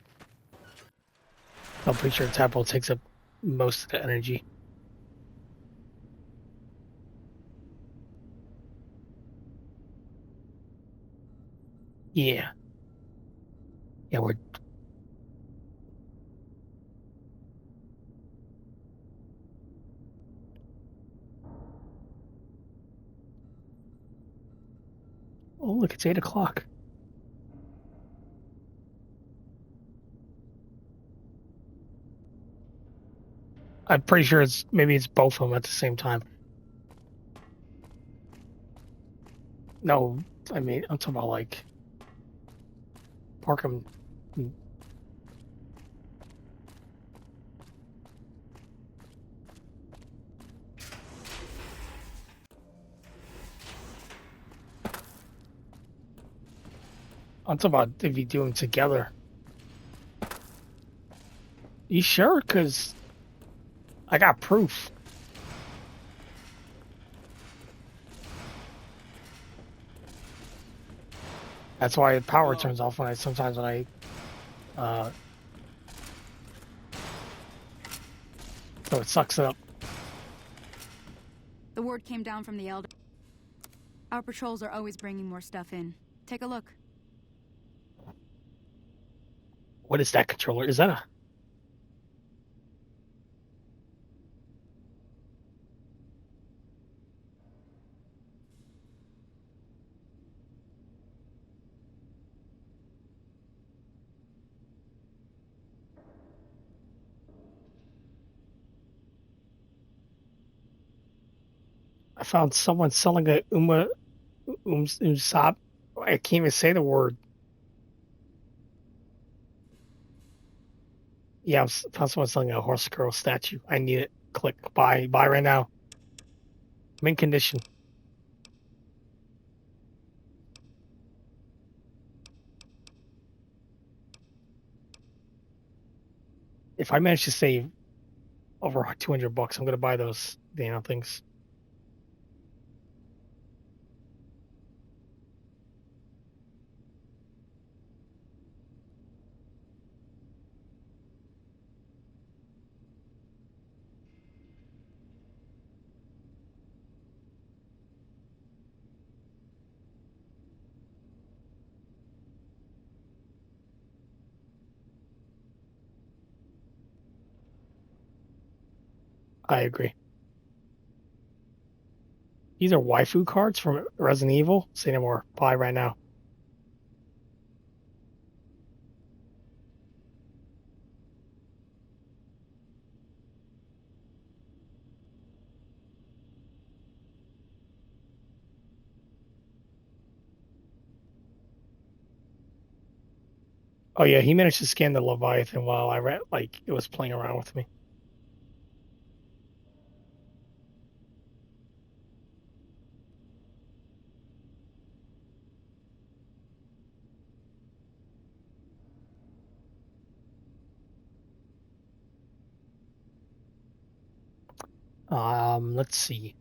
I'm pretty sure the tadpole takes up most of the energy. Yeah. Yeah, we're. Oh, look, it's 8 o'clock. I'm pretty sure maybe it's both of them at the same time. No, I mean, I'm talking about like Parkham. I'm talking about if you do them together. You sure? Because I got proof. That's why the power turns off sometimes when I so it sucks it up. The word came down from the Elder. Our patrols are always bringing more stuff in. Take a look. What is that controller? Is that a... I found someone selling a Umsab I can't even say the word. Yeah, I found someone selling a horse girl statue. I need it. Click buy right now. Mint condition. If I manage to save over $200, I'm gonna buy those damn things. I agree. These are waifu cards from Resident Evil. Say no more. Buy right now. Oh yeah, he managed to scan the Leviathan while I read, like it was playing around with me. Let's see.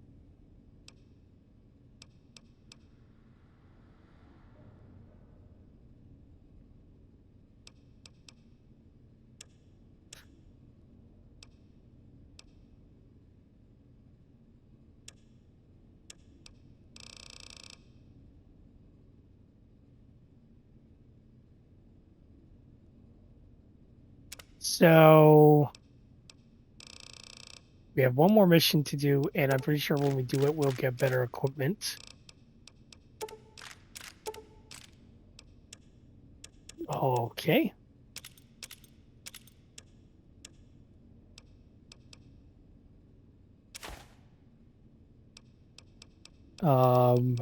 So we have one more mission to do, and I'm pretty sure when we do it, we'll get better equipment. Okay. Um,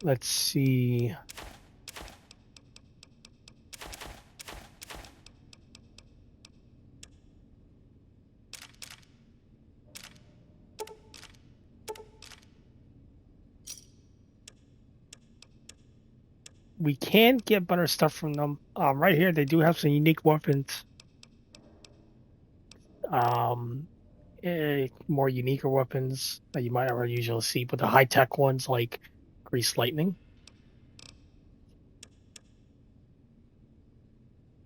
let's see. We can get better stuff from them. Right here, they do have some unique weapons. More unique weapons that you might never usually see, but the high-tech ones like Grease Lightning.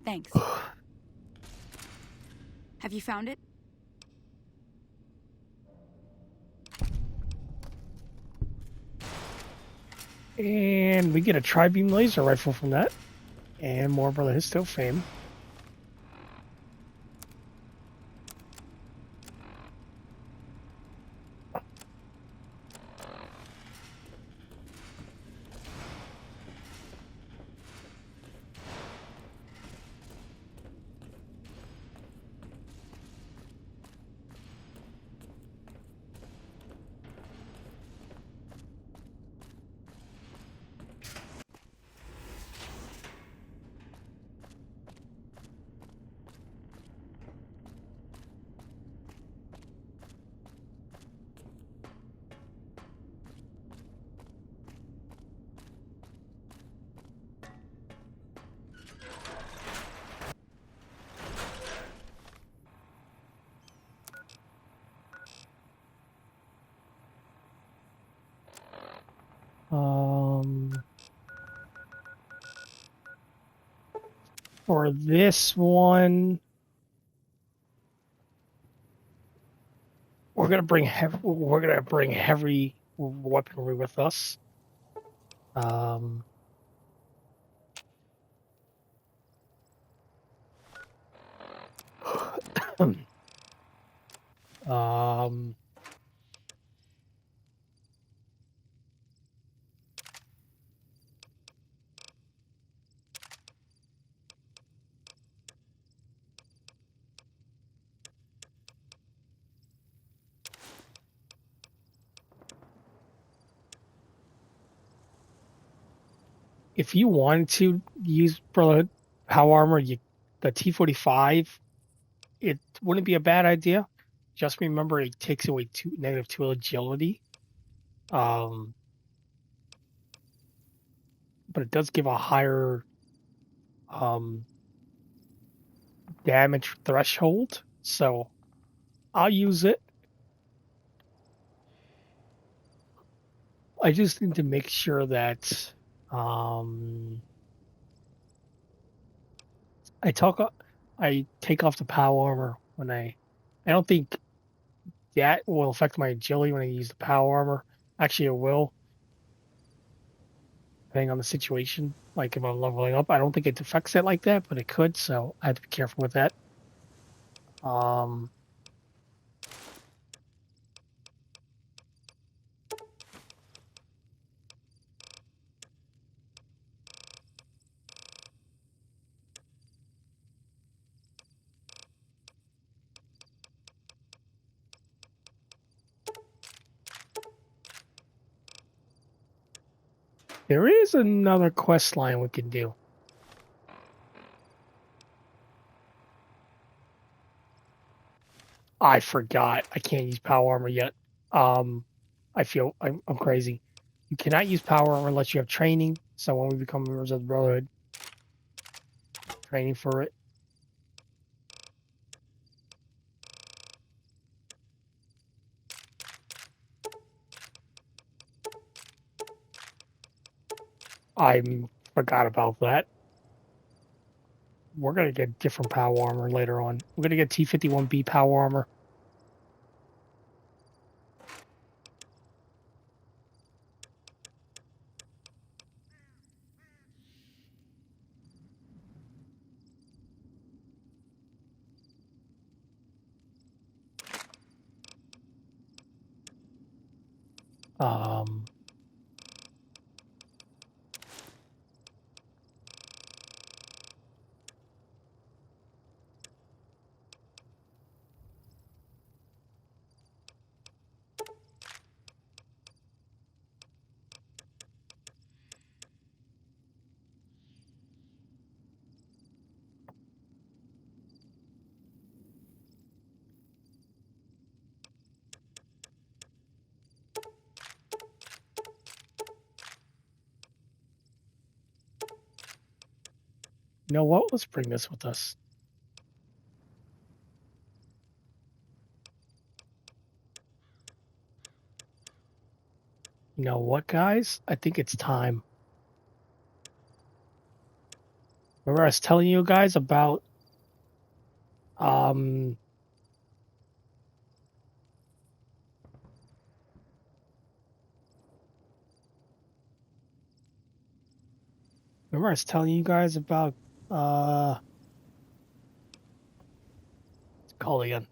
Thanks. Have you found it? And we get a tri-beam laser rifle from that. And more Brother Histo fame. For this one, we're gonna bring heavy weaponry with us. Um, if you wanted to use Brotherhood power armor, the T-45, it wouldn't be a bad idea. Just remember it takes away -2 agility. But it does give a higher damage threshold, so I'll use it. I just need to make sure that I take off the power armor when I don't think that will affect my agility when I use the power armor. Actually, it will, depending on the situation. Like if I'm leveling up, I don't think it affects it like that, but it could, so I have to be careful with that. There is another quest line we can do. I forgot. I can't use power armor yet. I feel I'm crazy. You cannot use power armor unless you have training. So when we become members of the Brotherhood, training for it. I forgot about that. We're gonna get different power armor later on. We're gonna get T-51B power armor. Um, you know what? Let's bring this with us. You know what, guys? I think it's time. Remember I was telling you guys about remember I was telling you guys about it's called again.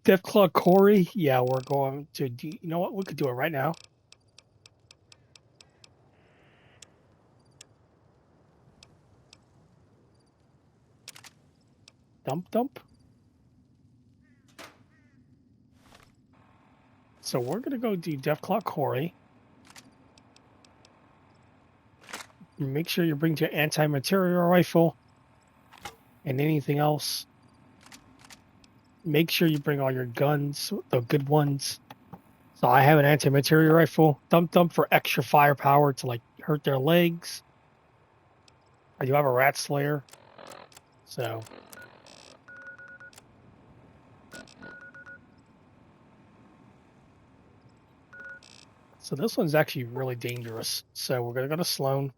Deathclaw Corey? Yeah, we're going to do, you know what? We could do it right now. Dump. So we're gonna go do Deathclaw Corey. Make sure you bring your anti-material rifle and anything else. Make sure you bring all your guns, the good ones. So I have an anti-material rifle. Dump for extra firepower to like hurt their legs. I do have a rat slayer. So this one's actually really dangerous. So we're gonna go to Sloan.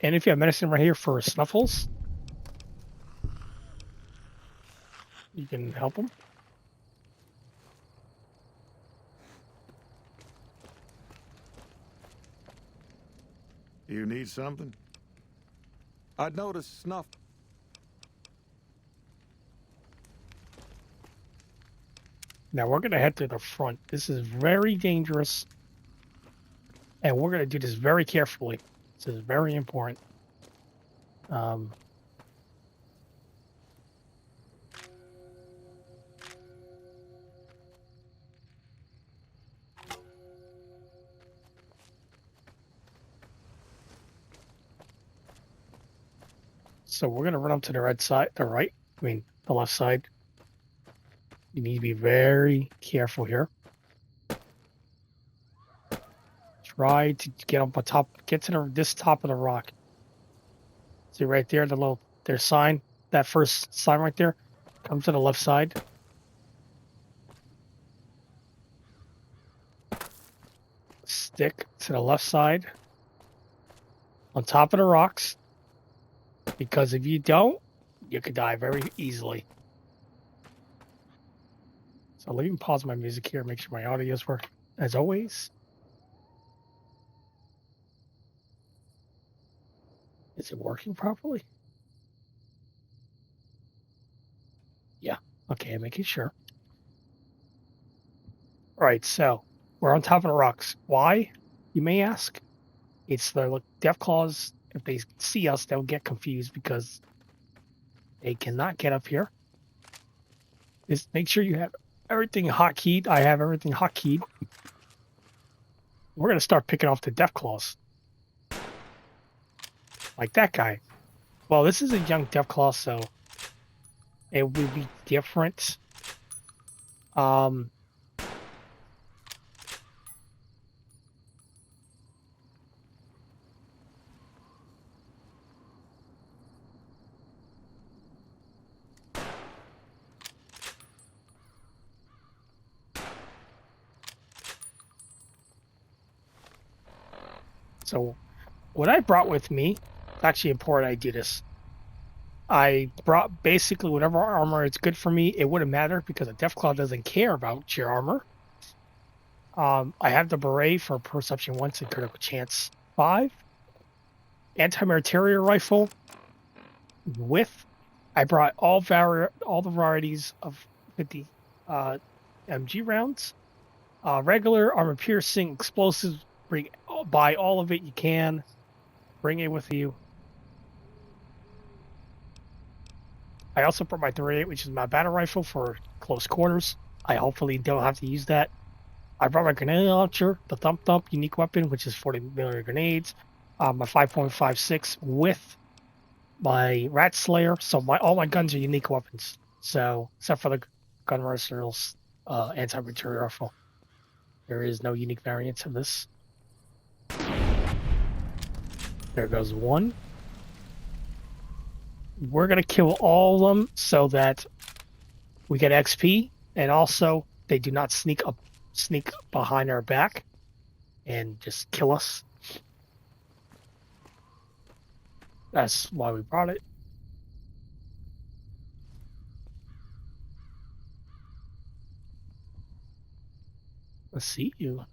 And if you have medicine right here for Snuffles, you can help him. You need something? I noticed Snuff. Now we're going to head to the front. This is very dangerous. And we're going to do this very carefully. This is very important. So we're going to run up to the right, the left side. You need to be very careful here. Try to get up on top, get to this top of the rock. See right there, their sign, that first sign right there. Come to the left side. Stick to the left side on top of the rocks, because if you don't, you could die very easily. So let me pause my music here, make sure my audio's working as always. Is it working properly? Yeah. Okay, I'm making sure. All right, so we're on top of the rocks. Why, you may ask? It's the Deathclaws. If they see us, they'll get confused because they cannot get up here. Just make sure you have everything hotkeyed. I have everything hotkeyed. We're going to start picking off the Deathclaws. Like that guy. Well, this is a young Deathclaw, so it would be different. So what I brought with me, it's actually important I do this. I brought basically whatever armor is good for me. It wouldn't matter because a Deathclaw doesn't care about your armor. I have the beret for perception 1 and critical chance 5. Anti-material rifle with. I brought all the varieties of 50 MG rounds. Regular armor piercing explosives. Buy all of it you can. Bring it with you. I also brought my 38, which is my battle rifle for close quarters. I hopefully don't have to use that. I brought my grenade launcher, the Thump Thump unique weapon, which is 40 millimeter grenades. My 5.56 with my Rat Slayer. So all my guns are unique weapons. So except for the Gun Mercenar's anti-material rifle, there is no unique variant of this. There goes one. We're going to kill all of them so that we get XP, and also they do not sneak behind our back and just kill us. That's why we brought it. Let's see you.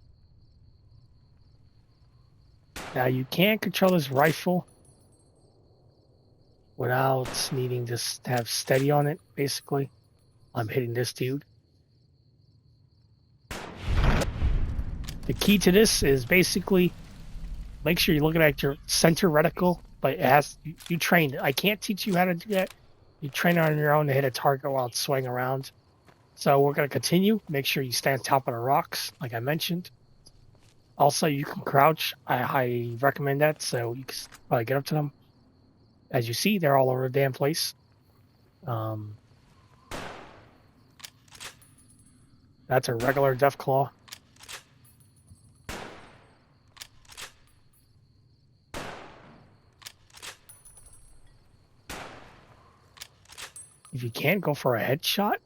Now you can't control this rifle without needing to have steady on it, basically. I'm hitting this dude. The key to this is basically make sure you're looking at your center reticle, but it has you trained it. I can't teach you how to do that. You train it on your own to hit a target while it's swaying around. So we're going to continue. Make sure you stay on top of the rocks, like I mentioned. Also, you can crouch. I recommend that, so you can probably get up to them. As you see, they're all over the damn place. That's a regular Deathclaw. If you can't go for a headshot,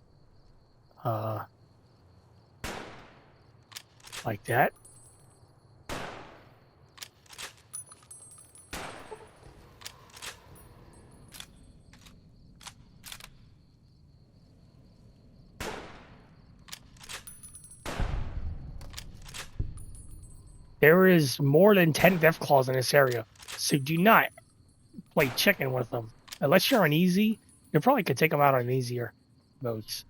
like that. There is more than 10 Deathclaws in this area, so do not play chicken with them. Unless you're on easy, you probably could take them out on easier modes.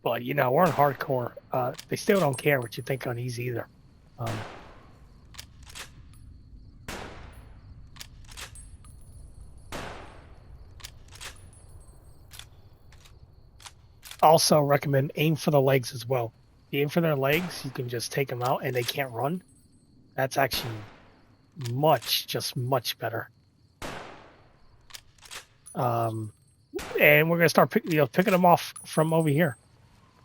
But you know, we're on hardcore. They still don't care what you think on easy either. Also recommend aim for the legs as well. If you aim for their legs, you can just take them out and they can't run. That's actually much better. And we're gonna start picking them off from over here.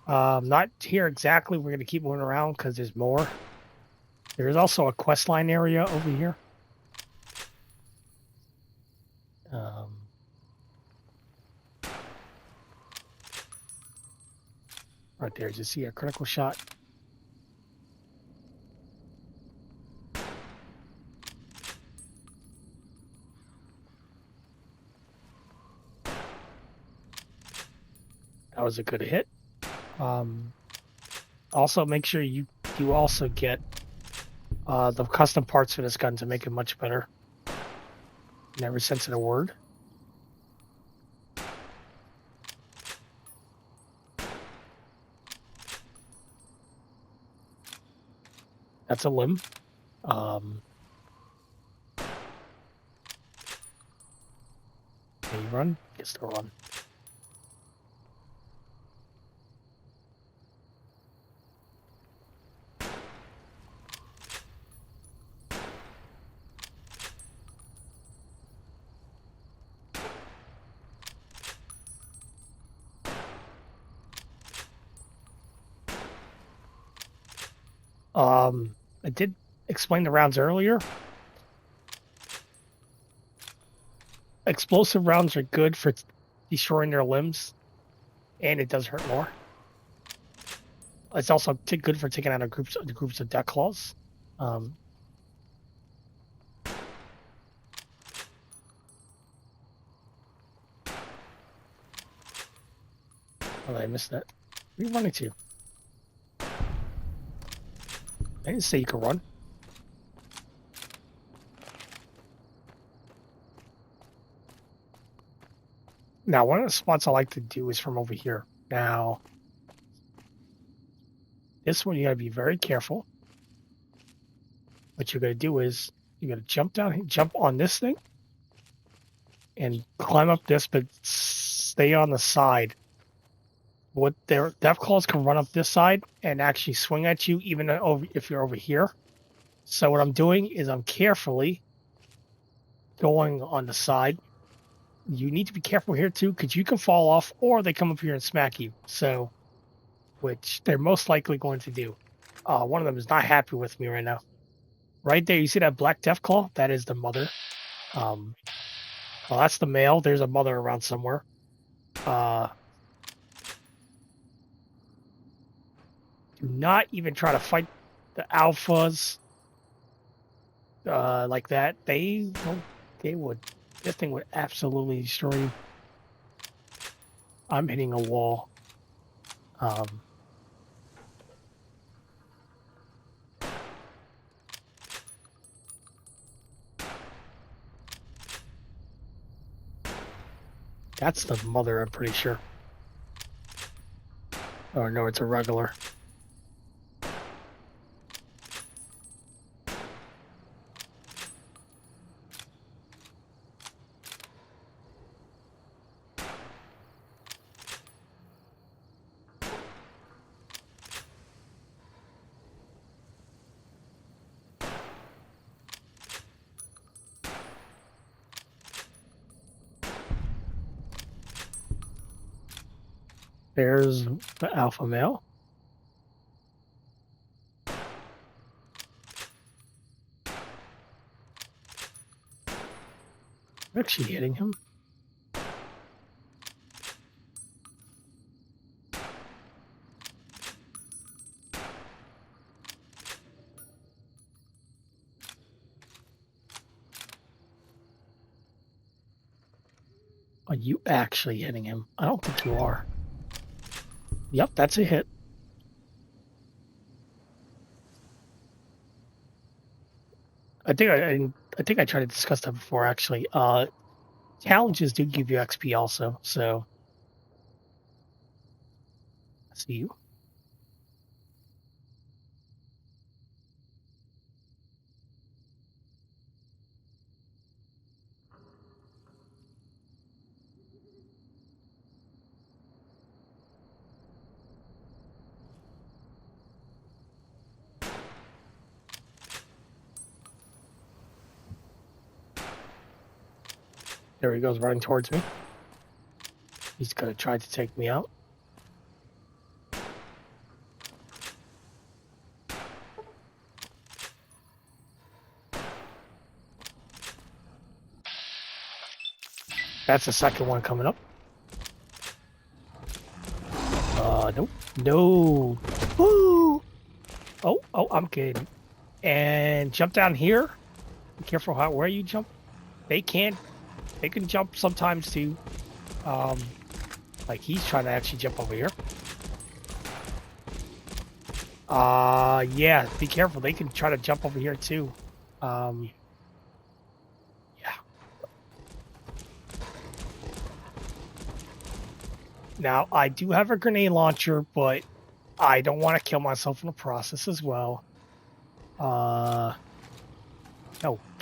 Not here exactly. We're gonna keep moving around because there's more. There is also a quest line area over here. Right there, you see a critical shot. That was a good hit. Also, make sure you also get the custom parts for this gun to make it much better in every sense of the word. That's a limb. Can you run? Gets to run. I did explain the rounds earlier. Explosive rounds are good for destroying their limbs, and it does hurt more. It's also good for taking out the groups of death claws. Oh, I missed that. Where are you running to? I didn't say you could run. Now, one of the spots I like to do is from over here. Now, this one you gotta be very careful. What you're gonna do is you're gonna jump down, jump on this thing, and climb up this, but stay on the side. What their death claws can run up this side and actually swing at you, even if you're over here. So what I'm doing is I'm carefully going on the side. You need to be careful here too, because you can fall off, or they come up here and smack you. So, which they're most likely going to do. One of them is not happy with me right now. Right there, you see that black death claw? That is the mother. Well, that's the male. There's a mother around somewhere. Do not even try to fight the alphas like that. They would. This thing would absolutely destroy you. I'm hitting a wall. That's the mother, I'm pretty sure. Oh no, it's a regular. There's the alpha male. I'm actually hitting him. Are you actually hitting him? I don't think you are. Yep, that's a hit. I think I tried to discuss that before. Actually, challenges do give you XP also. So, See you. There he goes, running towards me. He's gonna try to take me out. That's the second one coming up. Nope. No. Woo! Oh, I'm kidding. And jump down here. Be careful where you jump. They can jump sometimes too. Like he's trying to actually jump over here. Yeah, be careful. They can try to jump over here too. Yeah. Now, I do have a grenade launcher, but I don't want to kill myself in the process as well. No,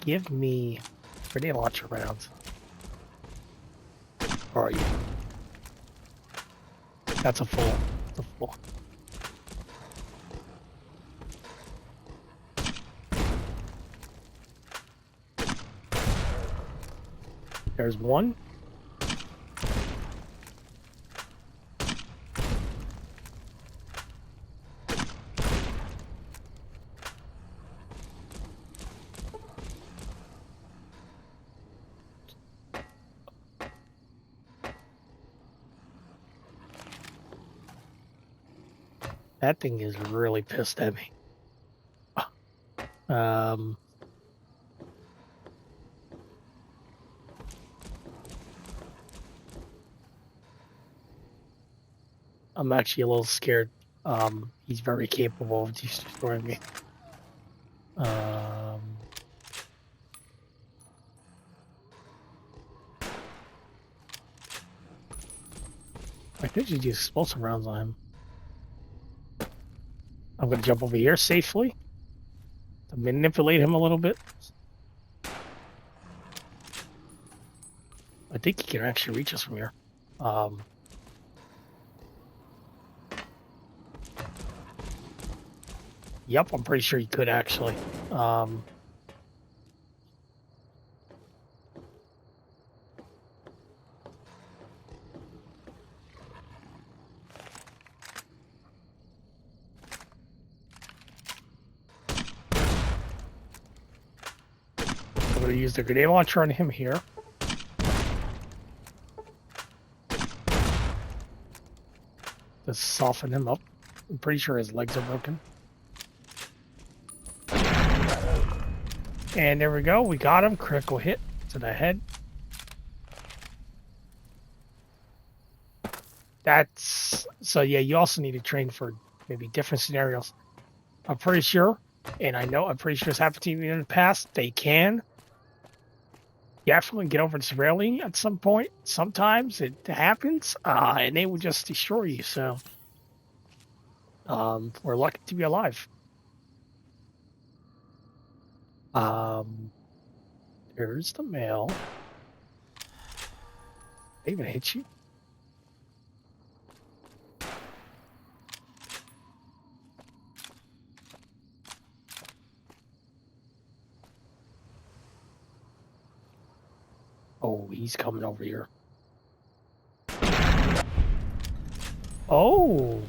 give me grenade launcher rounds. Where are you? That's a full. That's a full. There's one. That thing is really pissed at me. I'm actually a little scared. He's very capable of destroying me. I think you do explosive rounds on him. I'm gonna jump over here safely to manipulate him a little bit. I think he can actually reach us from here. Yep, I'm pretty sure he could actually. I'm gonna use the grenade launcher on him here. To soften him up. I'm pretty sure his legs are broken. And there we go. We got him. Critical hit to the head. That's so yeah, you also need to train for maybe different scenarios. I'm pretty sure, and I'm pretty sure it's happened to you in the past, they can definitely get over this railing at some point. Sometimes it happens, and they will just destroy you. So we're lucky to be alive. There's the mail. They even hit you. Oh, he's coming over here. Oh.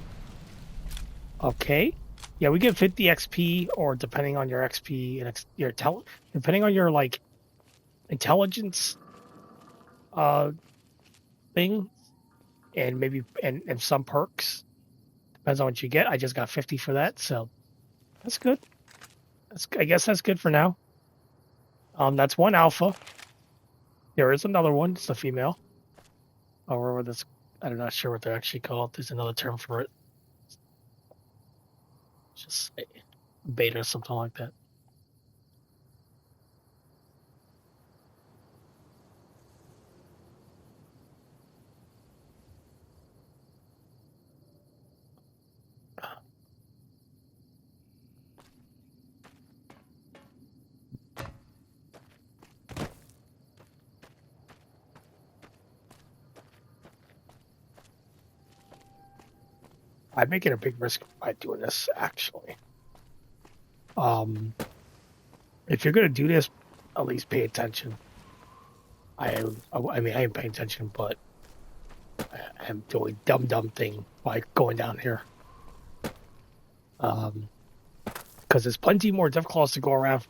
Okay. Yeah, we get 50 XP, or depending on your XP and depending on your like intelligence thing, and maybe and some perks. Depends on what you get. I just got 50 for that, so that's good. I guess that's good for now. That's one alpha. There is another one. It's a female. Or this, I'm not sure what they're actually called. There's another term for it. Just say beta or something like that. I'm making a big risk by doing this, actually. If you're gonna do this, at least pay attention. I mean, I am paying attention, but I am doing dumb thing by going down here. Because there's plenty more Death Claws to go around.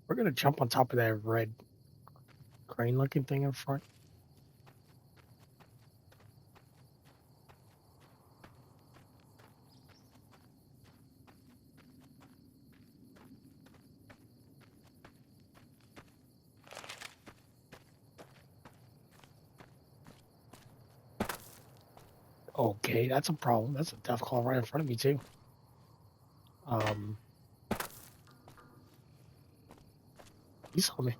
We're gonna jump on top of that red crane-looking thing in front. Okay, that's a problem. That's a Death Claw right in front of me too. He saw me.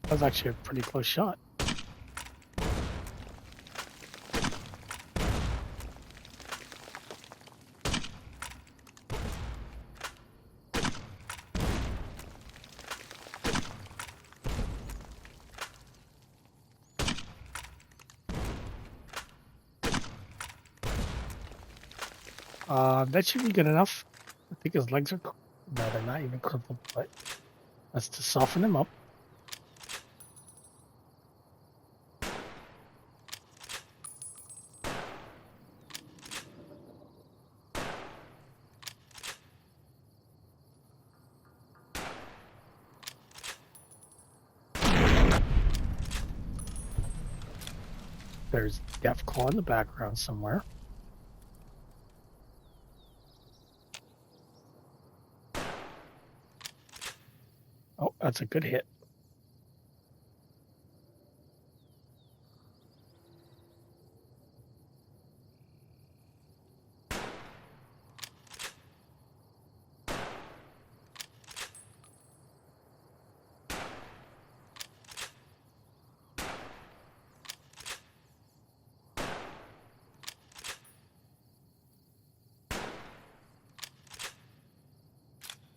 That was actually a pretty close shot. That should be good enough. I think his legs are... No, they're not even crippled, but that's to soften him up. There's Death Claw in the background somewhere. Oh, that's a good hit.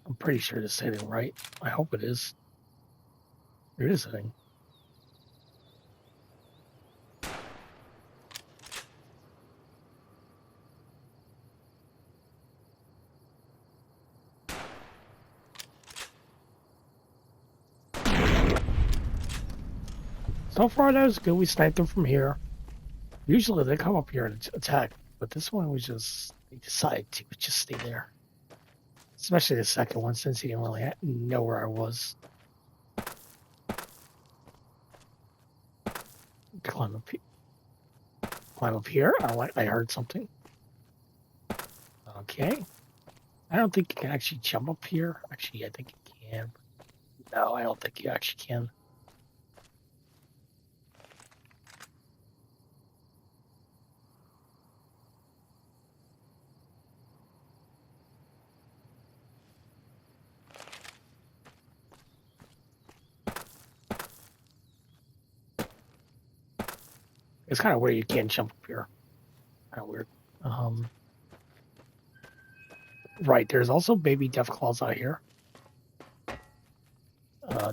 I'm pretty sure this hitting right. I hope it is. It is hitting. So far, that was good. We sniped them from here. Usually they come up here and attack, but this one was just... They decided to just stay there. Especially the second one, since he didn't really know where I was. Climb up here. I heard something. Okay. I don't think you can actually jump up here. Actually, I think you can. No, I don't think you actually can. It's kind of weird you can't jump up here. Kind of weird. Right, there's also baby Death Claws out here.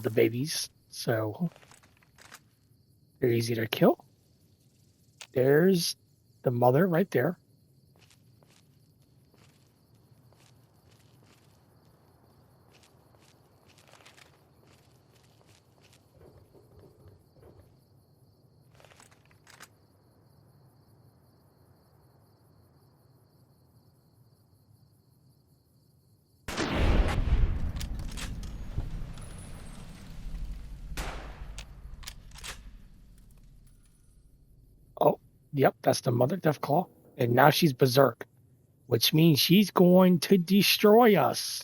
The babies. So they're easy to kill. There's the mother right there. Yep, that's the Mother Deathclaw. And now she's berserk, which means she's going to destroy us.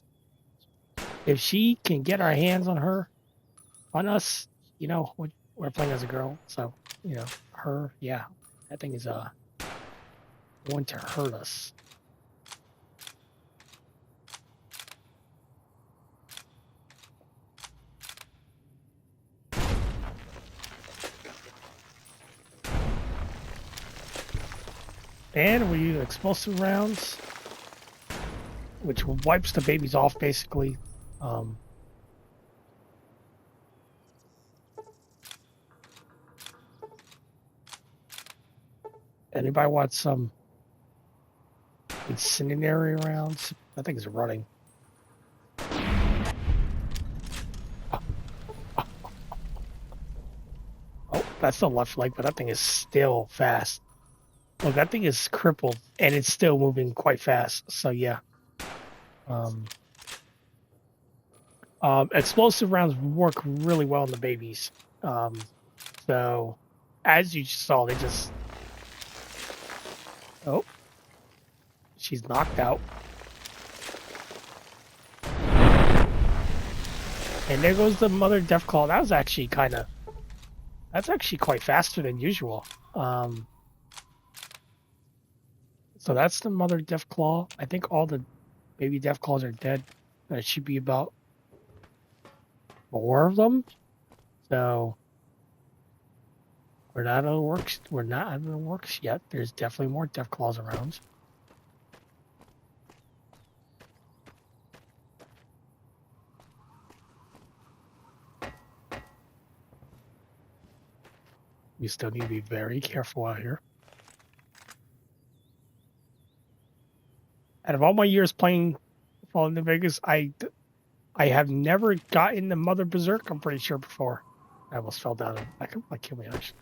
If she can get our hands on us, we're playing as a girl, so her, yeah, that thing is going to hurt us. And we use explosive rounds, which wipes the babies off basically. Anybody want some incendiary rounds? That thing is running. Oh, that's the left leg, but that thing is still fast. Look, that thing is crippled, and it's still moving quite fast. So yeah. Explosive rounds work really well on the babies. So, as you saw, they just... Oh. She's knocked out. And there goes the Mother Deathclaw. That was actually that's actually quite faster than usual. So that's the Mother Deathclaw. I think all the baby Deathclaws are dead. There should be about 4 of them. So we're not out of the works. We're not out of the works yet. There's definitely more Deathclaws around. You still need to be very careful out here. Out of all my years playing Fallout New Vegas, I have never gotten the Mother Berserk, I'm pretty sure, before. I almost fell down. I could kill me, actually.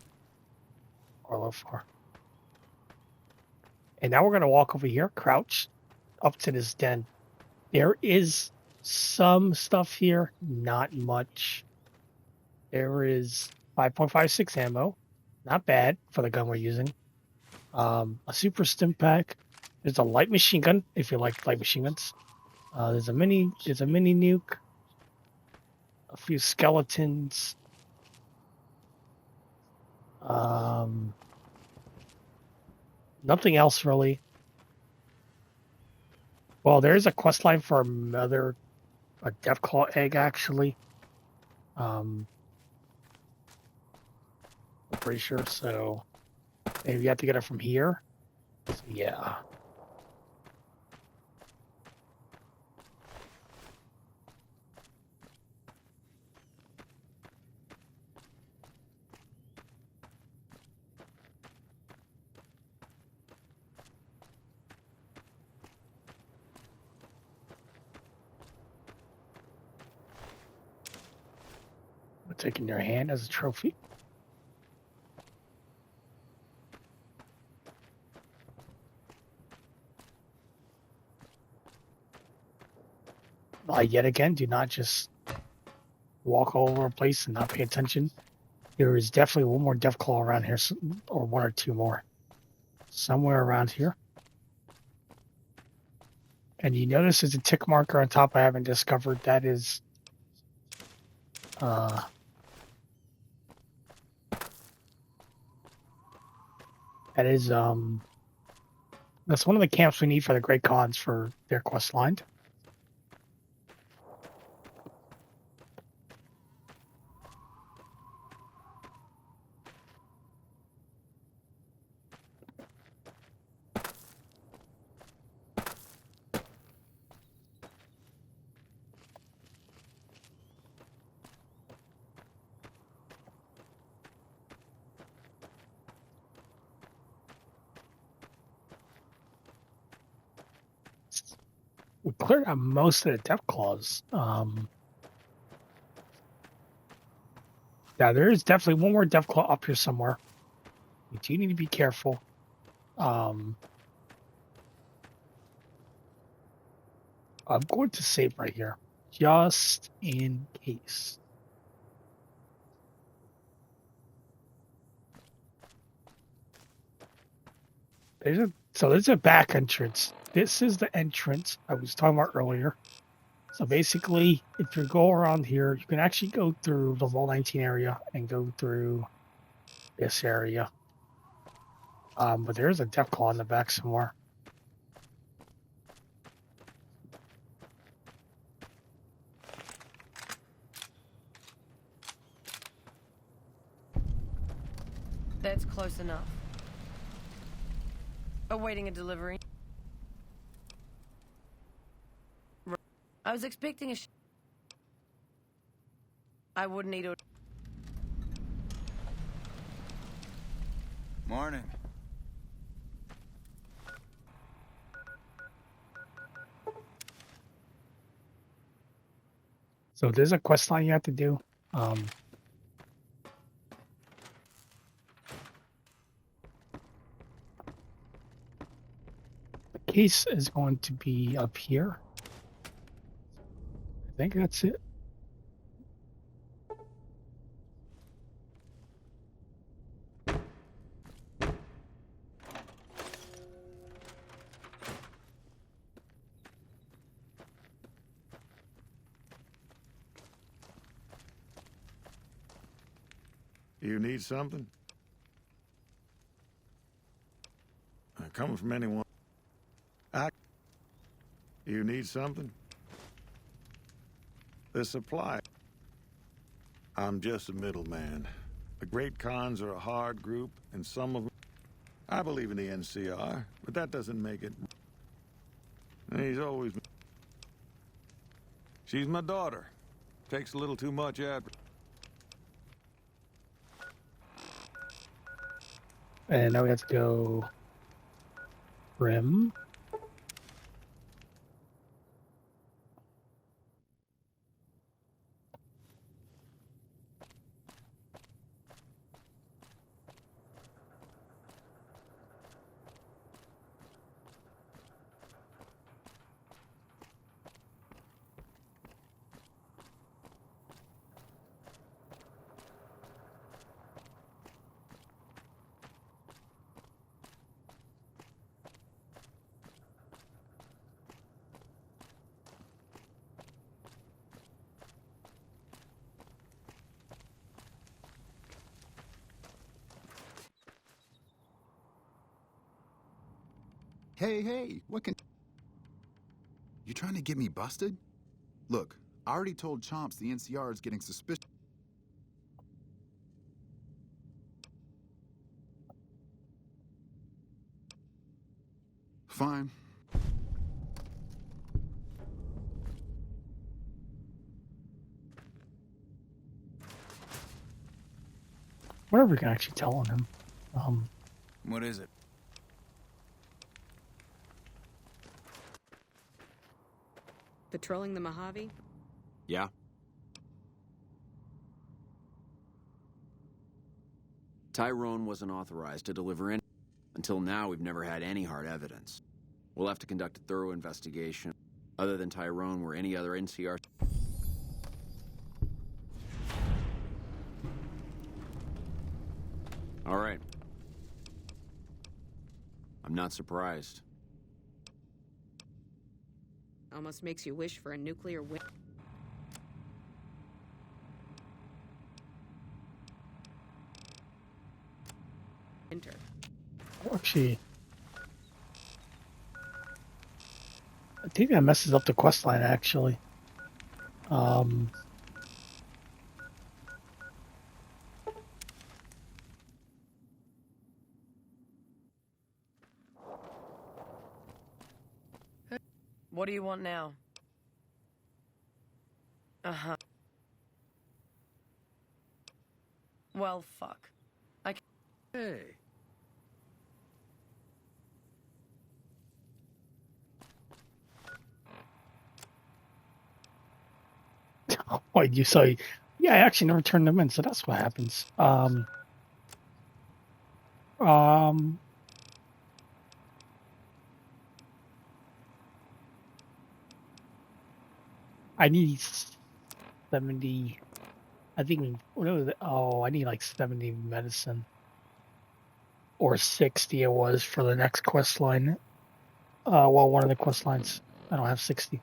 Or a little far. And now we're going to walk over here, crouch, up to this den. There is some stuff here, not much. There is 5.56 ammo. Not bad for the gun we're using. A super stim pack. There's a light machine gun, if you like light machine guns. There's a mini nuke. A few skeletons. Nothing else really. Well, there is a quest line for a Deathclaw egg actually. I'm pretty sure. So maybe you have to get it from here. So, yeah. We're taking your hand as a trophy. Yet again, do not just walk all over a place and not pay attention. There is definitely one more Deathclaw around here, or 1 or 2 more. Somewhere around here. And you notice there's a tick marker on top I haven't discovered. That is... that's one of the camps we need for the Great Khans for their quest line. We cleared out most of the Deathclaws. Yeah, there is definitely one more Deathclaw up here somewhere. You do need to be careful. I'm going to save right here, just in case. there's a back entrance. This is the entrance I was talking about earlier. So basically, if you go around here, you can actually go through the Vault 19 area and go through this area. But there's a death claw in the back somewhere. That's close enough. Awaiting a delivery. I was expecting a I wouldn't eat a... Morning. So there's a quest line you have to do. The case is going to be up here. I think that's it. You need something? Coming from anyone? You need something? The supply. I'm just a middleman. The Great Khans are a hard group, and some of them... I believe in the NCR, but that doesn't make it... And he's always... She's my daughter. Takes a little too much out. And now we have to go... Rim. Hey, what can... You trying to get me busted? Look, I already told Chomps the NCR is getting suspicious. Fine. What are we can actually tell on him? What is it? Patrolling the Mojave? Yeah? Tyrone wasn't authorized to deliver in. Until now, we've never had any hard evidence. We'll have to conduct a thorough investigation. Other than Tyrone, were any other NCR... All right. I'm not surprised. Almost makes you wish for a nuclear winter. Actually, I think that messes up the quest line, actually. What do you want now? Uh-huh. Well, fuck. I can't... Hey. Wait, you say? Yeah, I actually never turned them in, so that's what happens. I need 70. I think what was it? Oh, I need like 70 medicine. or 60 it was for the next quest line. Well, one of the quest lines. I don't have 60.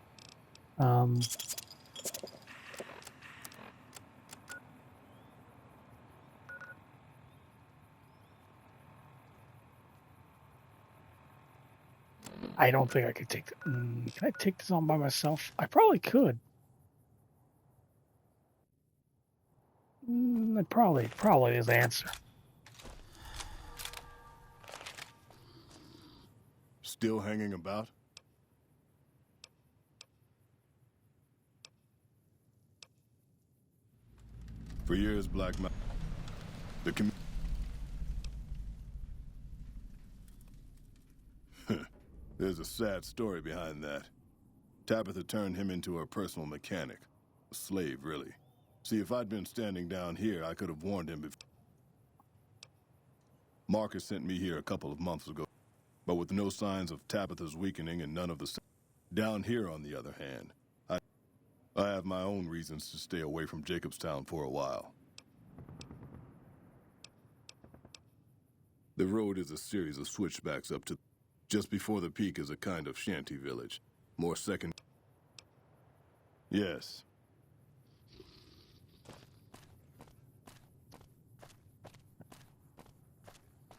I don't think I could take. Can I take this on by myself? I probably could. Probably is the answer. Still hanging about? For years, Black Mountain, the community. There's a sad story behind that. Tabitha turned him into her personal mechanic. A slave, really. See, if I'd been standing down here, I could have warned him before. Marcus sent me here a couple of months ago, but with no signs of Tabitha's weakening and none of the... Down here, on the other hand, I have my own reasons to stay away from Jacobstown for a while. The road is a series of switchbacks up to... Just before the peak is a kind of shanty village. More second... Yes.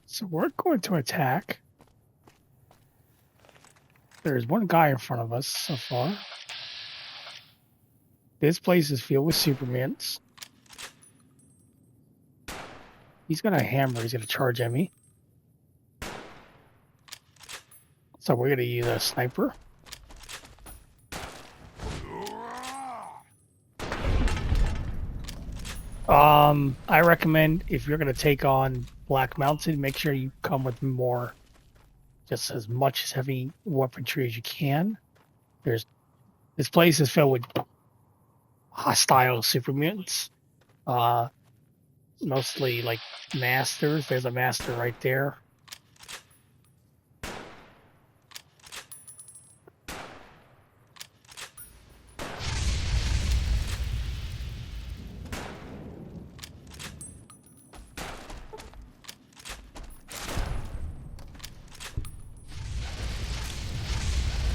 So we're going to attack. There's one guy in front of us so far. This place is filled with Supermans. He's gonna hammer. He's gonna charge at me. So we're gonna use a sniper. I recommend if you're gonna take on Black Mountain, make sure you come with more, just as much heavy weaponry as you can. This place is filled with hostile super mutants. Mostly like masters. There's a master right there.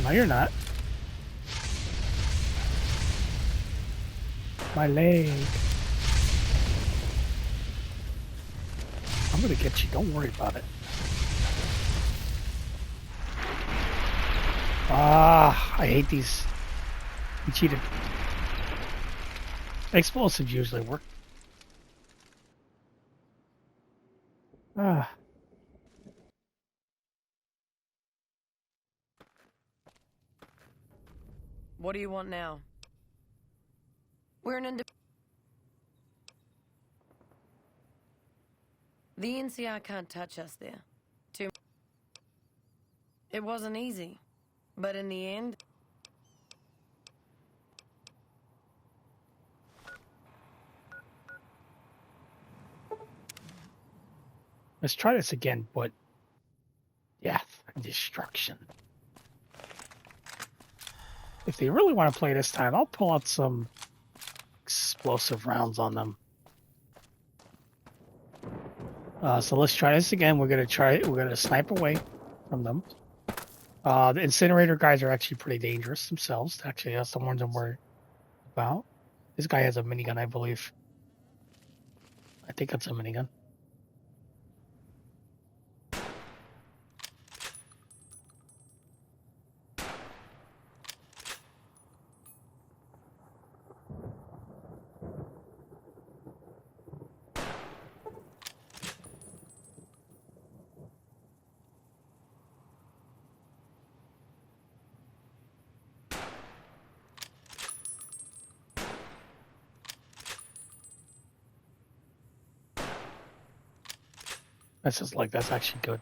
No, you're not. My leg. I'm gonna get you. Don't worry about it. Ah, I hate these. You cheated. Explosives usually work. Ah. What do you want now? We're an The NCR can't touch us there. It wasn't easy, but in the end... Let's try this again, but death and destruction. If they really want to play this time, I'll pull out some explosive rounds on them. So let's try this again. We're gonna snipe away from them. The incinerator guys are actually pretty dangerous themselves. Actually, that's the ones I'm worried about. This guy has a minigun, I believe. I think that's a minigun. That's just like, that's actually good.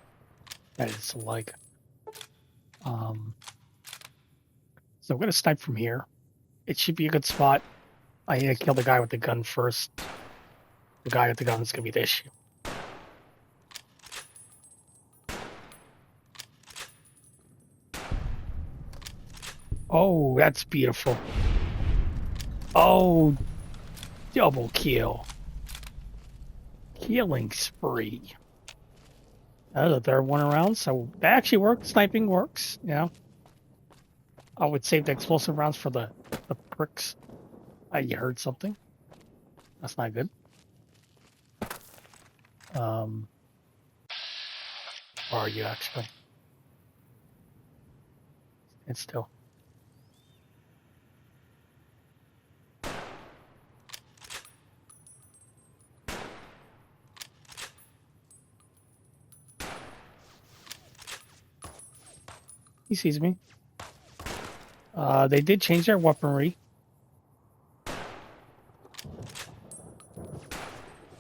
That is like, so I'm gonna snipe from here. It should be a good spot. I need to kill the guy with the gun first. The guy with the gun is gonna be the issue. Oh, that's beautiful. Oh, double kill. Killing spree. That was the third one around, so that actually works. Sniping works, yeah. I would save the explosive rounds for the pricks. You heard something. That's not good. Where are you actually? It's still. He sees me. They did change their weaponry.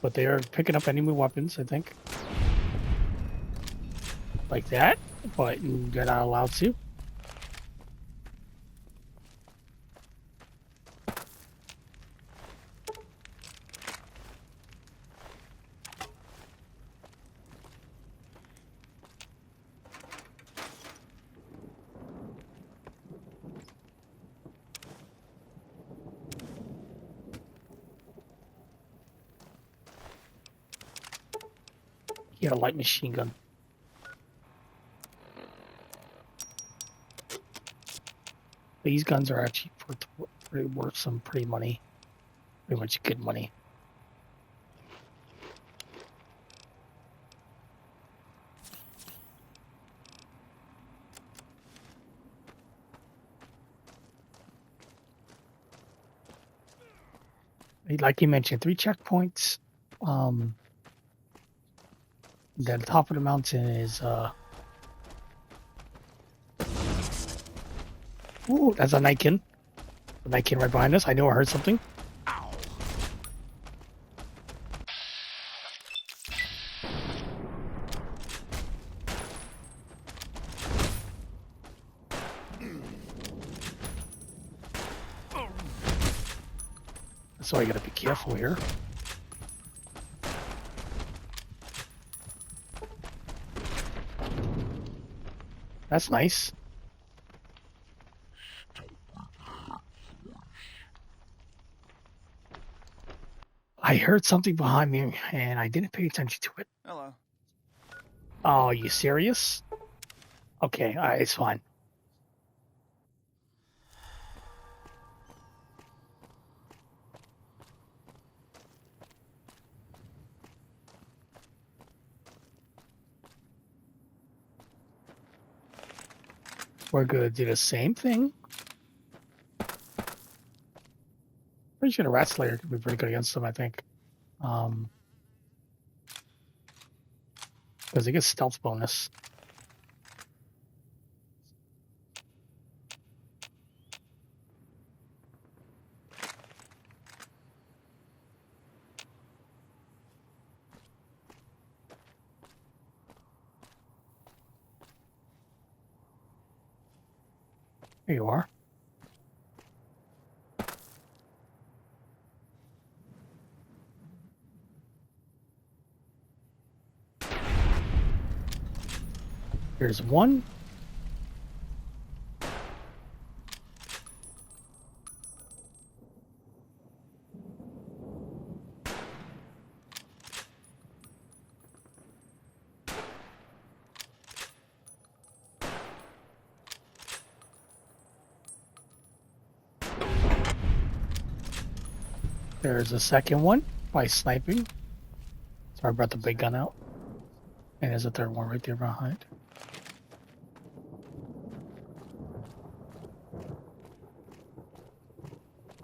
But they are picking up enemy weapons, I think. Like that, but you're not allowed to. He had a light machine gun. These guns are actually pretty worth some pretty money. Pretty much good money. Like you mentioned, 3 checkpoints. Then the top of the mountain is ooh, that's a Nike. The Nike right behind us. I know I heard something. So I gotta be careful here. That's nice. I heard something behind me and I didn't pay attention to it. Hello. Oh, are you serious? Okay, alright, it's fine. We're gonna do the same thing. Pretty sure the Rat Slayer could be pretty good against them, I think. Because it gets stealth bonus. Here you are. Here's one. There's a second one by sniping. So I brought the big gun out. And there's a third one right there behind.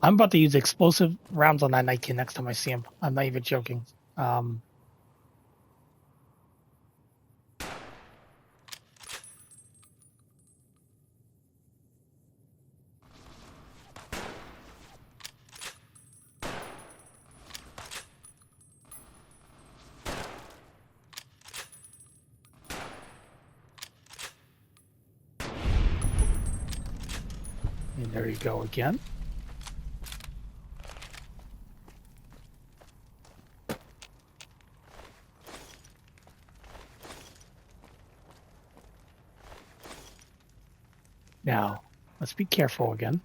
I'm about to use explosive rounds on that Night King next time I see him. I'm not even joking. And there you go again. Now, let's be careful again.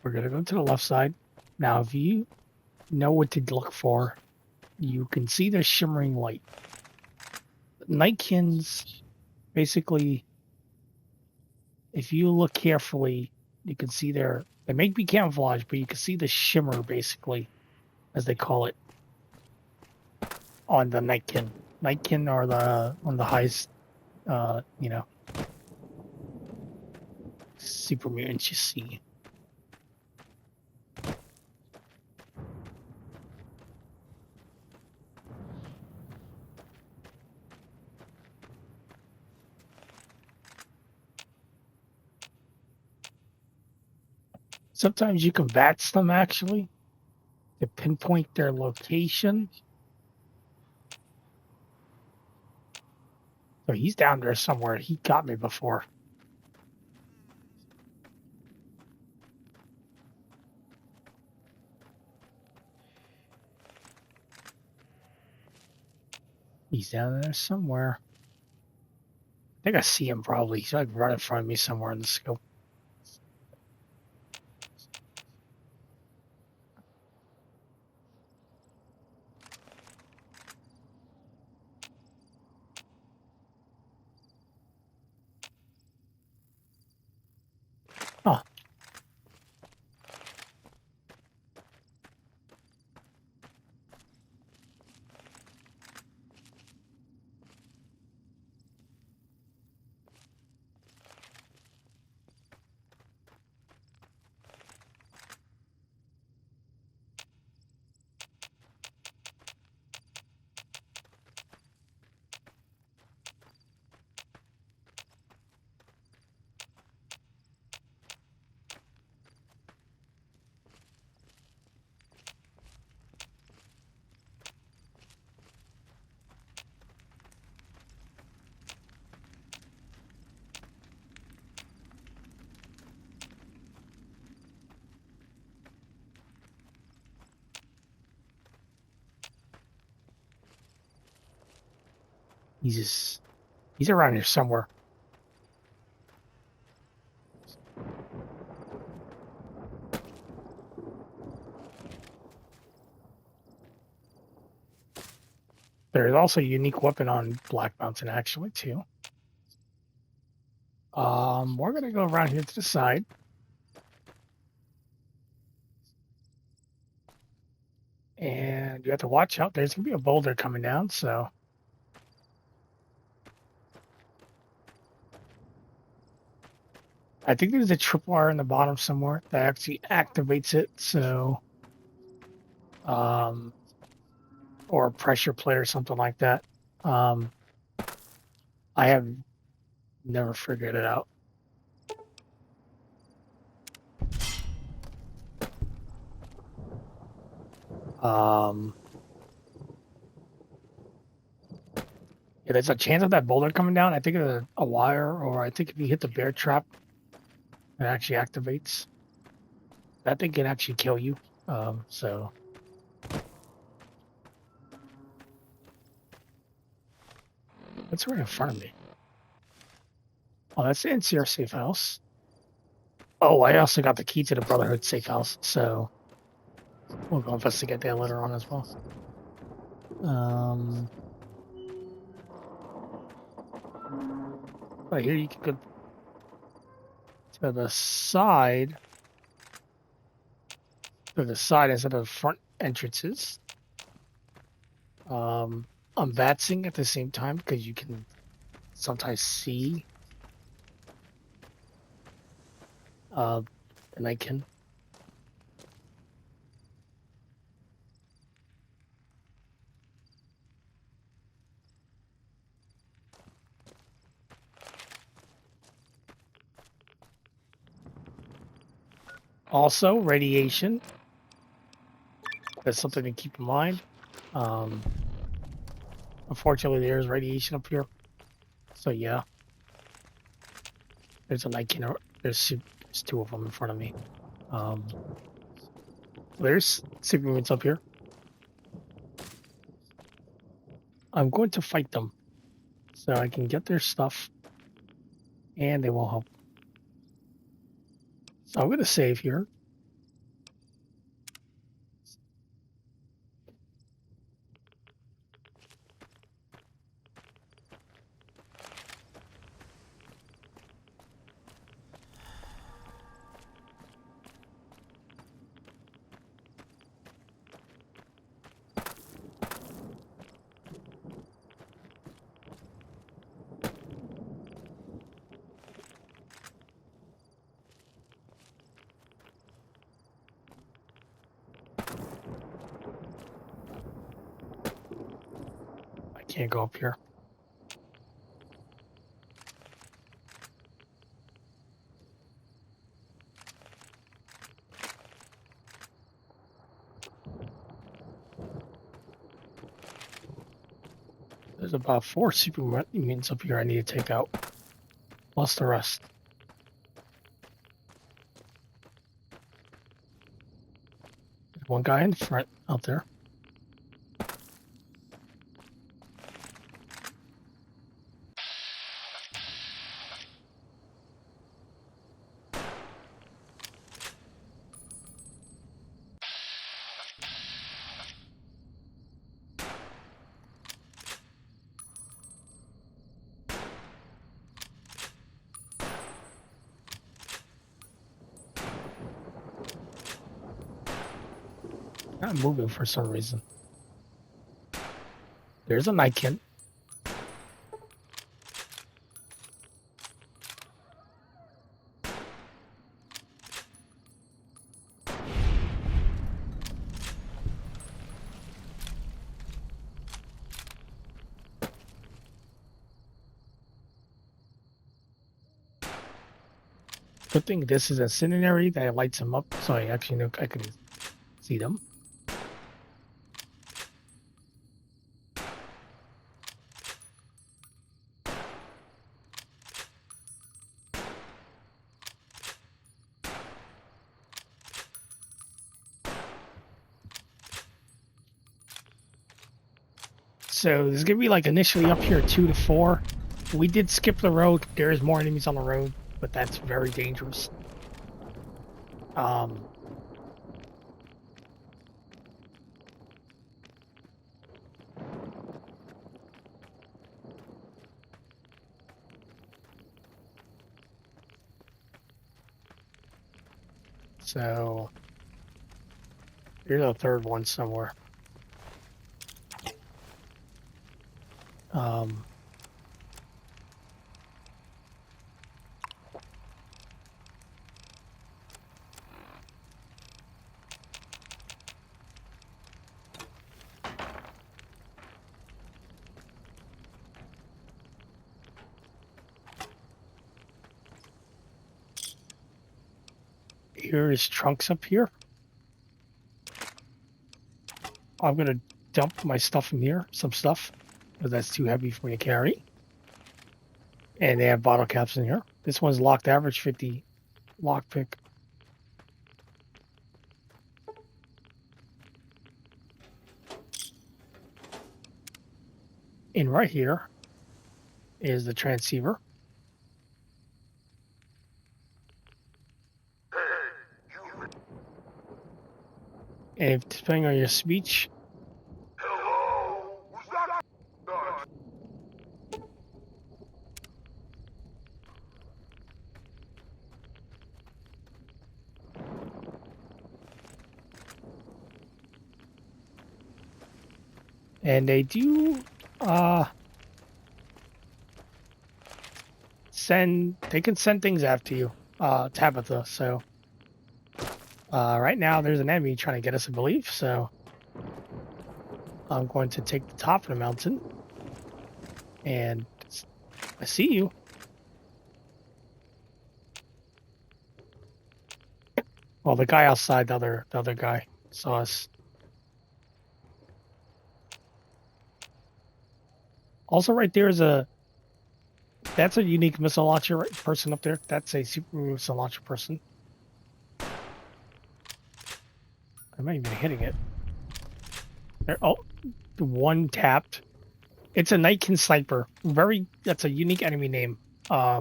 We're gonna go to the left side. Now, if you know what to look for, you can see the shimmering light. Nightkins, basically, if you look carefully, you can see they may be camouflage, but you can see the shimmer, basically, as they call it, on the Nightkin. Nightkin are one of the highest, super mutants you see. Sometimes you can VATS them, actually, to pinpoint their location. So he's down there somewhere. He got me before. He's down there somewhere. I think I see him probably. He's like right in front of me somewhere in the scope. Oh. He's around here somewhere. There's also a unique weapon on Black Mountain, actually, too. We're gonna go around here to the side. And you have to watch out. There's gonna be a boulder coming down, so I think there's a tripwire in the bottom somewhere that actually activates it, so or a pressure plate or something like that. I have never figured it out. Yeah, there's a chance of that boulder coming down. I think it's a wire, or I think if you hit the bear trap, it actually activates. That thing can actually kill you. So what's right in front of me? Oh, that's the NCR safe house. Oh, I also got the key to the Brotherhood safe house, so we'll go investigate that later on as well. Right here, you can go to the side. To the side instead of the front entrances. I'm VATSing at the same time because you can sometimes see and I can. Also, radiation. That's something to keep in mind. Unfortunately, there's radiation up here. So yeah, there's a Nightkin. There's two of them in front of me. There's supermutants up here. I'm going to fight them so I can get their stuff, and they won't help. So I'm going to save here. can't go up here. There's about 4 super mutants up here I need to take out. Plus the rest. There's one guy in the front out there. Not moving for some reason. There's a Nightkin. Good thing this is a incendiary that lights them up, so I actually know I could see them. So there's gonna be like initially up here 2 to 4. We did skip the road. There is more enemies on the road, but that's very dangerous. So here's a third one somewhere. Here is trunks up here. I'm gonna dump my stuff in here, some stuff, because that's too heavy for me to carry. And they have bottle caps in here. This one's locked average 50 lockpick. And right here is the transceiver. And if, depending on your speech, and they do they can send things after you, Tabitha. So right now there's an enemy trying to get us to believe, so I'm going to take the top of the mountain, and I see you. Well, the guy outside, the other guy saw us. Also, right there is that's a unique missile launcher person up there. That's a super missile launcher person. I'm not even hitting it. There, oh, one tapped. It's a Nightkin sniper. That's a unique enemy name. I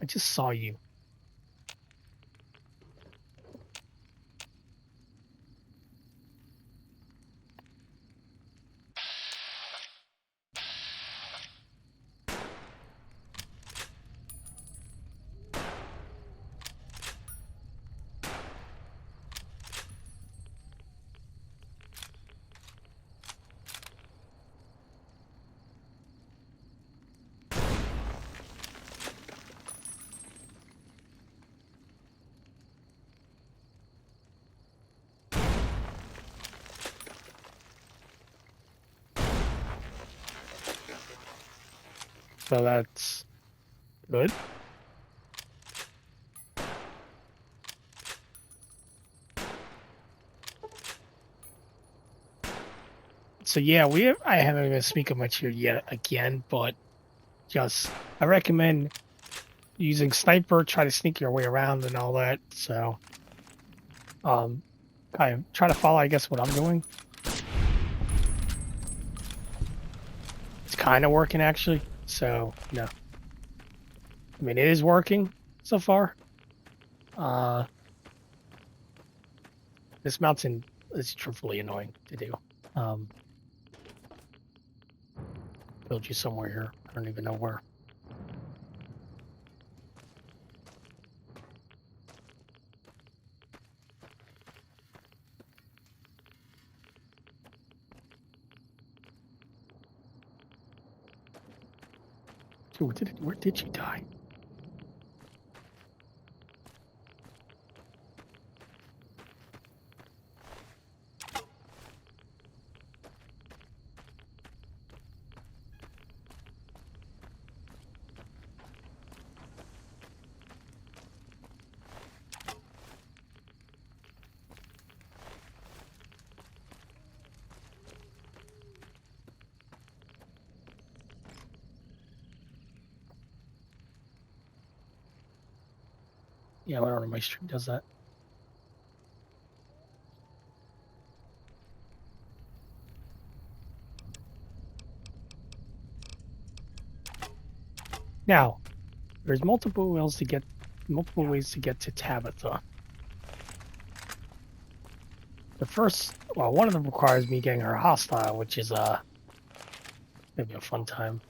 just saw you. So that's good. So yeah, I haven't even speaking much here yet again, but just I recommend using sniper, try to sneak your way around and all that. So kind of try to follow, I guess, what I'm doing. It's kind of working actually. So no, I mean it is working so far. This mountain is truthfully annoying to do. Build you somewhere here. I don't even know where. Dude, where did she die? Yeah, I don't know. My stream does that. Now, there's multiple ways to get to Tabitha. The first, well, one of them requires me getting her hostile, which is maybe a fun time.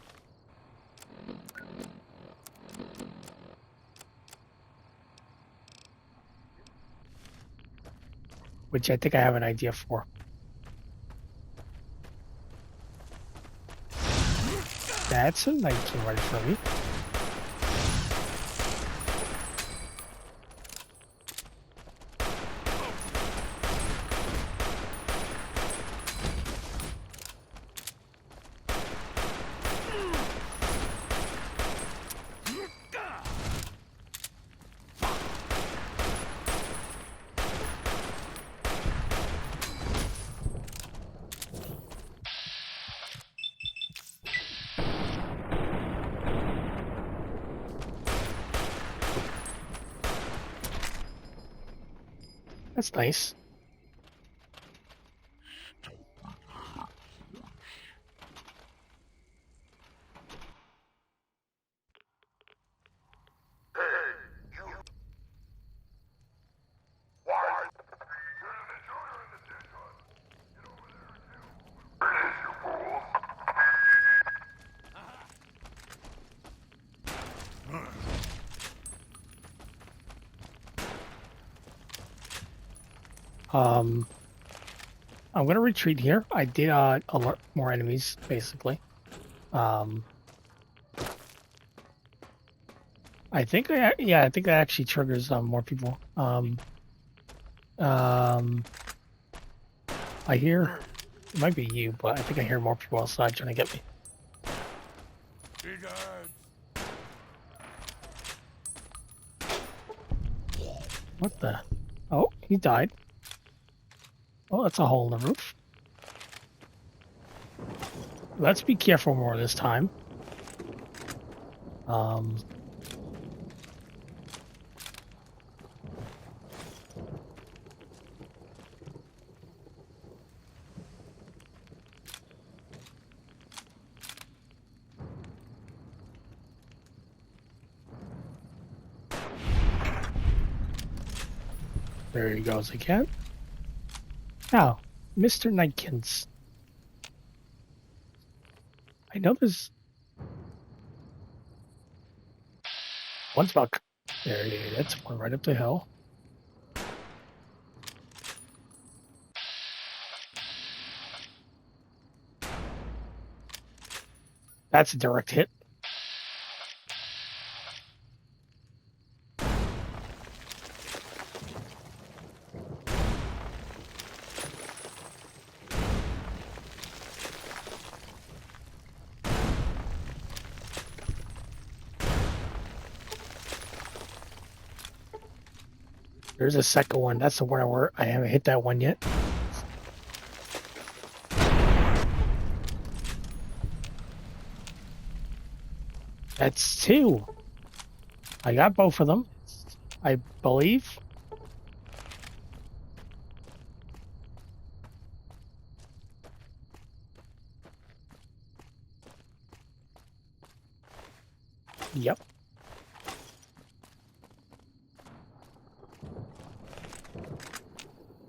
Which I think I have an idea for. That's a nice one right for me. That's nice. I'm gonna retreat here. I did alert more enemies, basically. I think I think that actually triggers more people. I hear it might be you, but I think I hear more people outside trying to get me. What the? Oh, he died. Oh, that's a hole in the roof. Let's be careful more this time. There he goes again. Now, Mr. Nightkins. I know there's one's about there. That's one right up the hill. That's a direct hit. There's a second one. That's the one where I haven't hit that one yet. That's 2. I got both of them, I believe. Yep.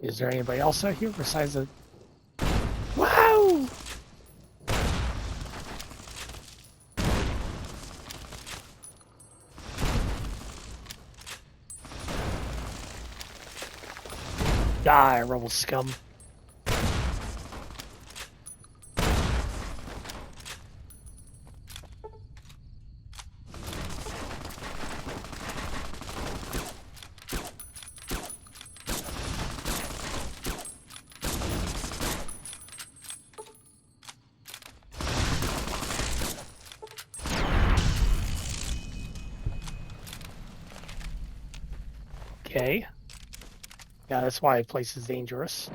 Is there anybody else out here besides the... Wow! Die, rebel scum. Okay. Yeah, that's why the place is dangerous.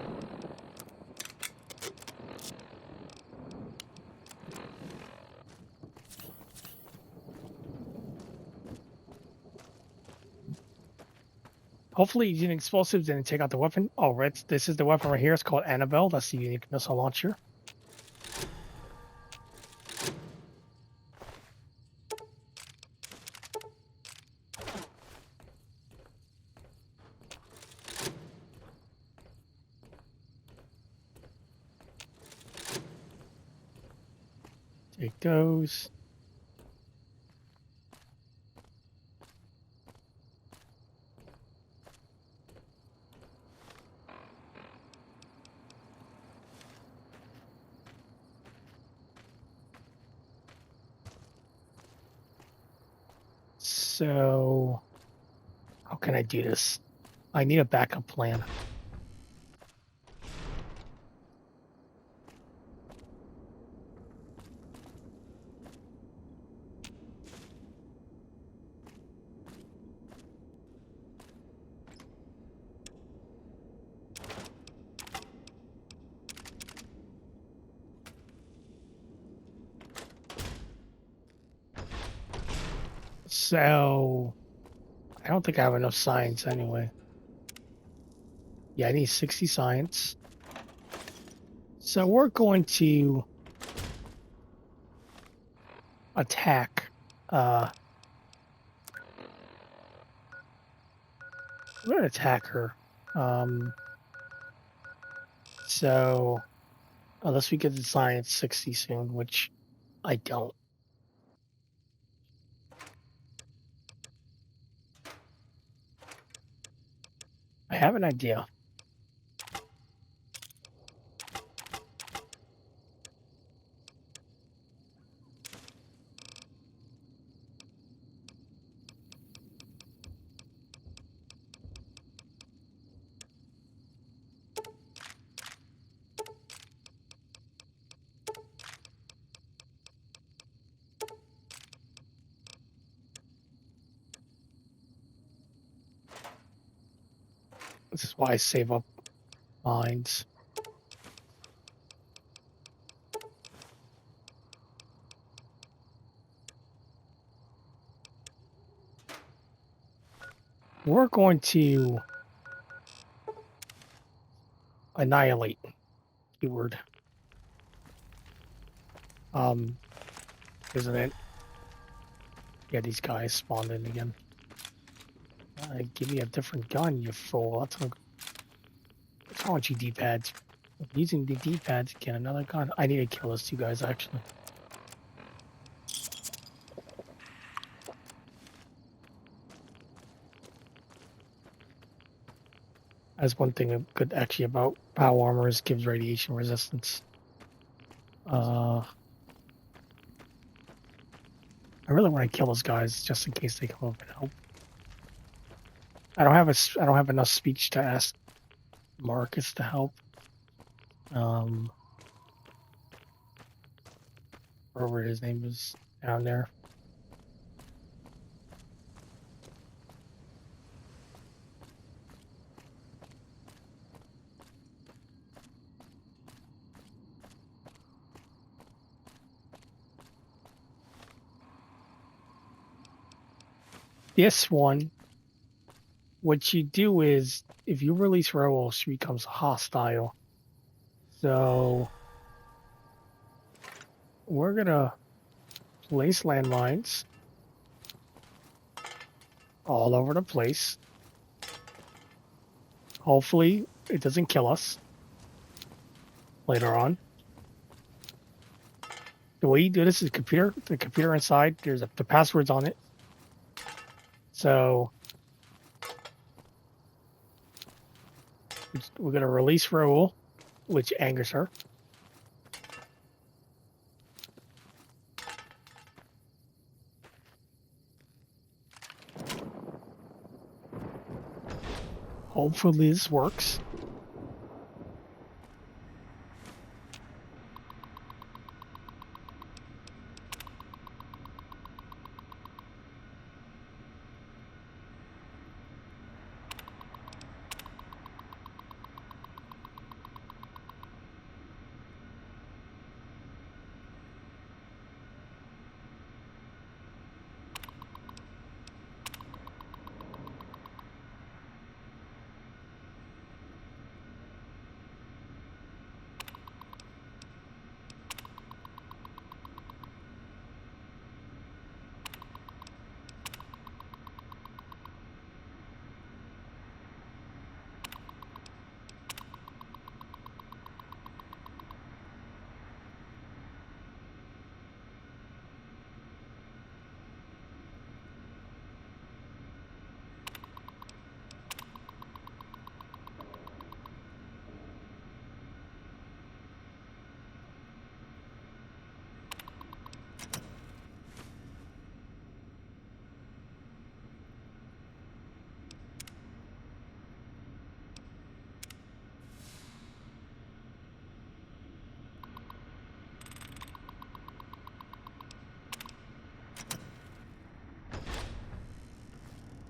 Hopefully using explosives didn't take out the weapon. Oh, this is the weapon right here. It's called Annabelle. That's the unique missile launcher. Take those. So, how can I do this? I need a backup plan. So, I don't think I have enough science anyway. Yeah, I need 60 science. So we're going to attack. We're going to attack her. So, unless we get the science 60 soon, which I don't. I have an idea. This is why I save up mines. We're going to annihilate, keyword. Isn't it? Yeah, these guys spawned in again. Give me a different gun, you fool. What's wrong with you, D-pads? Using the D-pads, get another gun. I need to kill those 2 guys, actually. That's one thing good actually about power armor is gives radiation resistance. I really want to kill those guys just in case they come up and help. I don't have enough speech to ask Marcus to help. Whatever his name is down there. this one, what you do is, if you release Raoul, she becomes hostile. So we're gonna place landmines all over the place. Hopefully it doesn't kill us later on. The way you do this is the computer inside, the passwords on it. So we're gonna release Raoul, which angers her. Hopefully this works.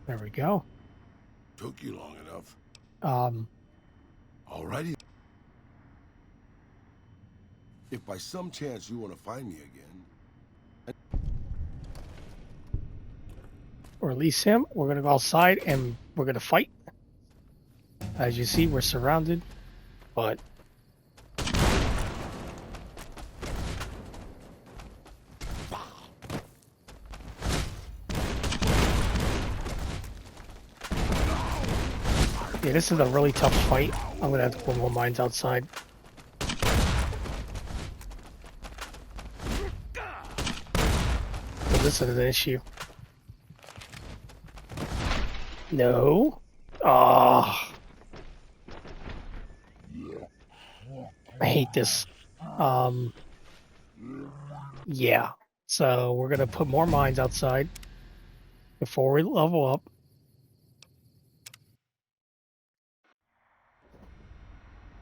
There we go. Took you long enough. Alrighty. If by some chance you want to find me again... Release him. We're gonna go outside and we're gonna fight. As you see, we're surrounded, but yeah, this is a really tough fight. I'm gonna have to put more mines outside. So this is an issue. No. Ah. I hate this. Yeah. So we're gonna put more mines outside before we level up.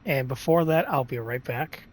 And before that, I'll be right back.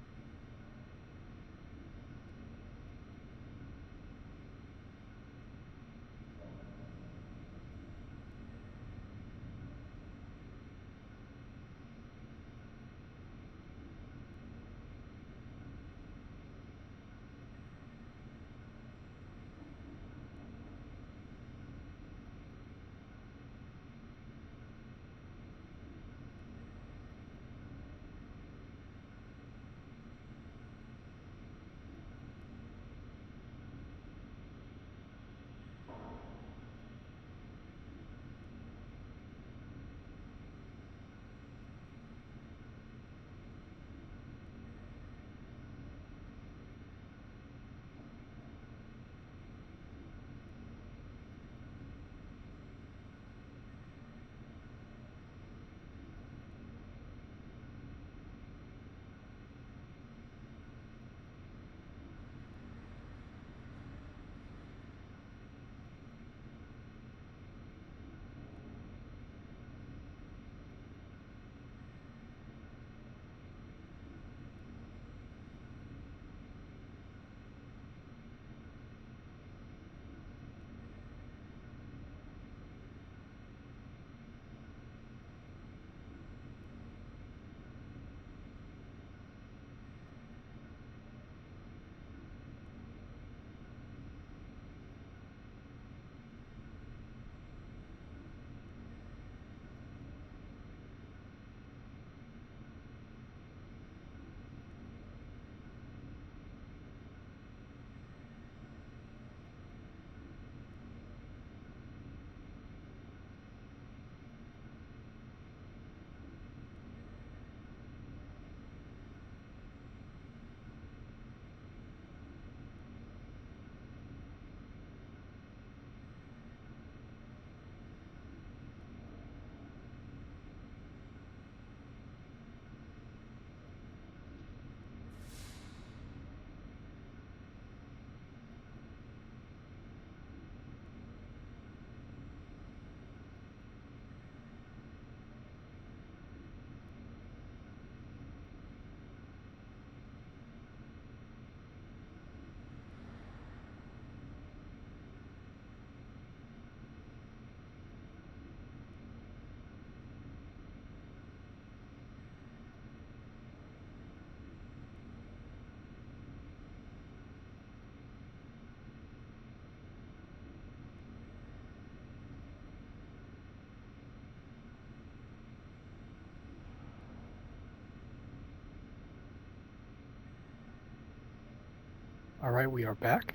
All right, we are back.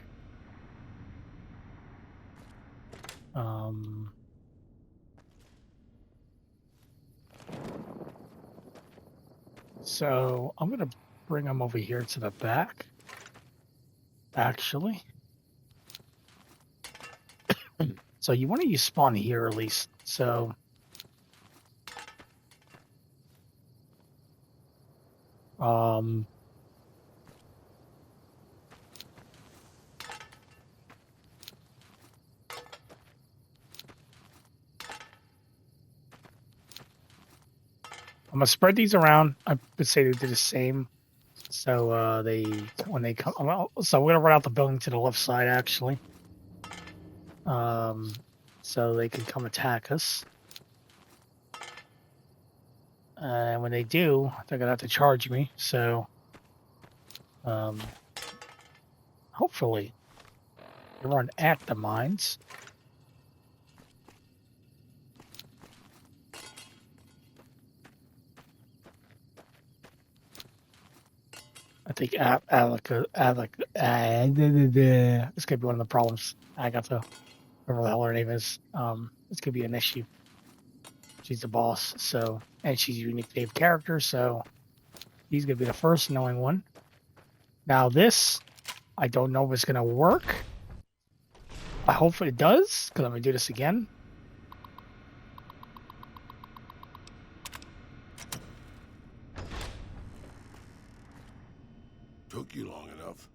So I'm gonna bring them over here to the back. Actually, so you want to use spawn here at least. So I'm gonna spread these around. I would say they do the same. So when they come, well, so we're gonna run out the building to the left side actually. So they can come attack us. And when they do, they're gonna have to charge me. So, hopefully, they run at the mines. I think this could be one of the problems. I got to whatever the hell her name is. This could be an issue. She's the boss, so and she's a unique named character, so he's gonna be the first knowing one. Now this, I don't know if it's gonna work. I hope it does, because I'm gonna do this again. Took you long enough.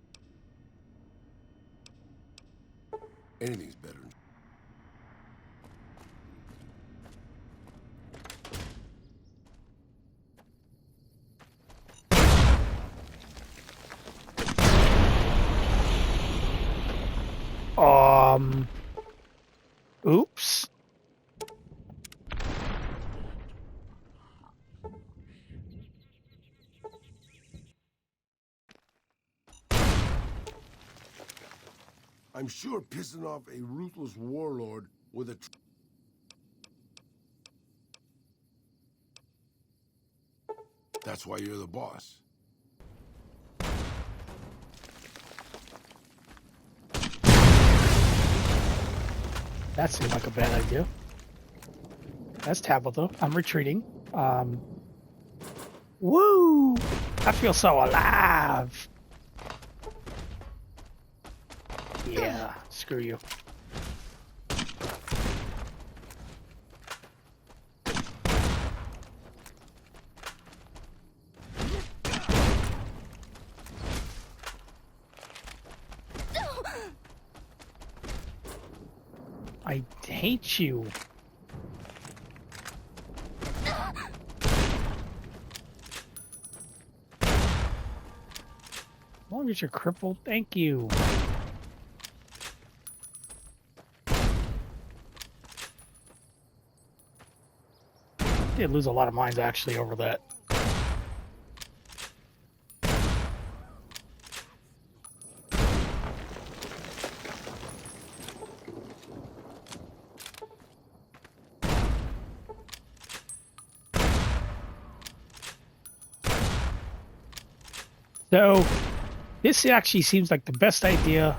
Anything's better. Oops. I'm sure pissing off a ruthless warlord with a... That's why you're the boss. That seemed like a bad idea. That's Tabitha. I'm retreating. Woo! I feel so alive. Yeah, screw you. I hate you. As long as you're crippled, thank you. Did lose a lot of mines actually over that. So this actually seems like the best idea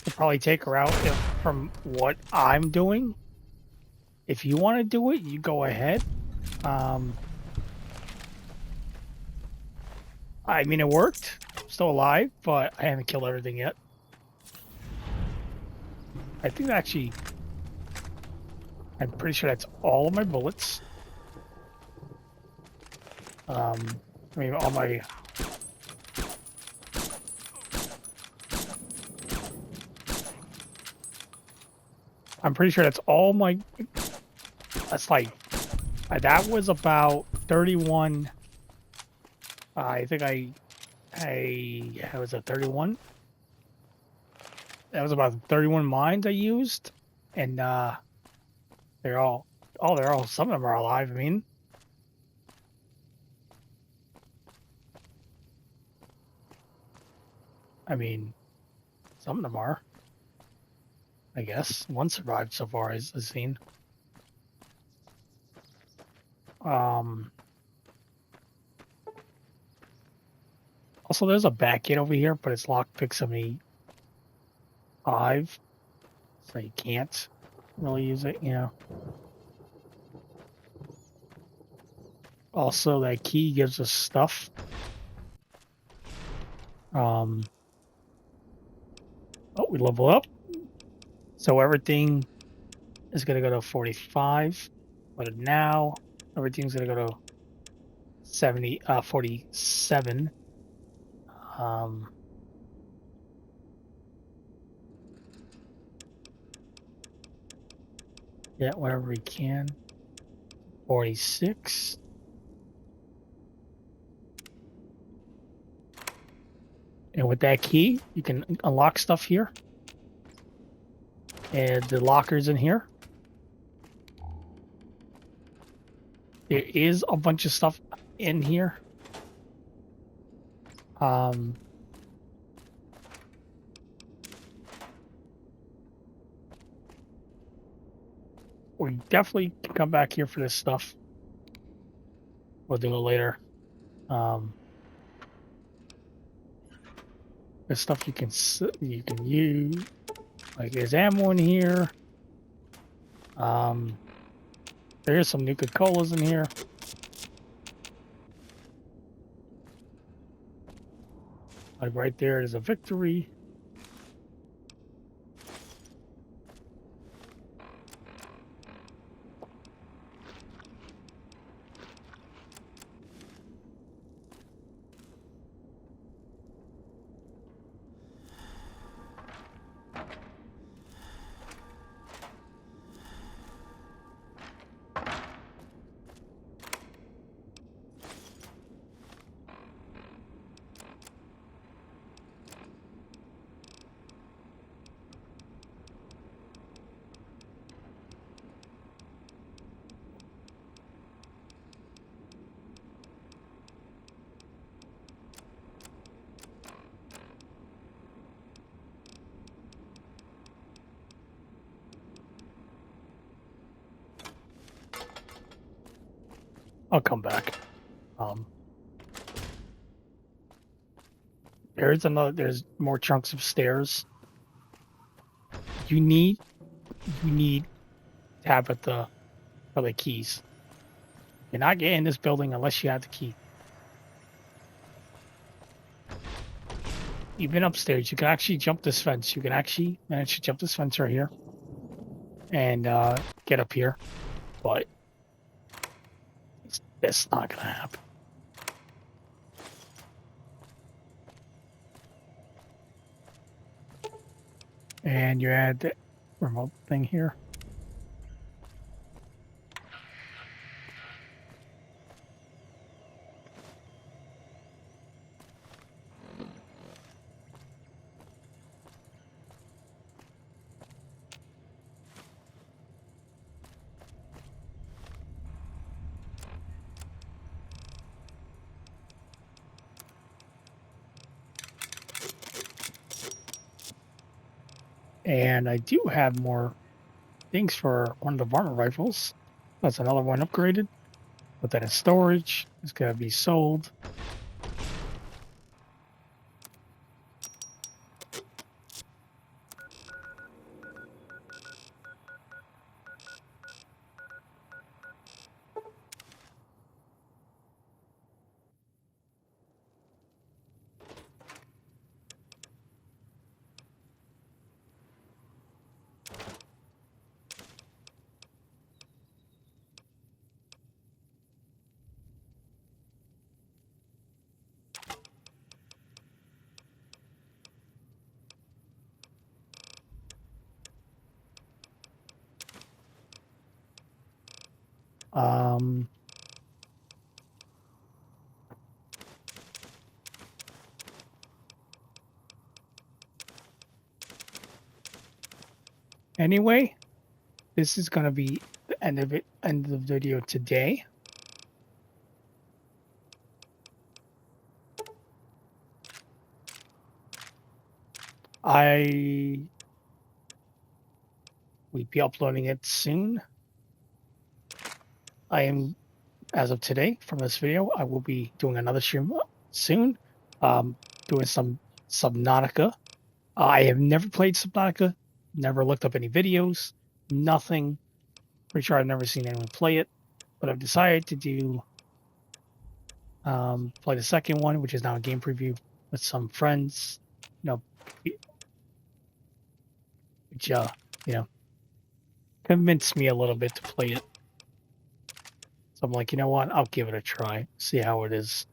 to probably take her out from what I'm doing. If you want to do it, you go ahead. I mean, it worked. I'm still alive, but I haven't killed everything yet. I think actually, I'm pretty sure that's all of my bullets. I mean, all my... I'm pretty sure that's all my... That's like... that was about 31... I think I was at 31. That was about 31 mines I used, and they're all some of them are alive. I mean, some of them are. I guess one survived so far as I've seen. Also, there's a back gate over here, but it's lockpick 75, so you can't really use it, you know. Also, that key gives us stuff. Oh, we level up. So everything is going to go to 45, but now everything's going to go to 47. Yeah, whatever we can. 46. And with that key, you can unlock stuff here. And the lockers in here. There is a bunch of stuff in here. We definitely can come back here for this stuff. We'll do it later. There's stuff you can use. Like there's ammo in here. There is some Nuka-Colas in here. Like right there is a victory. I'll come back. There's more chunks of stairs. You need Tabitha for the keys. You're not getting in this building unless you have the key. Even upstairs, you can actually jump this fence. You can actually manage to jump this fence right here and get up here, but it's not gonna happen. And you add the remote thing here. And I do have more things for one of the varmint rifles. That's another one upgraded. Put that in storage. It's gonna be sold. Anyway, this is gonna be the end of the video today. We'll be uploading it soon. I am, as of today, from this video, I will be doing another stream soon. doing some Subnautica. I have never played Subnautica, never looked up any videos, nothing. Pretty sure I've never seen anyone play it, but I've decided to do play the second one, which is now a game preview with some friends. You know, which convinced me a little bit to play it. So I'm like, you know what? I'll give it a try, see how it is.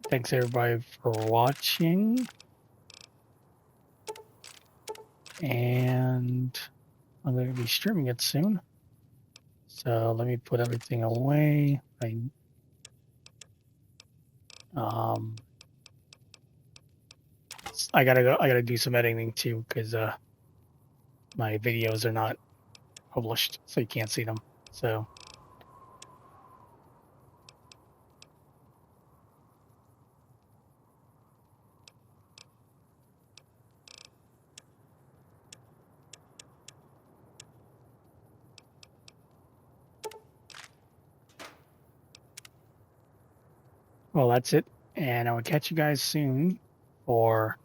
Thanks everybody for watching. And I'm going to be streaming it soon. So let me put everything away. I gotta do some editing too, because my videos are not published, so you can't see them. So well, that's it, and I will catch you guys soon for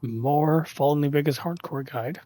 more Fallout New Vegas Hardcore Guide.